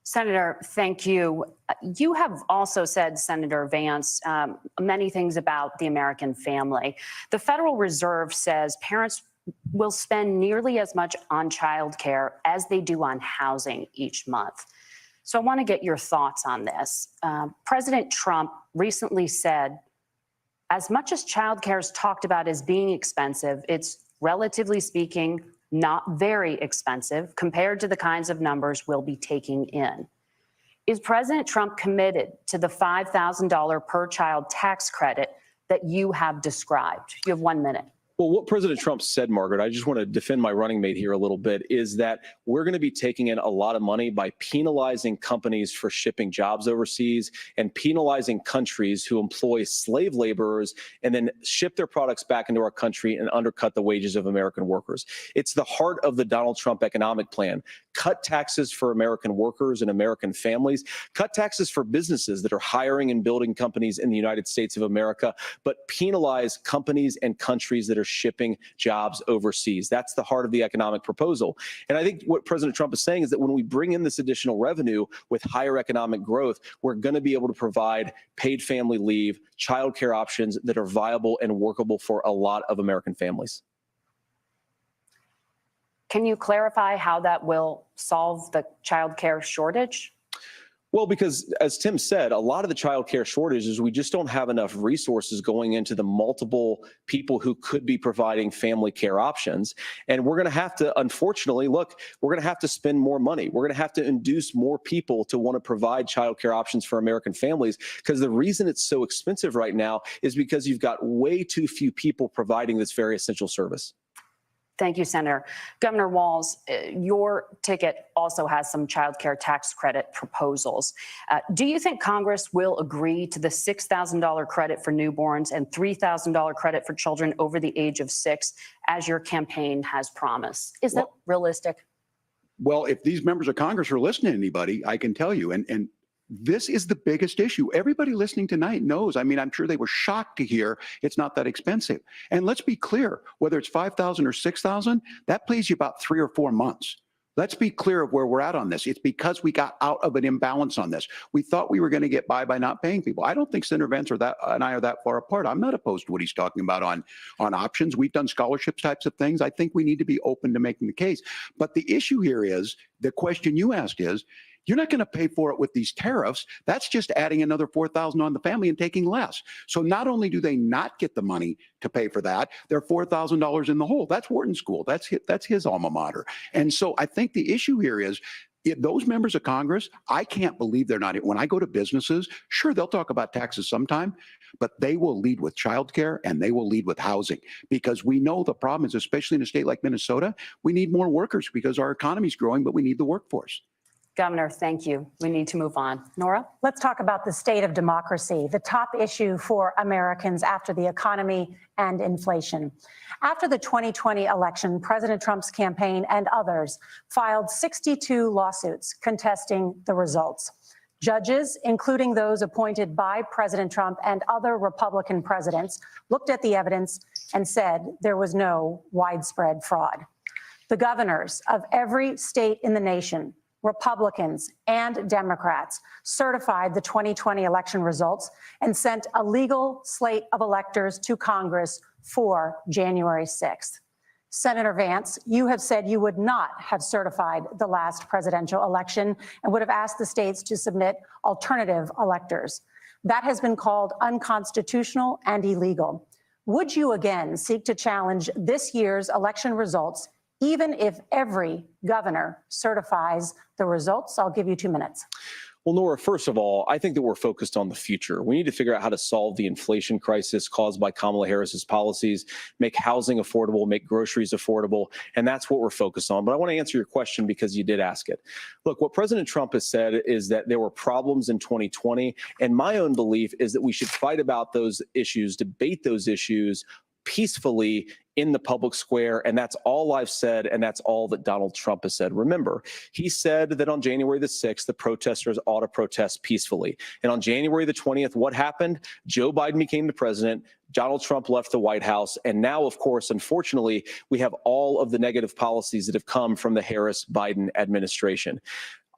Speaker 11: Senator, thank you. You have also said, Senator Vance, many things about the American family. The Federal Reserve says parents will spend nearly as much on childcare as they do on housing each month. So I want to get your thoughts on this. President Trump recently said, as much as childcare is talked about as being expensive, it's relatively speaking not very expensive compared to the kinds of numbers we'll be taking in. Is President Trump committed to the $5,000 per child tax credit that you have described? You have 1 minute.
Speaker 16: Well, what President Trump said, Margaret, I just want to defend my running mate here a little bit, is that we're going to be taking in a lot of money by penalizing companies for shipping jobs overseas and penalizing countries who employ slave laborers and then ship their products back into our country and undercut the wages of American workers. It's the heart of the Donald Trump economic plan. Cut taxes for American workers and American families, cut taxes for businesses that are hiring and building companies in the United States of America, but penalize companies and countries that are shipping jobs overseas. That's the heart of the economic proposal. And I think what President Trump is saying is that when we bring in this additional revenue with higher economic growth, we're going to be able to provide paid family leave, childcare options that are viable and workable for a lot of American families.
Speaker 11: Can you clarify how that will solve the childcare shortage?
Speaker 16: Well, because as Tim said, a lot of the child care shortage is we just don't have enough resources going into the multiple people who could be providing family care options. And we're going to have to, unfortunately, look, we're going to have to spend more money. We're going to have to induce more people to want to provide child care options for American families, because the reason it's so expensive right now is because you've got way too few people providing this very essential service.
Speaker 11: Thank you, Senator. Governor Walz, your ticket also has some child care tax credit proposals. Do you think Congress will agree to the $6,000 credit for newborns and $3,000 credit for children over the age of 6, as your campaign has promised? Is that realistic?
Speaker 15: Well, if these members of Congress are listening to anybody, I can tell you, and this is the biggest issue. Everybody listening tonight knows. I mean, I'm sure they were shocked to hear it's not that expensive. And let's be clear, whether it's 5,000 or 6,000, that pays you about 3 or 4 months. Let's be clear of where we're at on this. It's because we got out of an imbalance on this. We thought we were going to get by not paying people. I don't think Senator Vance and I are that far apart. I'm not opposed to what he's talking about on options. We've done scholarships types of things. I think we need to be open to making the case. But the issue here is, the question you asked is, you're not going to pay for it with these tariffs. That's just adding another $4,000 on the family and taking less. So not only do they not get the money to pay for that, they're $4,000 in the hole. That's Wharton School. That's his alma mater. And so I think the issue here is, those members of Congress, I can't believe they're not. When I go to businesses, sure, they'll talk about taxes sometime, but they will lead with childcare and they will lead with housing, because we know the problem is, especially in a state like Minnesota, we need more workers because our economy is growing, but we need the workforce.
Speaker 11: Governor, thank you. We need to move on. Nora?
Speaker 10: Let's talk about the state of democracy, the top issue for Americans after the economy and inflation. After the 2020 election, President Trump's campaign and others filed 62 lawsuits contesting the results. Judges, including those appointed by President Trump and other Republican presidents, looked at the evidence and said there was no widespread fraud. The governors of every state in the nation, Republicans and Democrats, certified the 2020 election results and sent a legal slate of electors to Congress for January 6th. Senator Vance, you have said you would not have certified the last presidential election and would have asked the states to submit alternative electors. That has been called unconstitutional and illegal. Would you again seek to challenge this year's election results, even if every governor certifies the results? I'll give you 2 minutes.
Speaker 16: Well, Nora, first of all, I think that we're focused on the future. We need to figure out how to solve the inflation crisis caused by Kamala Harris's policies, make housing affordable, make groceries affordable, and that's what we're focused on. But I want to answer your question because you did ask it. Look, what President Trump has said is that there were problems in 2020, and my own belief is that we should fight about those issues, debate those issues peacefully in the public square. And that's all I've said. And that's all that Donald Trump has said. Remember, he said that on January the 6th, the protesters ought to protest peacefully. And on January the 20th, what happened? Joe Biden became the president. Donald Trump left the White House. And now, of course, unfortunately, we have all of the negative policies that have come from the Harris-Biden administration.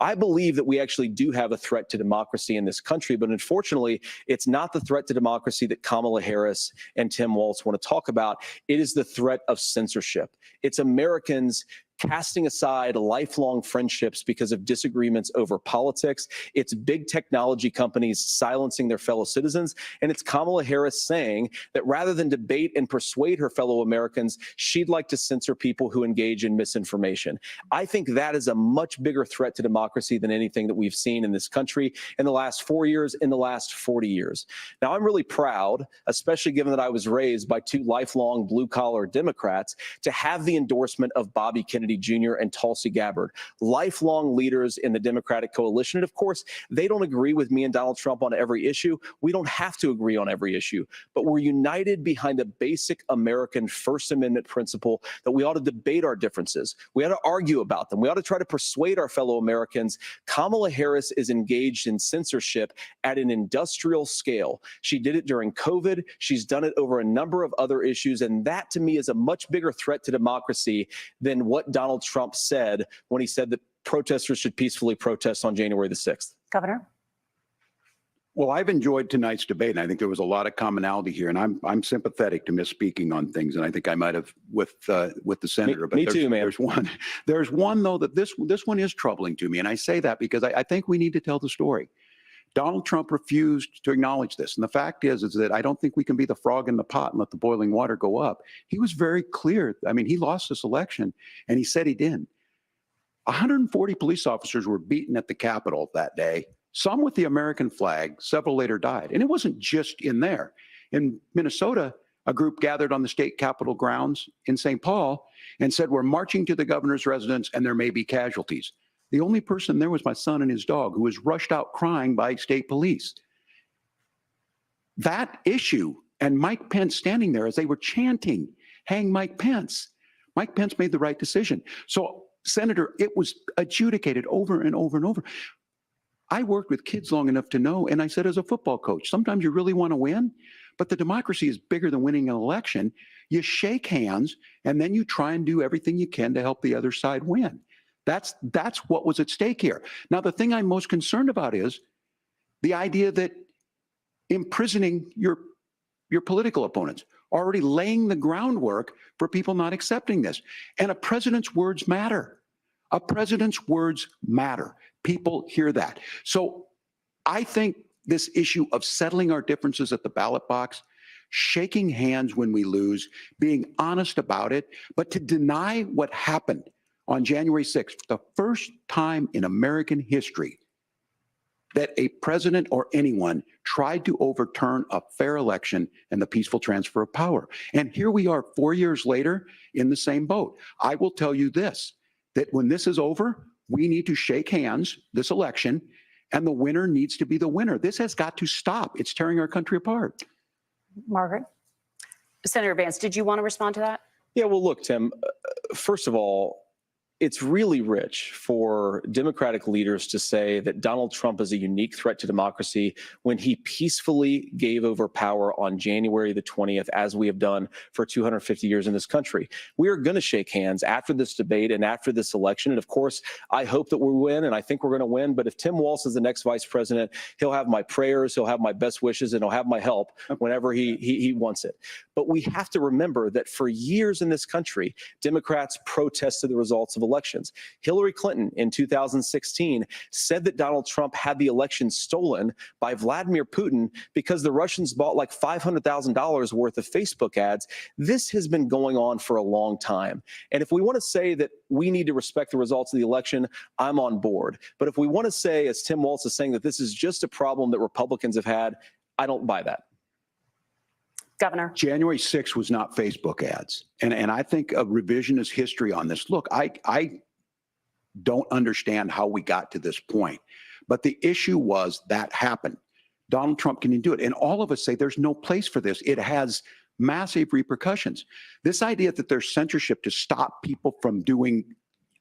Speaker 16: I believe that we actually do have a threat to democracy in this country, but unfortunately, it's not the threat to democracy that Kamala Harris and Tim Walz want to talk about. It is the threat of censorship. It's Americans casting aside lifelong friendships because of disagreements over politics. It's big technology companies silencing their fellow citizens. And it's Kamala Harris saying that rather than debate and persuade her fellow Americans, she'd like to censor people who engage in misinformation. I think that is a much bigger threat to democracy than anything that we've seen in this country in the last 4 years, in the last 40 years. Now, I'm really proud, especially given that I was raised by 2 lifelong blue-collar Democrats, to have the endorsement of Bobby Kennedy Jr. and Tulsi Gabbard, lifelong leaders in the Democratic coalition. And of course, they don't agree with me and Donald Trump on every issue. We don't have to agree on every issue, but we're united behind a basic American First Amendment principle that we ought to debate our differences. We ought to argue about them. We ought to try to persuade our fellow Americans. Kamala Harris is engaged in censorship at an industrial scale. She did it during COVID. She's done it over a number of other issues. And that, to me, is a much bigger threat to democracy than what Donald Trump said when he said that protesters should peacefully protest on January the 6th.
Speaker 10: Governor?
Speaker 15: Well, I've enjoyed tonight's debate, and I think there was a lot of commonality here. And I'm sympathetic to misspeaking on things, and I think I might have with the senator. But
Speaker 16: me too, man.
Speaker 15: There's one though that this one is troubling to me, and I say that because I think we need to tell the story. Donald Trump refused to acknowledge this, and the fact is that I don't think we can be the frog in the pot and let the boiling water go up. He was very clear. I mean, he lost this election, and he said he didn't. 140 police officers were beaten at the Capitol that day. Some with the American flag, several later died. And it wasn't just in there. In Minnesota, a group gathered on the state capitol grounds in St. Paul and said, we're marching to the governor's residence and there may be casualties. The only person there was my son and his dog, who was rushed out crying by state police. That issue and Mike Pence standing there as they were chanting, hang Mike Pence. Mike Pence made the right decision. So, Senator, it was adjudicated over and over and over. I worked with kids long enough to know, and I said as a football coach, sometimes you really want to win, but the democracy is bigger than winning an election. You shake hands, and then you try and do everything you can to help the other side win. That's what was at stake here. Now, the thing I'm most concerned about is the idea that imprisoning your political opponents, already laying the groundwork for people not accepting this. And a president's words matter. A president's words matter. People hear that. So I think this issue of settling our differences at the ballot box, shaking hands when we lose, being honest about it, but to deny what happened on January 6th, the first time in American history that a president or anyone tried to overturn a fair election and the peaceful transfer of power. And here we are 4 years later in the same boat. I will tell you this, that when this is over, we need to shake hands this election, and the winner needs to be the winner. This has got to stop. It's tearing our country apart.
Speaker 11: Margaret? Senator Vance, did you want to respond to that?
Speaker 16: Yeah, well, look, Tim, first of all, it's really rich for Democratic leaders to say that Donald Trump is a unique threat to democracy when he peacefully gave over power on January the 20th, as we have done for 250 years in this country. We are going to shake hands after this debate and after this election. And of course, I hope that we win, and I think we're going to win. But if Tim Walz is the next vice president, he'll have my prayers, he'll have my best wishes, and he'll have my help whenever he wants it. But we have to remember that for years in this country, Democrats protested the results of elections. Hillary Clinton in 2016 said that Donald Trump had the election stolen by Vladimir Putin because the Russians bought like $500,000 worth of Facebook ads. This has been going on for a long time. And if we want to say that we need to respect the results of the election, I'm on board. But if we want to say, as Tim Walz is saying, that this is just a problem that Republicans have had, I don't buy that.
Speaker 11: Governor.
Speaker 15: January 6th was not Facebook ads. And I think a revisionist history on this. Look, I don't understand how we got to this point. But the issue was that happened. Donald Trump can do it. And all of us say there's no place for this. It has massive repercussions. This idea that there's censorship to stop people from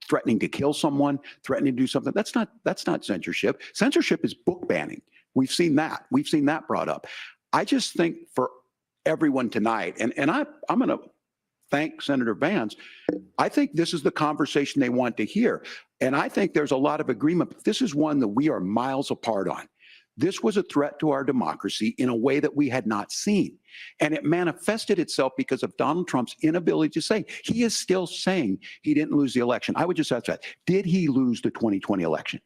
Speaker 15: threatening to kill someone, threatening to do something, that's not censorship. Censorship is book banning. We've seen that. We've seen that brought up. I just think for everyone tonight, and I'm going to thank Senator Vance. I think this is the conversation they want to hear. And I think there's a lot of agreement. But this is one that we are miles apart on. This was a threat to our democracy in a way that we had not seen. And it manifested itself because of Donald Trump's inability to say. He is still saying he didn't lose the election. I would just ask that. Did he lose the 2020 election?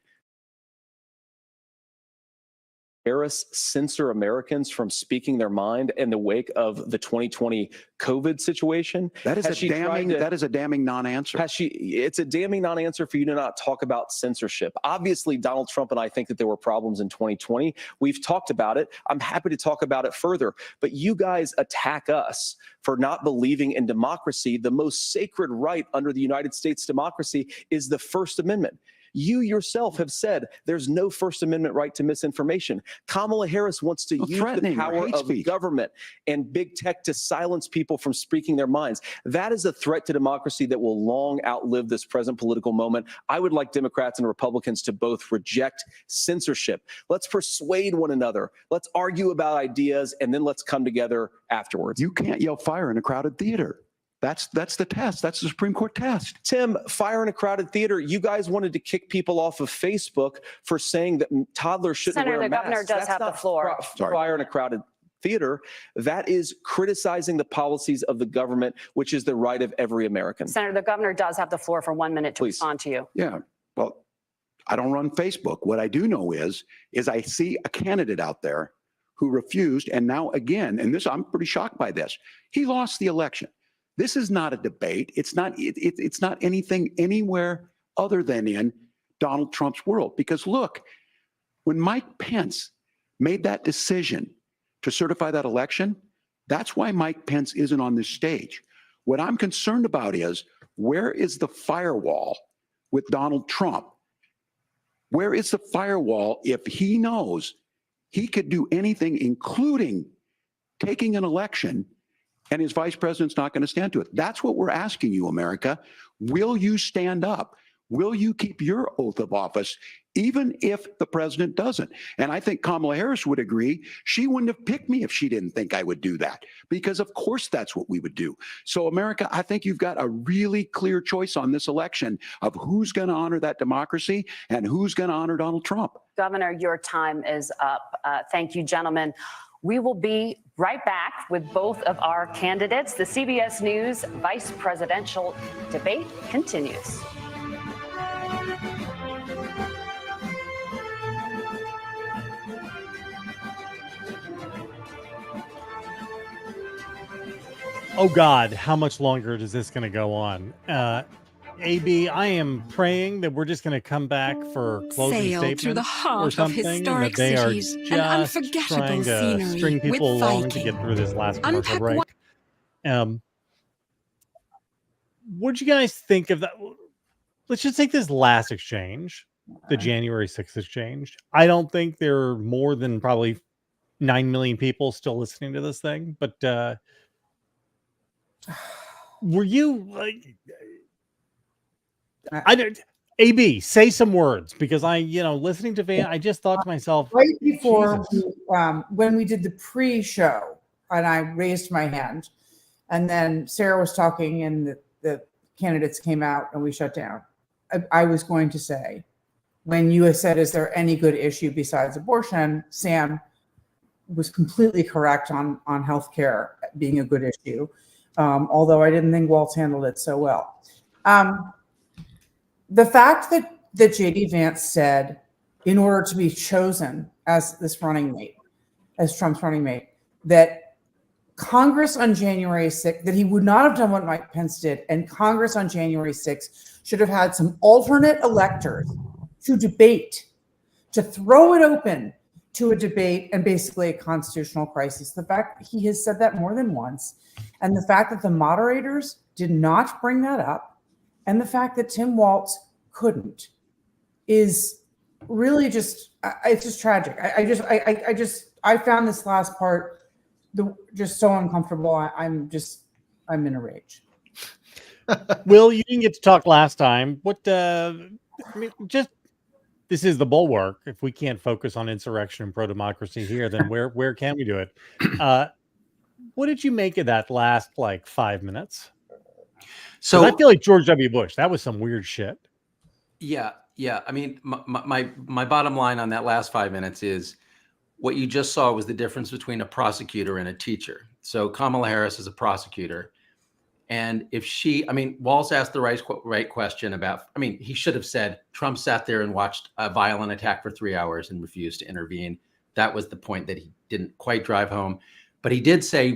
Speaker 16: Harris censor Americans from speaking their mind in the wake of the 2020 COVID situation?
Speaker 15: That is a damning non-answer.
Speaker 16: It's a damning non-answer for you to not talk about censorship. Obviously, Donald Trump and I think that there were problems in 2020. We've talked about it. I'm happy to talk about it further. But you guys attack us for not believing in democracy. The most sacred right under the United States democracy is the First Amendment. You yourself have said there's no First Amendment right to misinformation. Kamala Harris wants to use the power of government and big tech to silence people from speaking their minds. That is a threat to democracy that will long outlive this present political moment. I would like Democrats and Republicans to both reject censorship. Let's persuade one another. Let's argue about ideas, and then let's come together afterwards.
Speaker 15: You can't yell fire in a crowded theater. That's the test. That's the Supreme Court test.
Speaker 16: Tim, fire in a crowded theater. You guys wanted to kick people off of Facebook for saying that toddlers shouldn't
Speaker 11: Senator,
Speaker 16: wear
Speaker 11: the
Speaker 16: masks.
Speaker 11: governor does
Speaker 16: That's
Speaker 11: have the
Speaker 16: not
Speaker 11: floor.
Speaker 16: Fire in a crowded theater. That is criticizing the policies of the government, which is the right of every American.
Speaker 11: Senator, the governor does have the floor for 1 minute to respond to you.
Speaker 15: Yeah. Well, I don't run Facebook. What I do know is I see a candidate out there who refused, and now again, and this I'm pretty shocked by this. He lost the election. This is not a debate. It's not anything anywhere other than in Donald Trump's world. Because look, when Mike Pence made that decision to certify that election, that's why Mike Pence isn't on this stage. What I'm concerned about is, where is the firewall with Donald Trump? Where is the firewall if he knows he could do anything, including taking an election, and his vice president's not going to stand to it? That's what we're asking you, America. Will you stand up? Will you keep your oath of office, even if the president doesn't? And I think Kamala Harris would agree. She wouldn't have picked me if she didn't think I would do that, because of course that's what we would do. So America, I think you've got a really clear choice on this election of who's going to honor that democracy and who's going to honor Donald Trump.
Speaker 11: Governor, your time is up. Thank you, gentlemen. We will be right back with both of our candidates. The CBS News vice presidential debate continues.
Speaker 1: Oh God, how much longer is this going to go on? AB, I am praying that we're just going to come back for closing
Speaker 17: Sail
Speaker 1: statements
Speaker 17: through the heart
Speaker 1: or something,
Speaker 17: of
Speaker 1: and
Speaker 17: historic
Speaker 1: that they are
Speaker 17: cities and
Speaker 1: just
Speaker 17: unforgettable
Speaker 1: trying to
Speaker 17: scenery
Speaker 1: string people
Speaker 17: with
Speaker 1: along
Speaker 17: Viking.
Speaker 1: to get through this last commercial
Speaker 17: Unpack
Speaker 1: break. What'd you guys think of that? Let's just take this last exchange, the January 6th exchange. I don't think there are more than probably 9 million people still listening to this thing, but were you like, I don't, AB, say some words, because listening to Van, I just thought to myself,
Speaker 5: right before
Speaker 1: Jesus.
Speaker 5: When we did the pre-show, and I raised my hand, and then Sarah was talking, and the candidates came out, and we shut down. I was going to say, when you said, "Is there any good issue besides abortion?" Sam was completely correct on healthcare being a good issue, although I didn't think Walz handled it so well. The fact that JD Vance said, in order to be chosen as this running mate, as Trump's running mate, that Congress on January 6th, that he would not have done what Mike Pence did, and Congress on January 6th should have had some alternate electors to debate, to throw it open to a debate and basically a constitutional crisis. The fact he has said that more than once, and the fact that the moderators did not bring that up, and the fact that Tim Walz couldn't, is really just, it's just tragic. I found this last part just so uncomfortable. I'm in a rage.
Speaker 1: Will, you didn't get to talk last time. What, this is the Bulwark. If we can't focus on insurrection and pro-democracy here, then where can we do it? What did you make of that last 5 minutes? So I feel like George W. Bush, that was some weird shit.
Speaker 6: Yeah. I mean, my bottom line on that last 5 minutes is what you just saw was the difference between a prosecutor and a teacher. So Kamala Harris is a prosecutor. And if Walz asked the right question about, he should have said, Trump sat there and watched a violent attack for 3 hours and refused to intervene. That was the point that he didn't quite drive home. But he did say,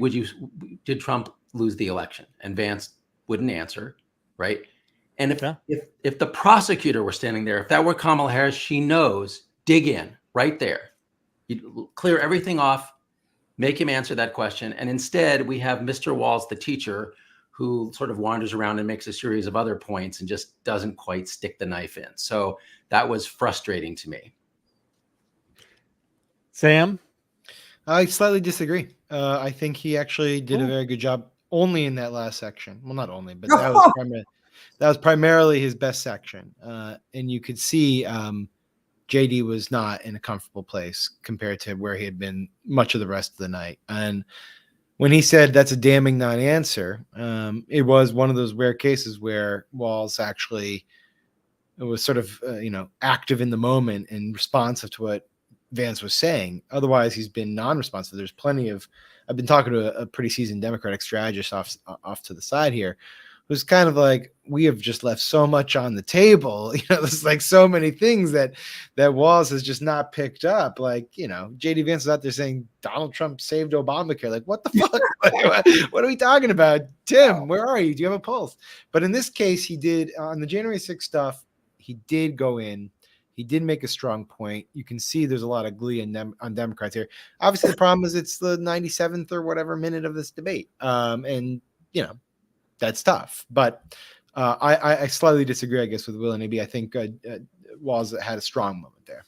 Speaker 6: did Trump lose the election? And Vance wouldn't answer, right? And if the prosecutor were standing there, if that were Kamala Harris, she knows, dig in right there. You clear everything off, make him answer that question. And instead, we have Mr. Walz, the teacher, who sort of wanders around and makes a series of other points and just doesn't quite stick the knife in. So that was frustrating to me.
Speaker 1: Sam?
Speaker 2: I slightly disagree. I think he actually did a very good job only in that last section. Well, not only, but that was primarily his best section. And you could see JD was not in a comfortable place compared to where he had been much of the rest of the night. And when he said that's a damning non-answer, it was one of those rare cases where Walz actually was sort of, active in the moment and responsive to what Vance was saying. Otherwise, he's been non-responsive. There's plenty of, I've been talking to a pretty seasoned Democratic strategist off to the side here, who's kind of like, we have just left so much on the table. There's like so many things that Walz has just not picked up. Like, JD Vance is out there saying Donald Trump saved Obamacare. Like, what the fuck? What are we talking about? Tim, where are you? Do you have a pulse? But in this case, he did, on the January 6th stuff, he did go in. He did make a strong point. You can see there's a lot of glee on Democrats here. Obviously, the problem is it's the 97th or whatever minute of this debate. That's tough. But I slightly disagree, I guess, with Will and AB. I think Walz had a strong moment there.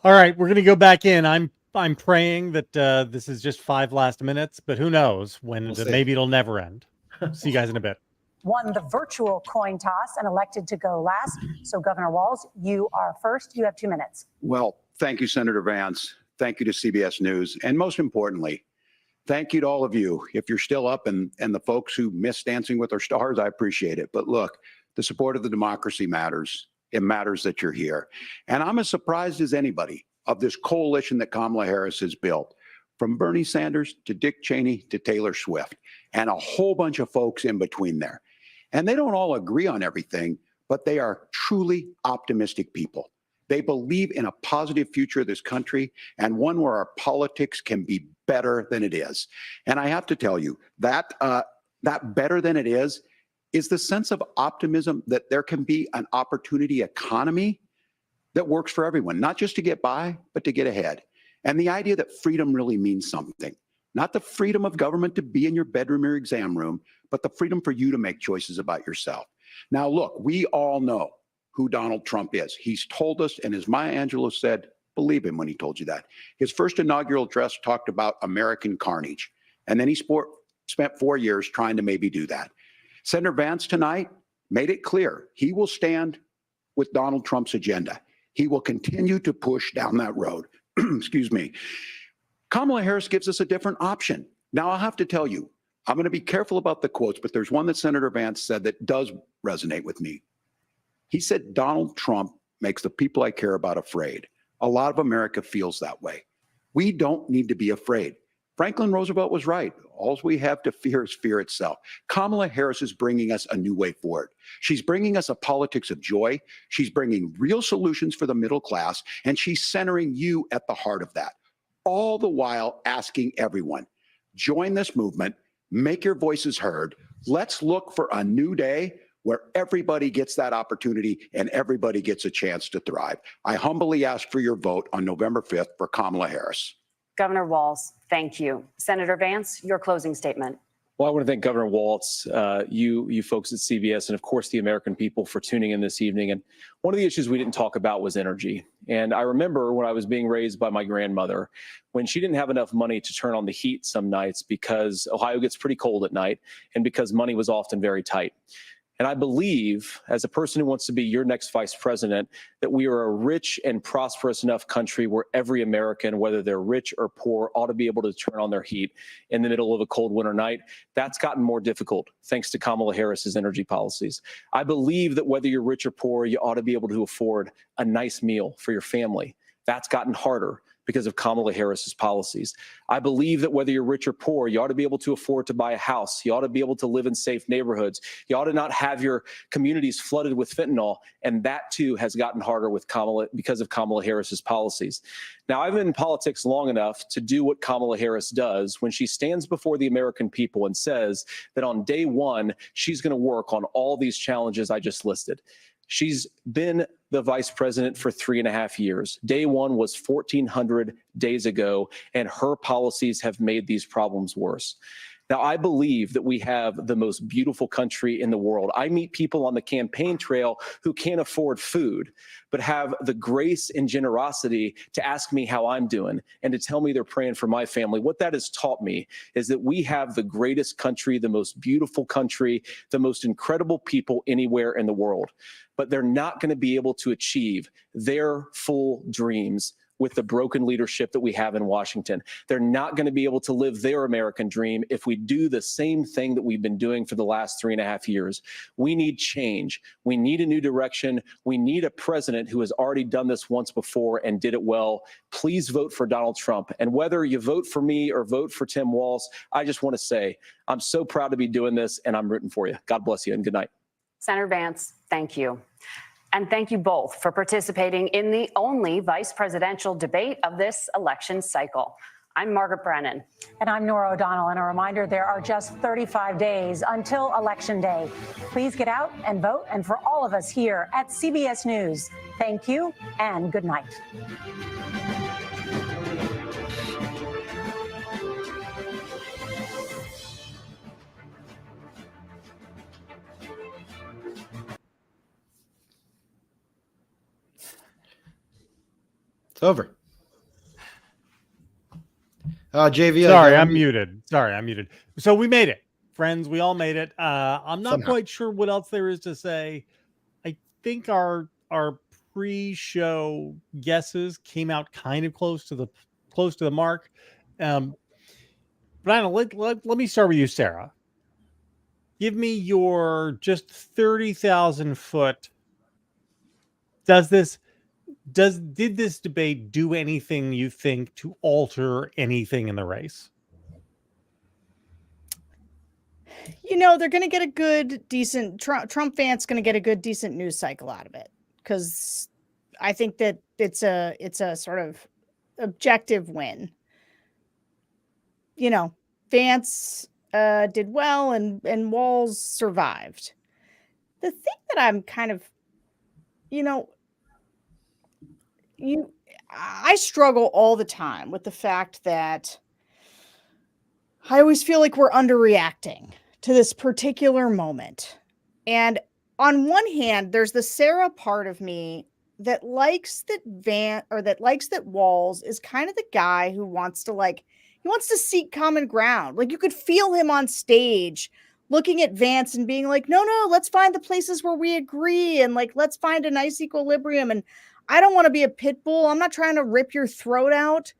Speaker 1: All right, we're going to go back in. I'm praying that this is just 5 last minutes, but who knows when maybe it'll never end. See you guys in a bit.
Speaker 10: Won the virtual coin toss and elected to go last. So Governor Walz, you are first. You have 2 minutes.
Speaker 15: Well, thank you, Senator Vance. Thank you to CBS News. And most importantly, thank you to all of you. If you're still up and the folks who miss Dancing with Our Stars, I appreciate it. But look, the support of the democracy matters. It matters that you're here. And I'm as surprised as anybody of this coalition that Kamala Harris has built, from Bernie Sanders to Dick Cheney to Taylor Swift, and a whole bunch of folks in between there. And they don't all agree on everything, but they are truly optimistic people. They believe in a positive future of this country and one where our politics can be better than it is. And I have to tell you that that better than it is the sense of optimism that there can be an opportunity economy that works for everyone, not just to get by, but to get ahead. And the idea that freedom really means something. Not the freedom of government to be in your bedroom or exam room, but the freedom for you to make choices about yourself. Now, look, we all know who Donald Trump is. He's told us, and as Maya Angelou said, believe him when he told you that. His first inaugural address talked about American carnage, and then he spent 4 years trying to maybe do that. Senator Vance tonight made it clear he will stand with Donald Trump's agenda. He will continue to push down that road. Excuse me. Kamala Harris gives us a different option. Now, I'll have to tell you, I'm going to be careful about the quotes, but there's one that Senator Vance said that does resonate with me. He said, Donald Trump makes the people I care about afraid. A lot of America feels that way. We don't need to be afraid. Franklin Roosevelt was right. All we have to fear is fear itself. Kamala Harris is bringing us a new way forward. She's bringing us a politics of joy. She's bringing real solutions for the middle class, and she's centering you at the heart of that. All the while asking everyone, join this movement, make your voices heard. Let's look for a new day where everybody gets that opportunity and everybody gets a chance to thrive. I humbly ask for your vote on November 5th for Kamala Harris.
Speaker 11: Governor Walz, thank you. Senator Vance, your closing statement.
Speaker 16: Well, I want to thank Governor Walz, you folks at CBS, and of course the American people for tuning in this evening. And one of the issues we didn't talk about was energy. And I remember when I was being raised by my grandmother, when she didn't have enough money to turn on the heat some nights because Ohio gets pretty cold at night and because money was often very tight. And I believe, as a person who wants to be your next vice president, that we are a rich and prosperous enough country where every American, whether they're rich or poor, ought to be able to turn on their heat in the middle of a cold winter night. That's gotten more difficult thanks to Kamala Harris's energy policies. I believe that whether you're rich or poor, you ought to be able to afford a nice meal for your family. That's gotten harder because of Kamala Harris's policies. I believe that whether you're rich or poor, you ought to be able to afford to buy a house. You ought to be able to live in safe neighborhoods. You ought to not have your communities flooded with fentanyl. And that too has gotten harder with because of Kamala Harris's policies. Now, I've been in politics long enough to do what Kamala Harris does when she stands before the American people and says that on day one, she's going to work on all these challenges I just listed. She's been the vice president for 3.5 years. Day one was 1,400 days ago, and her policies have made these problems worse. Now, I believe that we have the most beautiful country in the world. I meet people on the campaign trail who can't afford food, but have the grace and generosity to ask me how I'm doing and to tell me they're praying for my family. What that has taught me is that we have the greatest country, the most beautiful country, the most incredible people anywhere in the world. But they're not going to be able to achieve their full dreams with the broken leadership that we have in Washington. They're not going to be able to live their American dream if we do the same thing that we've been doing for the last 3.5 years. We need change. We need a new direction. We need a president who has already done this once before and did it well. Please vote for Donald Trump. And whether you vote for me or vote for Tim Walz, I just want to say I'm so proud to be doing this, and I'm rooting for you. God bless you, and good night.
Speaker 11: Senator Vance, thank you. And thank you both for participating in the only vice presidential debate of this election cycle. I'm Margaret Brennan.
Speaker 10: And I'm Nora O'Donnell. And a reminder, there are just 35 days until Election Day. Please get out and vote. And for all of us here at CBS News, thank you and good night.
Speaker 2: It's over. JVL.
Speaker 1: Sorry, I'm muted. So we made it, friends. We all made it. I'm not quite sure what else there is to say. I think our pre-show guesses came out kind of close to the mark. But I don't know. Let me start with you, Sarah. Give me your just 30,000 foot. Did this debate do anything you think to alter anything in the race?
Speaker 4: They're going to get a good, decent Trump Vance going to get a good, decent news cycle out of it, because I think that it's a sort of objective win. Vance did well, and Walz survived. The thing that I'm kind of, I struggle all the time with the fact that I always feel like we're underreacting to this particular moment. And on one hand, there's the Sarah part of me that likes that Walz is kind of the guy who wants to seek common ground. Like, you could feel him on stage looking at Vance and being like, no, let's find the places where we agree, and like, let's find a nice equilibrium. And I don't want to be a pit bull. I'm not trying to rip your throat out.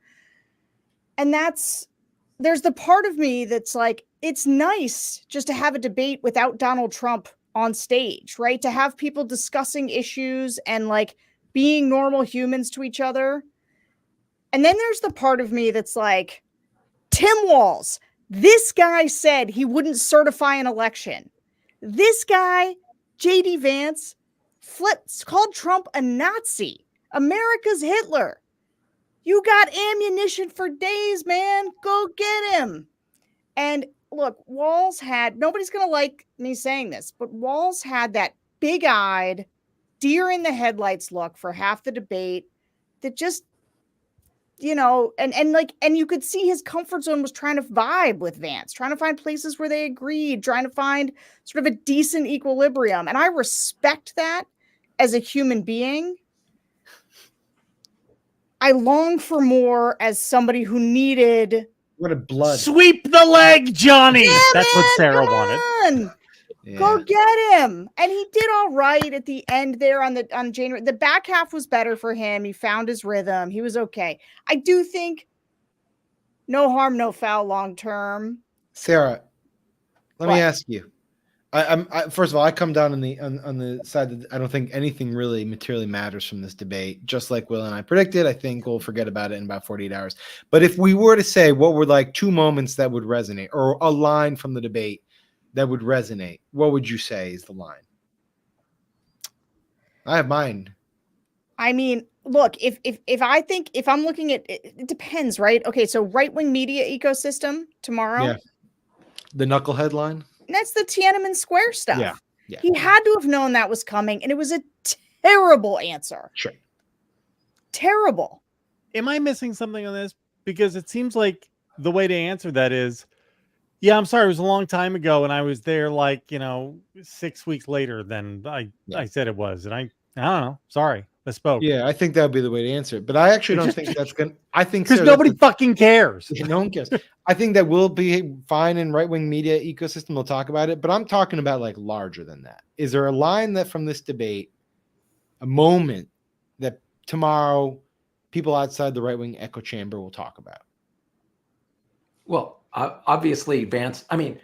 Speaker 4: And there's the part of me that's like, it's nice just to have a debate without Donald Trump on stage, right? To have people discussing issues and like being normal humans to each other. And then there's the part of me that's like, Tim Walz, this guy said he wouldn't certify an election. This guy, JD Vance, called Trump a Nazi, America's Hitler. You got ammunition for days, man. Go get him. And look, Walz nobody's going to like me saying this, but Walz had that big-eyed, deer in the headlights look for half the debate that just, and you could see his comfort zone was trying to vibe with Vance, trying to find places where they agreed, trying to find sort of a decent equilibrium. And I respect that as a human being. I long for more as somebody who needed
Speaker 2: blood.
Speaker 1: Sweep the leg, Johnny.
Speaker 4: Yeah,
Speaker 1: that's
Speaker 4: man,
Speaker 1: what Sarah wanted.
Speaker 2: Yeah.
Speaker 4: Go get him. And he did all right at the end there on January. The back half was better for him. He found his rhythm. He was okay. I do think no harm, no foul long term.
Speaker 2: Sarah, let me ask you. First of all, I come down on the side that I don't think anything really materially matters from this debate. Just like Will and I predicted, I think we'll forget about it in about 48 hours. But if we were to say what were like two moments that would resonate, or a line from the debate that would resonate, what would you say is the line? I have mine.
Speaker 4: I mean, look, if I'm looking at it depends, right? Okay, so right-wing media ecosystem tomorrow.
Speaker 2: Yeah. The knucklehead line.
Speaker 4: That's the Tiananmen Square stuff.
Speaker 2: Yeah.
Speaker 4: He had to have known that was coming, and it was a terrible answer.
Speaker 2: Sure.
Speaker 4: Terrible.
Speaker 1: Am I missing something on this? Because it seems like the way to answer that is, yeah, I'm sorry, it was a long time ago, and I was there 6 weeks later than I said it was. And I don't know. Sorry, I spoke.
Speaker 2: Yeah, I think that would be the way to answer it. But I actually don't think that's going to... I think...
Speaker 1: Because nobody fucking cares.
Speaker 2: No one cares. I think that will be fine in right-wing media ecosystem. We'll talk about it. But I'm talking about larger than that. Is there a line that from this debate, a moment that tomorrow people outside the right-wing echo chamber will talk about?
Speaker 6: Well, obviously, Vance. I mean,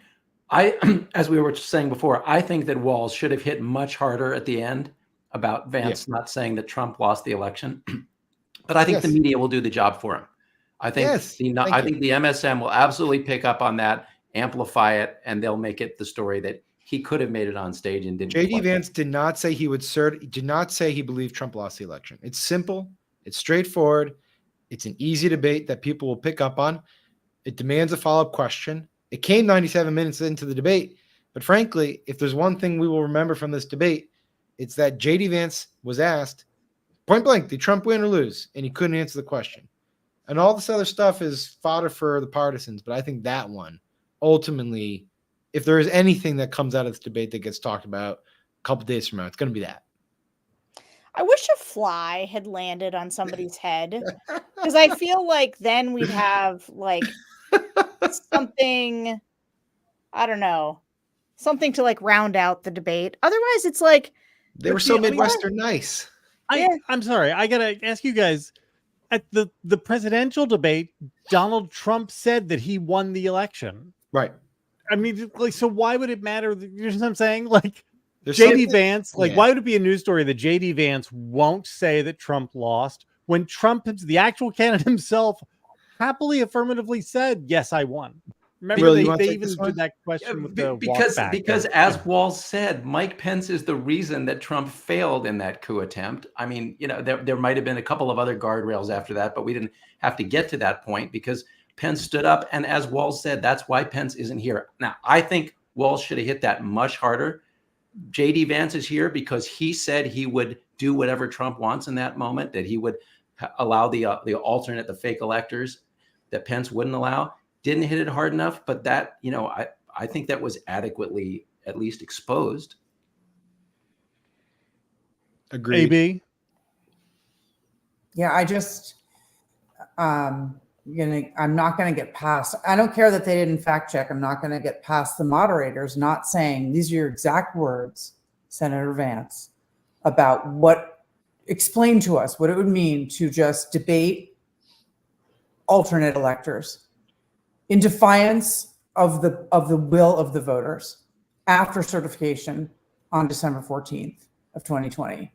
Speaker 6: as we were saying before, I think that Walz should have hit much harder at the end about Vance not saying that Trump lost the election. But I think the media will do the job for him. I think I think the MSM will absolutely pick up on that, amplify it, and they'll make it the story that he could have made it on stage and didn't.
Speaker 2: JD Vance did not say he would did not say he believed Trump lost the election. It's simple. It's straightforward. It's an easy debate that people will pick up on. It demands a follow-up question. It came 97 minutes into the debate. But frankly, if there's one thing we will remember from this debate, it's that JD Vance was asked point blank, did Trump win or lose? And he couldn't answer the question. And all this other stuff is fodder for the partisans. But I think that one, ultimately, if there is anything that comes out of this debate that gets talked about a couple days from now, it's going to be that.
Speaker 4: I wish a fly had landed on somebody's head, because I feel like then we'd have like something, I don't know, something to like round out the debate. Otherwise, it's like
Speaker 2: they were so Midwestern nice.
Speaker 1: I'm sorry. I gotta ask you guys. At the presidential debate, Donald Trump said that he won the election.
Speaker 2: Right.
Speaker 1: I mean, like, so why would it matter? You know what I'm saying? Like, JD Vance, like, why would it be a news story that JD Vance won't say that Trump lost when Trump, the actual candidate himself, happily, affirmatively said, "Yes, I won." Remember, they even did that question with the
Speaker 6: because as Walz said, Mike Pence is the reason that Trump failed in that coup attempt. I mean, you know, there might have been a couple of other guardrails after that, but we didn't have to get to that point because Pence stood up. And as Walz said, that's why Pence isn't here. Now, I think Walz should have hit that much harder. JD Vance is here because he said he would do whatever Trump wants in that moment, that he would allow the alternate, the fake electors that Pence wouldn't allow. Didn't hit it hard enough, but that, you know, I think that was adequately at least exposed.
Speaker 2: Agreed.
Speaker 1: AB?
Speaker 5: Yeah, I just I'm not gonna get past. I don't care that they didn't fact check. I'm not gonna get past the moderators not saying these are your exact words, Senator Vance, about explain to us what it would mean to just debate alternate electors in defiance of the will of the voters after certification on December 14th of 2020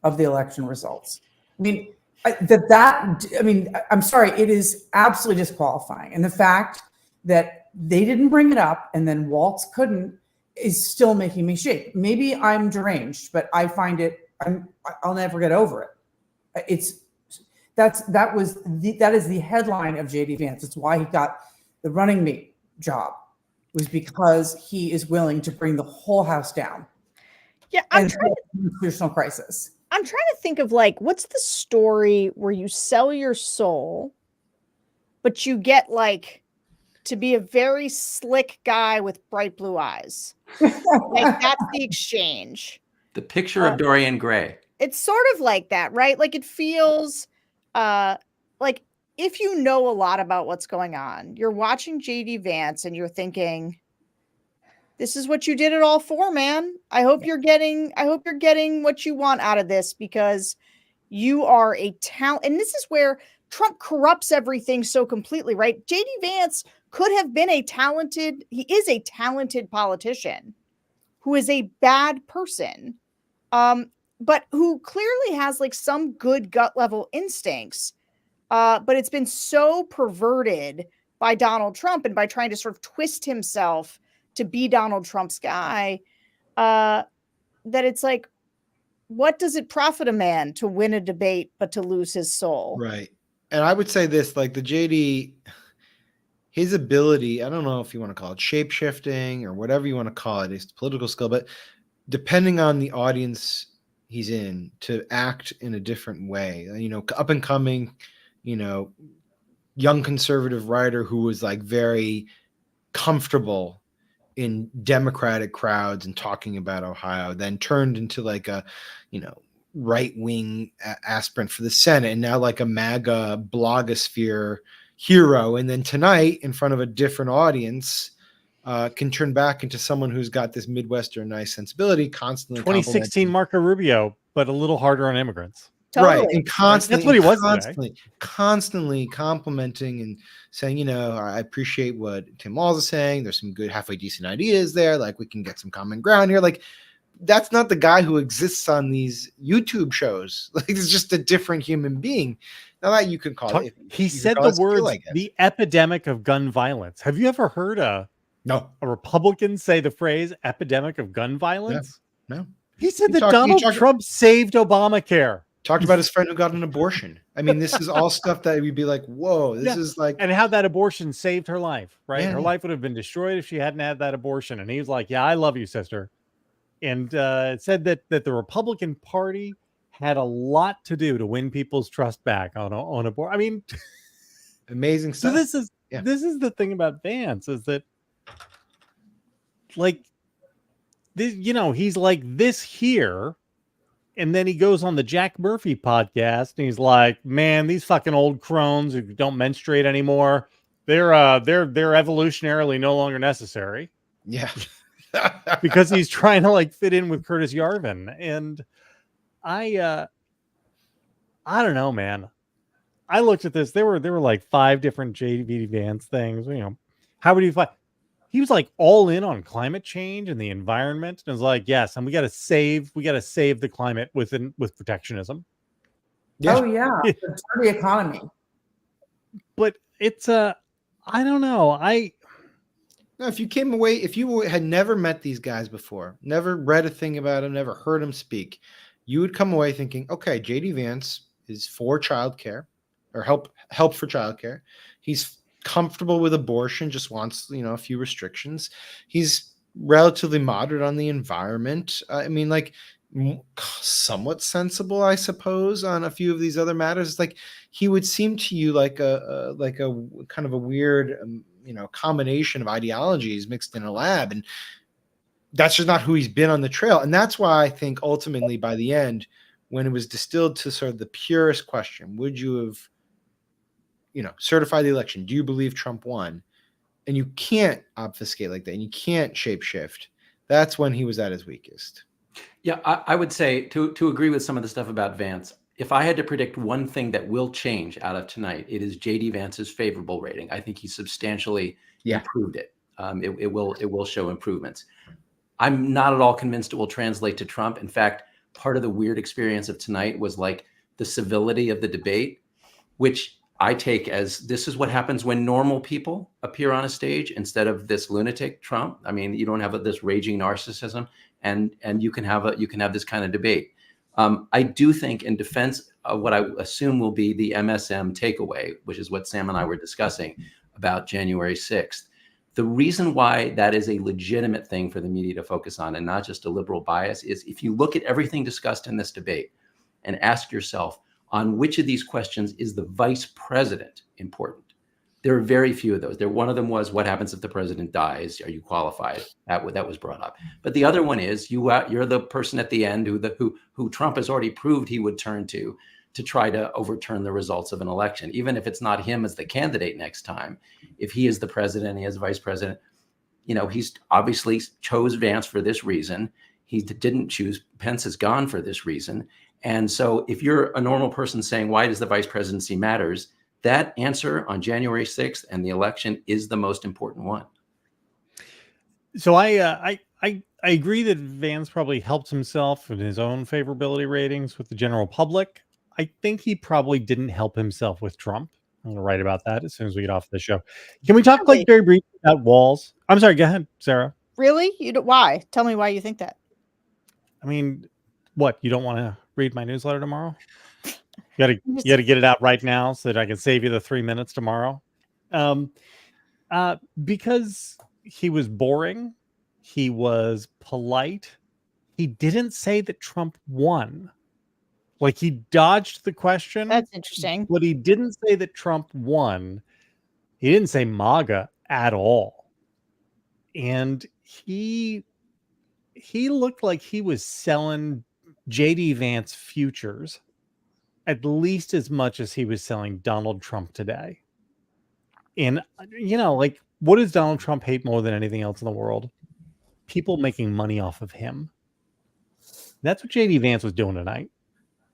Speaker 5: of the election results. I mean, I'm sorry, it is absolutely disqualifying. And the fact that they didn't bring it up and then Walz couldn't is still making me shake. Maybe I'm deranged, but I find I'll never get over it. That is the headline of JD Vance. It's why he got the running mate job, was because he is willing to bring the whole house down.
Speaker 4: Yeah,
Speaker 5: constitutional crisis.
Speaker 4: I'm trying to think of like, what's the story where you sell your soul, but you get like to be a very slick guy with bright blue eyes. Like that's the exchange.
Speaker 6: The picture of Dorian Gray.
Speaker 4: It's sort of like that, right? Like it feels like if you know a lot about what's going on, you're watching JD Vance and you're thinking, this is what you did it all for, man. I hope you're getting what you want out of this, because you are a talent. And this is where Trump corrupts everything so completely, right? JD Vance could have been he is a talented politician who is a bad person, but who clearly has like some good gut level instincts. But it's been so perverted by Donald Trump and by trying to sort of twist himself to be Donald Trump's guy, that it's like, what does it profit a man to win a debate, but to lose his soul?
Speaker 2: Right. And I would say this, like the JD, his ability, I don't know if you want to call it shape-shifting or whatever you want to call it, his political skill, but depending on the audience he's in, to act in a different way, you know, up and coming, you know, young conservative writer who was like very comfortable in Democratic crowds and talking about Ohio, then turned into like a, you know, right-wing aspirant for the Senate, and now like a MAGA blogosphere hero. And then tonight, in front of a different audience, can turn back into someone who's got this Midwestern nice sensibility, constantly.
Speaker 1: 2016 Marco Rubio, but a little harder on immigrants.
Speaker 2: Right, and
Speaker 1: That's what he was
Speaker 2: constantly complimenting and saying, you know, I appreciate what Tim Walz is saying. There's some good, halfway decent ideas there. Like, we can get some common ground here. Like, that's not the guy who exists on these YouTube shows. Like, it's just a different human being. Now that you can call it.
Speaker 1: He said the words, the epidemic of gun violence. Have you ever heard a Republican say the phrase epidemic of gun violence?
Speaker 2: No.
Speaker 1: He said that Donald Trump saved Obamacare.
Speaker 2: Talked about his friend who got an abortion. I mean, this is all stuff that we'd be like, whoa, this is like.
Speaker 1: And how that abortion saved her life, right?
Speaker 2: Yeah.
Speaker 1: Her life would have been destroyed if she hadn't had that abortion. And he was like, yeah, I love you, sister. And it said that the Republican Party had a lot to do to win people's trust back on abortion. I mean,
Speaker 2: amazing stuff.
Speaker 1: So this is the thing about Vance, is that, like, this, you know, he's like this here. And then he goes on the Jack Murphy podcast and he's like, man, these fucking old crones who don't menstruate anymore, they're evolutionarily no longer necessary.
Speaker 2: Yeah.
Speaker 1: Because he's trying to like fit in with Curtis Yarvin. And I don't know, man. I looked at this. There were like 5 different JV Vance things. You know, how would you find? He was like all in on climate change and the environment, and was like, yes, and we got to save the climate with protectionism.
Speaker 5: Yeah. Oh yeah, the dirty economy.
Speaker 1: But it's I don't know.
Speaker 2: No, if you had never met these guys before, never read a thing about them, never heard them speak, you would come away thinking, okay, JD Vance is for childcare or help for childcare. He's comfortable with abortion, just wants, you know, a few restrictions. He's relatively moderate on the environment. I mean, like, somewhat sensible, I suppose, on a few of these other matters. Like, he would seem to you like a kind of a weird, you know, combination of ideologies mixed in a lab, and that's just not who he's been on the trail. And that's why I think ultimately, by the end, when it was distilled to sort of the purest question, would you have, you know, certify the election? Do you believe Trump won? And you can't obfuscate like that, and you can't shapeshift. That's when he was at his weakest.
Speaker 6: Yeah, I would say to agree with some of the stuff about Vance. If I had to predict one thing that will change out of tonight, it is JD Vance's favorable rating. I think he substantially improved it. It will show improvements. I'm not at all convinced it will translate to Trump. In fact, part of the weird experience of tonight was like the civility of the debate, which I take as this is what happens when normal people appear on a stage instead of this lunatic Trump. I mean, you don't have this raging narcissism, and you can have this kind of debate. I do think, in defense of what I assume will be the MSM takeaway, which is what Sam and I were discussing about January 6th, the reason why that is a legitimate thing for the media to focus on and not just a liberal bias is if you look at everything discussed in this debate and ask yourself, on which of these questions is the vice president important? There are very few of those. One of them was, what happens if the president dies? Are you qualified? That was brought up. But the other one is, you're the person at the end who Trump has already proved he would turn to try to overturn the results of an election. Even if it's not him as the candidate next time, if he is the president, he is the vice president, you know, he's obviously chose Vance for this reason. He didn't choose Pence is gone for this reason. And so if you're a normal person saying, why does the vice presidency matters? That answer on January 6th and the election is the most important one.
Speaker 1: So I agree that Vance probably helped himself in his own favorability ratings with the general public. I think he probably didn't help himself with Trump. I'm going to write about that as soon as we get off the show. Can we talk like very briefly about Walz? I'm sorry. Go ahead, Sarah.
Speaker 4: Really? Why? Tell me why you think that.
Speaker 1: I mean, what? You don't want to read my newsletter tomorrow? You got to get it out right now so that I can save you the 3 minutes tomorrow. Because he was boring. He was polite. He didn't say that Trump won. Like, he dodged the question.
Speaker 4: That's interesting.
Speaker 1: But he didn't say that Trump won. He didn't say MAGA at all. And he looked like he was selling JD Vance futures at least as much as he was selling Donald Trump today. And, you know, like, what does Donald Trump hate more than anything else in the world? People making money off of him. That's what JD Vance was doing tonight.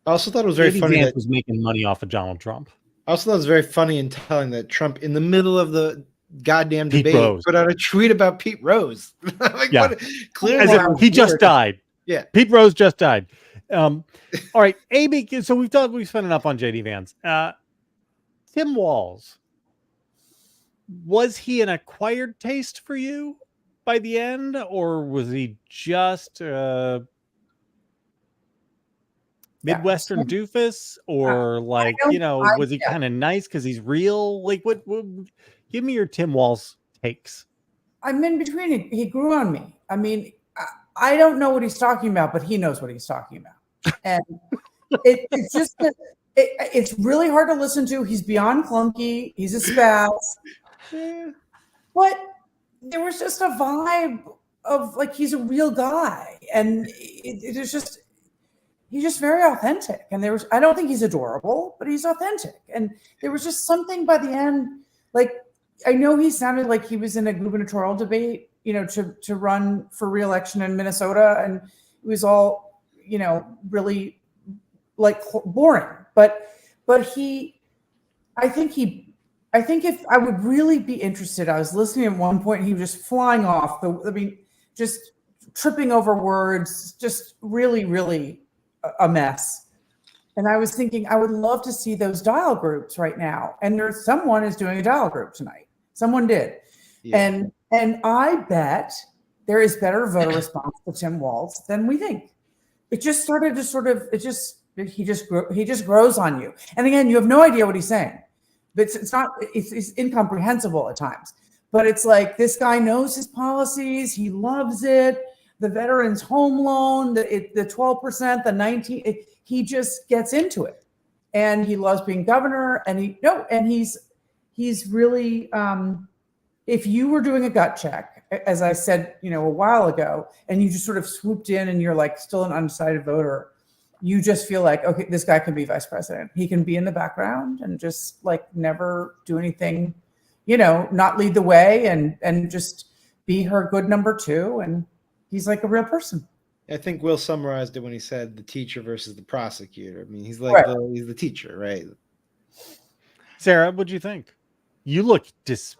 Speaker 2: I also thought it was very
Speaker 1: J.D.
Speaker 2: funny
Speaker 1: Vance
Speaker 2: that
Speaker 1: was making money off of Donald Trump.
Speaker 2: I also thought it was very funny and telling that Trump, in the middle of the goddamn
Speaker 1: Pete
Speaker 2: debate,
Speaker 1: Rose.
Speaker 2: put out a tweet about Pete Rose. Like,
Speaker 1: Yeah.
Speaker 2: clearly
Speaker 1: As if he just died.
Speaker 2: Yeah.
Speaker 1: Pete Rose just died. All right, AB. So we've spent enough on JD Vance. Tim Walz, was he an acquired taste for you by the end, or was he just Midwestern doofus, or was he kind of nice because he's real? Like, what? Give me your Tim Walz takes.
Speaker 5: I'm in between. He grew on me. I mean, I don't know what he's talking about, but he knows what he's talking about. And it's just that it's really hard to listen to. He's beyond clunky. He's a spouse. But there was just a vibe of like he's a real guy. And it is just, he's just very authentic. And I don't think he's adorable, but he's authentic. And there was just something by the end, like, I know he sounded like he was in a gubernatorial debate, to run for re-election in Minnesota, and it was all, really like boring. But I think if I would really be interested, I was listening at one point, he was just flying off. Just tripping over words, just really, really a mess. And I was thinking, I would love to see those dial groups right now. And someone is doing a dial group tonight. Someone did. Yeah. And I bet there is better voter response to Tim Walz than we think. It just started to he just grows on you. And again, you have no idea what he's saying. But it's incomprehensible at times. But it's like, this guy knows his policies. He loves it. The veterans home loan, the 12%, the 19%, he just gets into it. And he loves being governor. And he's really, if you were doing a gut check, as I said, a while ago, and you just sort of swooped in and you're like still an undecided voter, you just feel like, okay, this guy can be vice president. He can be in the background and just like never do anything, not lead the way and just be her good number two. And he's like a real person.
Speaker 2: I think Will summarized it when he said the teacher versus the prosecutor. I mean, he's like he's the teacher, right?
Speaker 1: Sarah, what'd you think? You look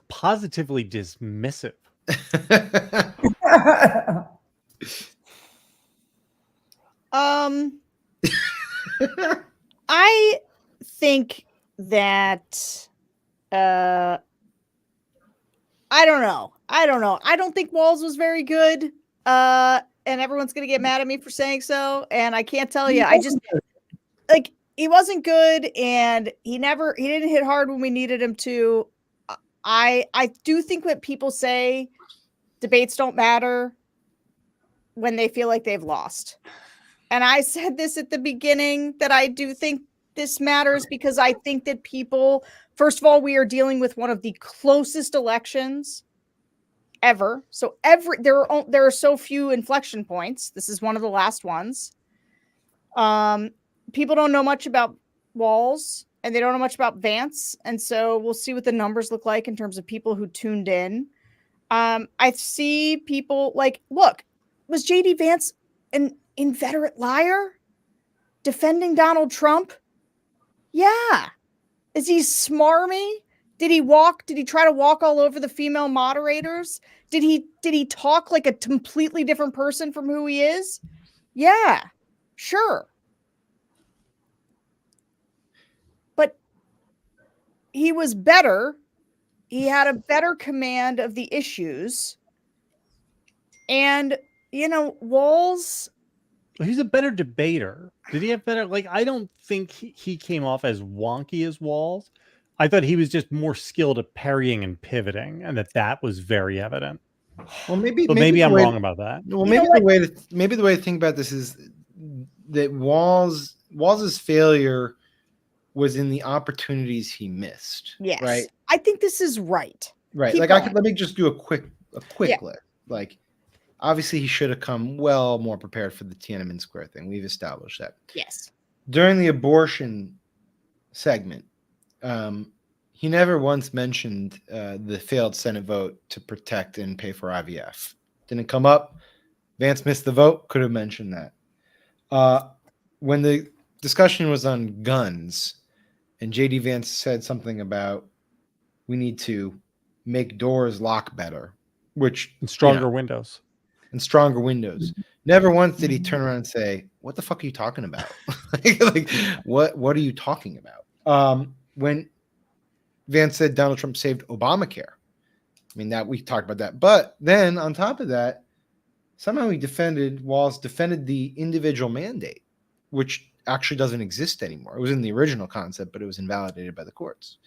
Speaker 1: positively dismissive.
Speaker 4: I think that I don't know. I don't think Walz was very good. And everyone's gonna get mad at me for saying so. And I can't tell you. I just like he wasn't good, and he didn't hit hard when we needed him to. I do think that people say debates don't matter when they feel like they've lost. And I said this at the beginning, that I do think this matters, because I think that people, first of all, we are dealing with one of the closest elections ever. So there are so few inflection points. This is one of the last ones. People don't know much about Walz, and they don't know much about Vance. And so we'll see what the numbers look like in terms of people who tuned in. I see people like, look, was JD Vance an inveterate liar defending Donald Trump? Yeah. Is he smarmy? Did he try to walk all over the female moderators? Did he talk like a completely different person from who he is? Yeah, sure. But he was better. He had a better command of the issues. And, Walz,
Speaker 1: he's a better debater. Did he have better? Like, I don't think he came off as wonky as Walz. I thought he was just more skilled at parrying and pivoting, and that was very evident.
Speaker 2: Well, maybe
Speaker 1: I'm wrong about that.
Speaker 2: Well, maybe the way to think about this is that Walz's failure was in the opportunities he missed.
Speaker 4: Yes,
Speaker 2: right.
Speaker 4: I think this is right.
Speaker 2: Right.
Speaker 4: Keep
Speaker 2: like
Speaker 4: going.
Speaker 2: let me just do a quick list. Like, obviously, he should have come well more prepared for the Tiananmen Square thing. We've established that.
Speaker 4: Yes.
Speaker 2: During the abortion segment, he never once mentioned the failed Senate vote to protect and pay for IVF. Didn't come up. Vance missed the vote. Could have mentioned that. When the discussion was on guns, and JD Vance said something about we need to make doors lock better, which
Speaker 1: and stronger windows.
Speaker 2: And stronger windows. Never once did he turn around and say, "What the fuck are you talking about?" like, what are you talking about? When Vance said Donald Trump saved Obamacare, I mean, that we talked about that. But then on top of that, somehow Walz defended the individual mandate, which actually doesn't exist anymore. It was in the original concept, but it was invalidated by the courts.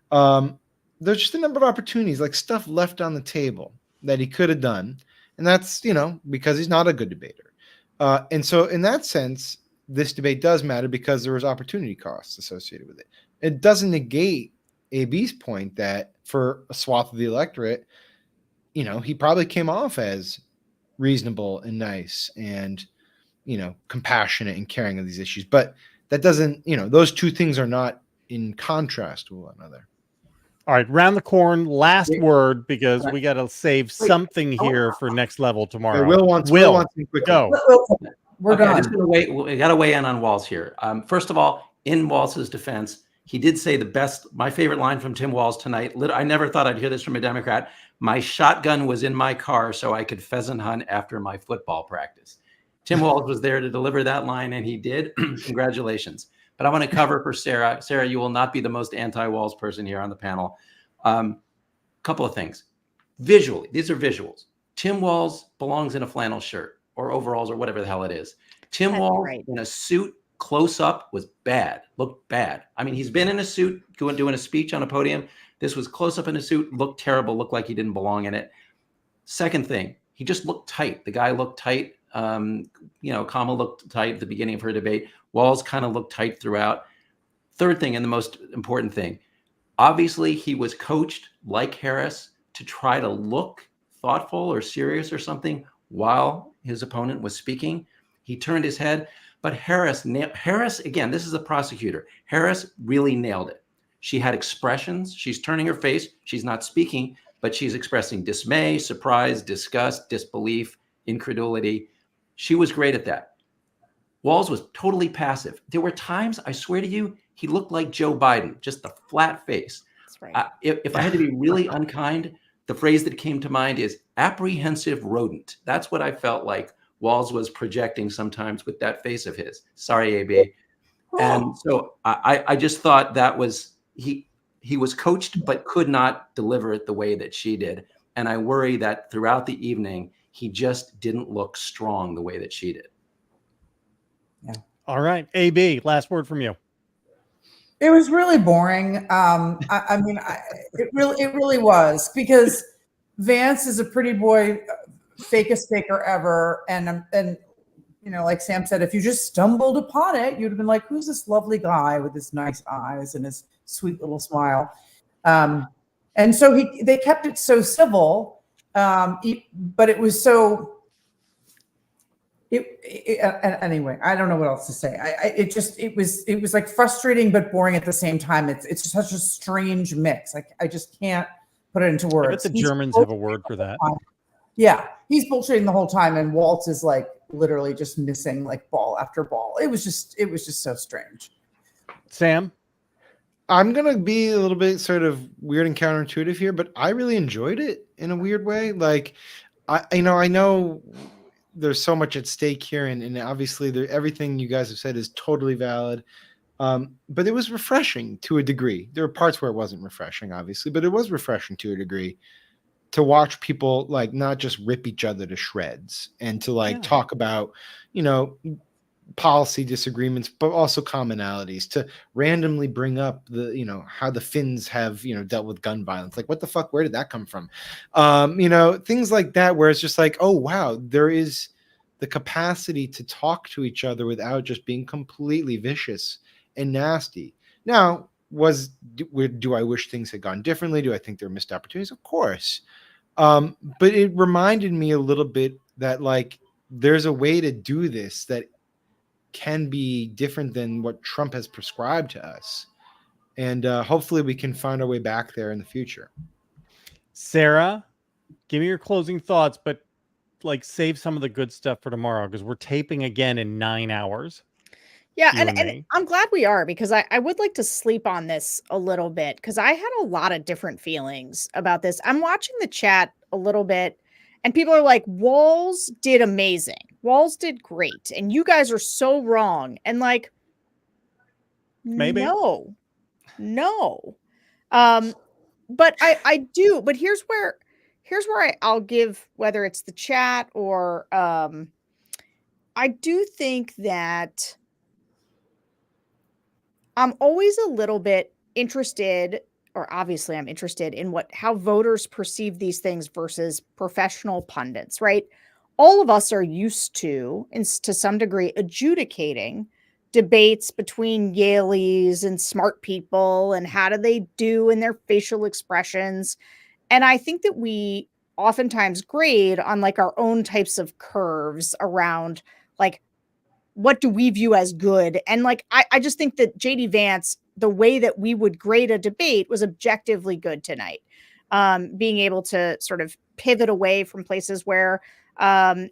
Speaker 2: There's just a number of opportunities, like stuff left on the table that he could have done. And that's, because he's not a good debater. And so in that sense, this debate does matter because there was opportunity costs associated with it. It doesn't negate AB's point that for a swath of the electorate, he probably came off as reasonable and nice and, compassionate and caring of these issues. But that doesn't, those two things are not in contrast to one another.
Speaker 1: All right, round the corn. Last word, because we got to save something here for next level tomorrow.
Speaker 2: Will wants to quickly
Speaker 1: go.
Speaker 5: We're done.
Speaker 6: I'm just gonna wait. We got to weigh in on Walz here. First of all, in Walz's defense, he did say my favorite line from Tim Walz tonight. I never thought I'd hear this from a Democrat. My shotgun was in my car so I could pheasant hunt after my football practice. Tim Walz was there to deliver that line, and he did. Congratulations. But I want to cover for Sarah. Sarah, you will not be the most anti-Walz person here on the panel. Couple of things. Visually, these are visuals. Tim Walz belongs in a flannel shirt or overalls or whatever the hell it is. Tim Walz in a suit close up was bad, looked bad. I mean, he's been in a suit doing a speech on a podium. This was close up in a suit, looked terrible, looked like he didn't belong in it. Second thing, he just looked tight. The guy looked tight. Kamala looked tight at the beginning of her debate. Walz kind of looked tight throughout. Third thing, and the most important thing, obviously he was coached like Harris to try to look thoughtful or serious or something while his opponent was speaking. He turned his head, but Harris, again, this is a prosecutor. Harris really nailed it. She had expressions. She's turning her face. She's not speaking, but she's expressing dismay, surprise, disgust, disbelief, incredulity. She was great at that. Walz was totally passive. There were times, I swear to you, he looked like Joe Biden, just the flat face.
Speaker 4: That's right.
Speaker 6: If I had to be really unkind, the phrase that came to mind is apprehensive rodent. That's what I felt like Walz was projecting sometimes with that face of his. Sorry, AB. And so I just thought that was, he was coached, but could not deliver it the way that she did. And I worry that throughout the evening, he just didn't look strong the way that she did.
Speaker 5: Yeah.
Speaker 1: All right. AB, last word from you.
Speaker 5: It was really boring. It really was, because Vance is a pretty boy, fakest faker ever. And like Sam said, if you just stumbled upon it, you'd have been like, who's this lovely guy with his nice eyes and his sweet little smile? And so they kept it so civil, but it was so. Anyway, I don't know what else to say. It was like frustrating but boring at the same time. It's such a strange mix. I just can't put it into words.
Speaker 1: I bet the Germans have a word for that.
Speaker 5: Yeah, he's bullshitting the whole time, and Walz is like literally just missing like ball after ball. It was just so strange.
Speaker 1: Sam,
Speaker 2: I'm gonna be a little bit sort of weird and counterintuitive here, but I really enjoyed it in a weird way. Like, I know there's so much at stake here, and obviously everything you guys have said is totally valid. But it was refreshing to a degree. There were parts where it wasn't refreshing, obviously, but it was refreshing to a degree to watch people like not just rip each other to shreds and to talk about, policy disagreements, but also commonalities, to randomly bring up how the Finns have, dealt with gun violence. Like, what the fuck, where did that come from? Things like that, where it's just like, oh, wow, there is the capacity to talk to each other without just being completely vicious and nasty. Now, do I wish things had gone differently? Do I think there are missed opportunities? Of course. But it reminded me a little bit that like, there's a way to do this that can be different than what Trump has prescribed to us. And hopefully we can find our way back there in the future.
Speaker 1: Sarah, give me your closing thoughts, but like save some of the good stuff for tomorrow, because we're taping again in 9 hours.
Speaker 4: Yeah,
Speaker 1: you
Speaker 4: and
Speaker 1: me.
Speaker 4: I'm glad we are, because I would like to sleep on this a little bit, because I had a lot of different feelings about this. I'm watching the chat a little bit, and people are like, Walz did amazing. Walz did great. And you guys are so wrong. And like,
Speaker 1: Maybe.
Speaker 4: no. But I do, but here's where I'll give, whether it's the chat or I do think that I'm always a little bit interested, or obviously I'm interested in how voters perceive these things versus professional pundits, right? All of us are used to, and to some degree, adjudicating debates between Yaleys and smart people and how do they do in their facial expressions. And I think that we oftentimes grade on like our own types of curves around like, what do we view as good? And like, I just think that JD Vance, the way that we would grade a debate, was objectively good tonight. Being able to sort of pivot away from places where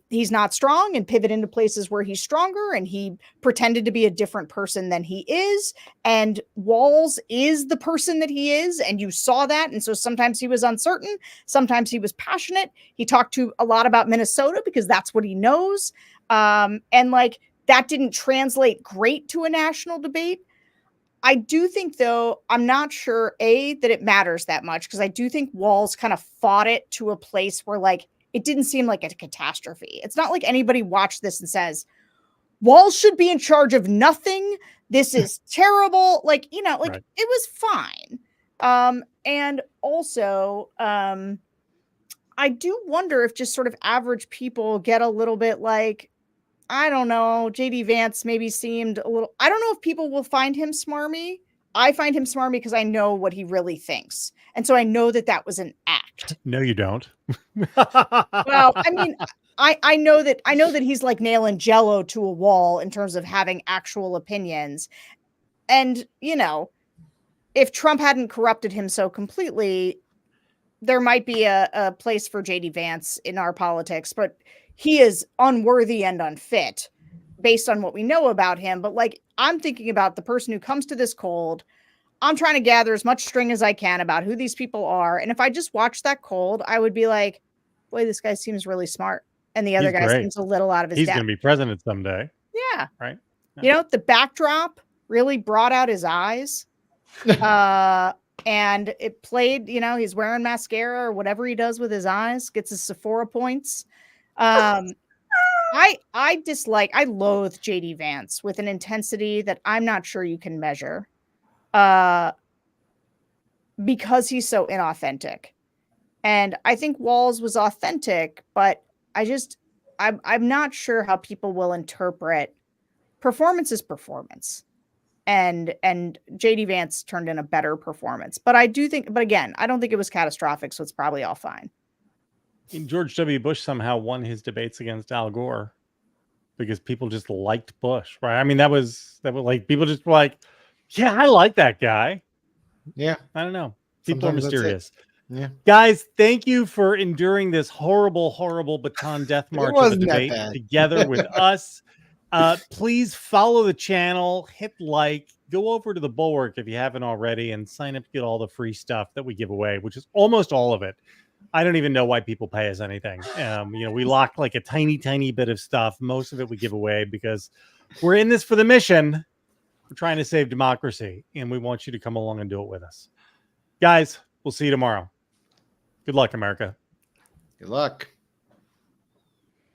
Speaker 4: he's not strong and pivot into places where he's stronger, and he pretended to be a different person than he is. And Walz is the person that he is, and you saw that. And so sometimes he was uncertain, sometimes he was passionate. He talked to a lot about Minnesota because that's what he knows. And like, that didn't translate great to a national debate. I do think, though, I'm not sure, that it matters that much, because I do think Walz kind of fought it to a place where, like, it didn't seem like a catastrophe. It's not like anybody watched this and says, Walz should be in charge of nothing. This is terrible. Like, you know, like,
Speaker 1: Right.
Speaker 4: It was fine. And also, I do wonder if just sort of average people get a little bit like, I don't know, JD Vance maybe seemed a little, I don't know if people will find him smarmy. I find him smarmy because I know what he really thinks. And so I know that that was an act.
Speaker 1: No, you don't.
Speaker 4: Well, I mean, I know that he's like nailing Jello to a wall in terms of having actual opinions. And, you know, if Trump hadn't corrupted him so completely, there might be a place for JD Vance in our politics, but he is unworthy and unfit based on what we know about him. But like, I'm thinking about the person who comes to this cold. I'm trying to gather as much string as I can about who these people are. And if I just watch that cold, I would be like, boy, this guy seems really smart. And the other
Speaker 1: He's
Speaker 4: guy
Speaker 1: great.
Speaker 4: seems a little out of his
Speaker 1: He's
Speaker 4: depth.
Speaker 1: going to be president someday.
Speaker 4: Yeah.
Speaker 1: Right. Yeah.
Speaker 4: You know, the backdrop really brought out his eyes. And it played, you know, he's wearing mascara or whatever he does with his eyes, gets his Sephora points. I loathe JD Vance with an intensity that I'm not sure you can measure. Because he's so inauthentic. And I think Walz was authentic, but I'm not sure how people will interpret performance is performance. And JD Vance turned in a better performance. But again, I don't think it was catastrophic, so it's probably all fine.
Speaker 1: And George W. Bush somehow won his debates against Al Gore because people just liked Bush, right? I mean, that was like, people just were like, yeah, I like that guy.
Speaker 2: Yeah.
Speaker 1: I don't know. People
Speaker 2: Sometimes
Speaker 1: are mysterious.
Speaker 2: Yeah.
Speaker 1: Guys, thank you for enduring this horrible, horrible baton death march of a
Speaker 2: wasn't that
Speaker 1: debate
Speaker 2: bad.
Speaker 1: together with us. Please follow the channel, hit like, go over to the Bulwark if you haven't already, and sign up to get all the free stuff that we give away, which is almost all of it. I don't even know why people pay us anything. You know, we lock like a tiny, tiny bit of stuff. Most of it we give away because we're in this for the mission. We're trying to save democracy, and we want you to come along and do it with us. Guys, we'll see you tomorrow. Good luck, America.
Speaker 2: Good luck.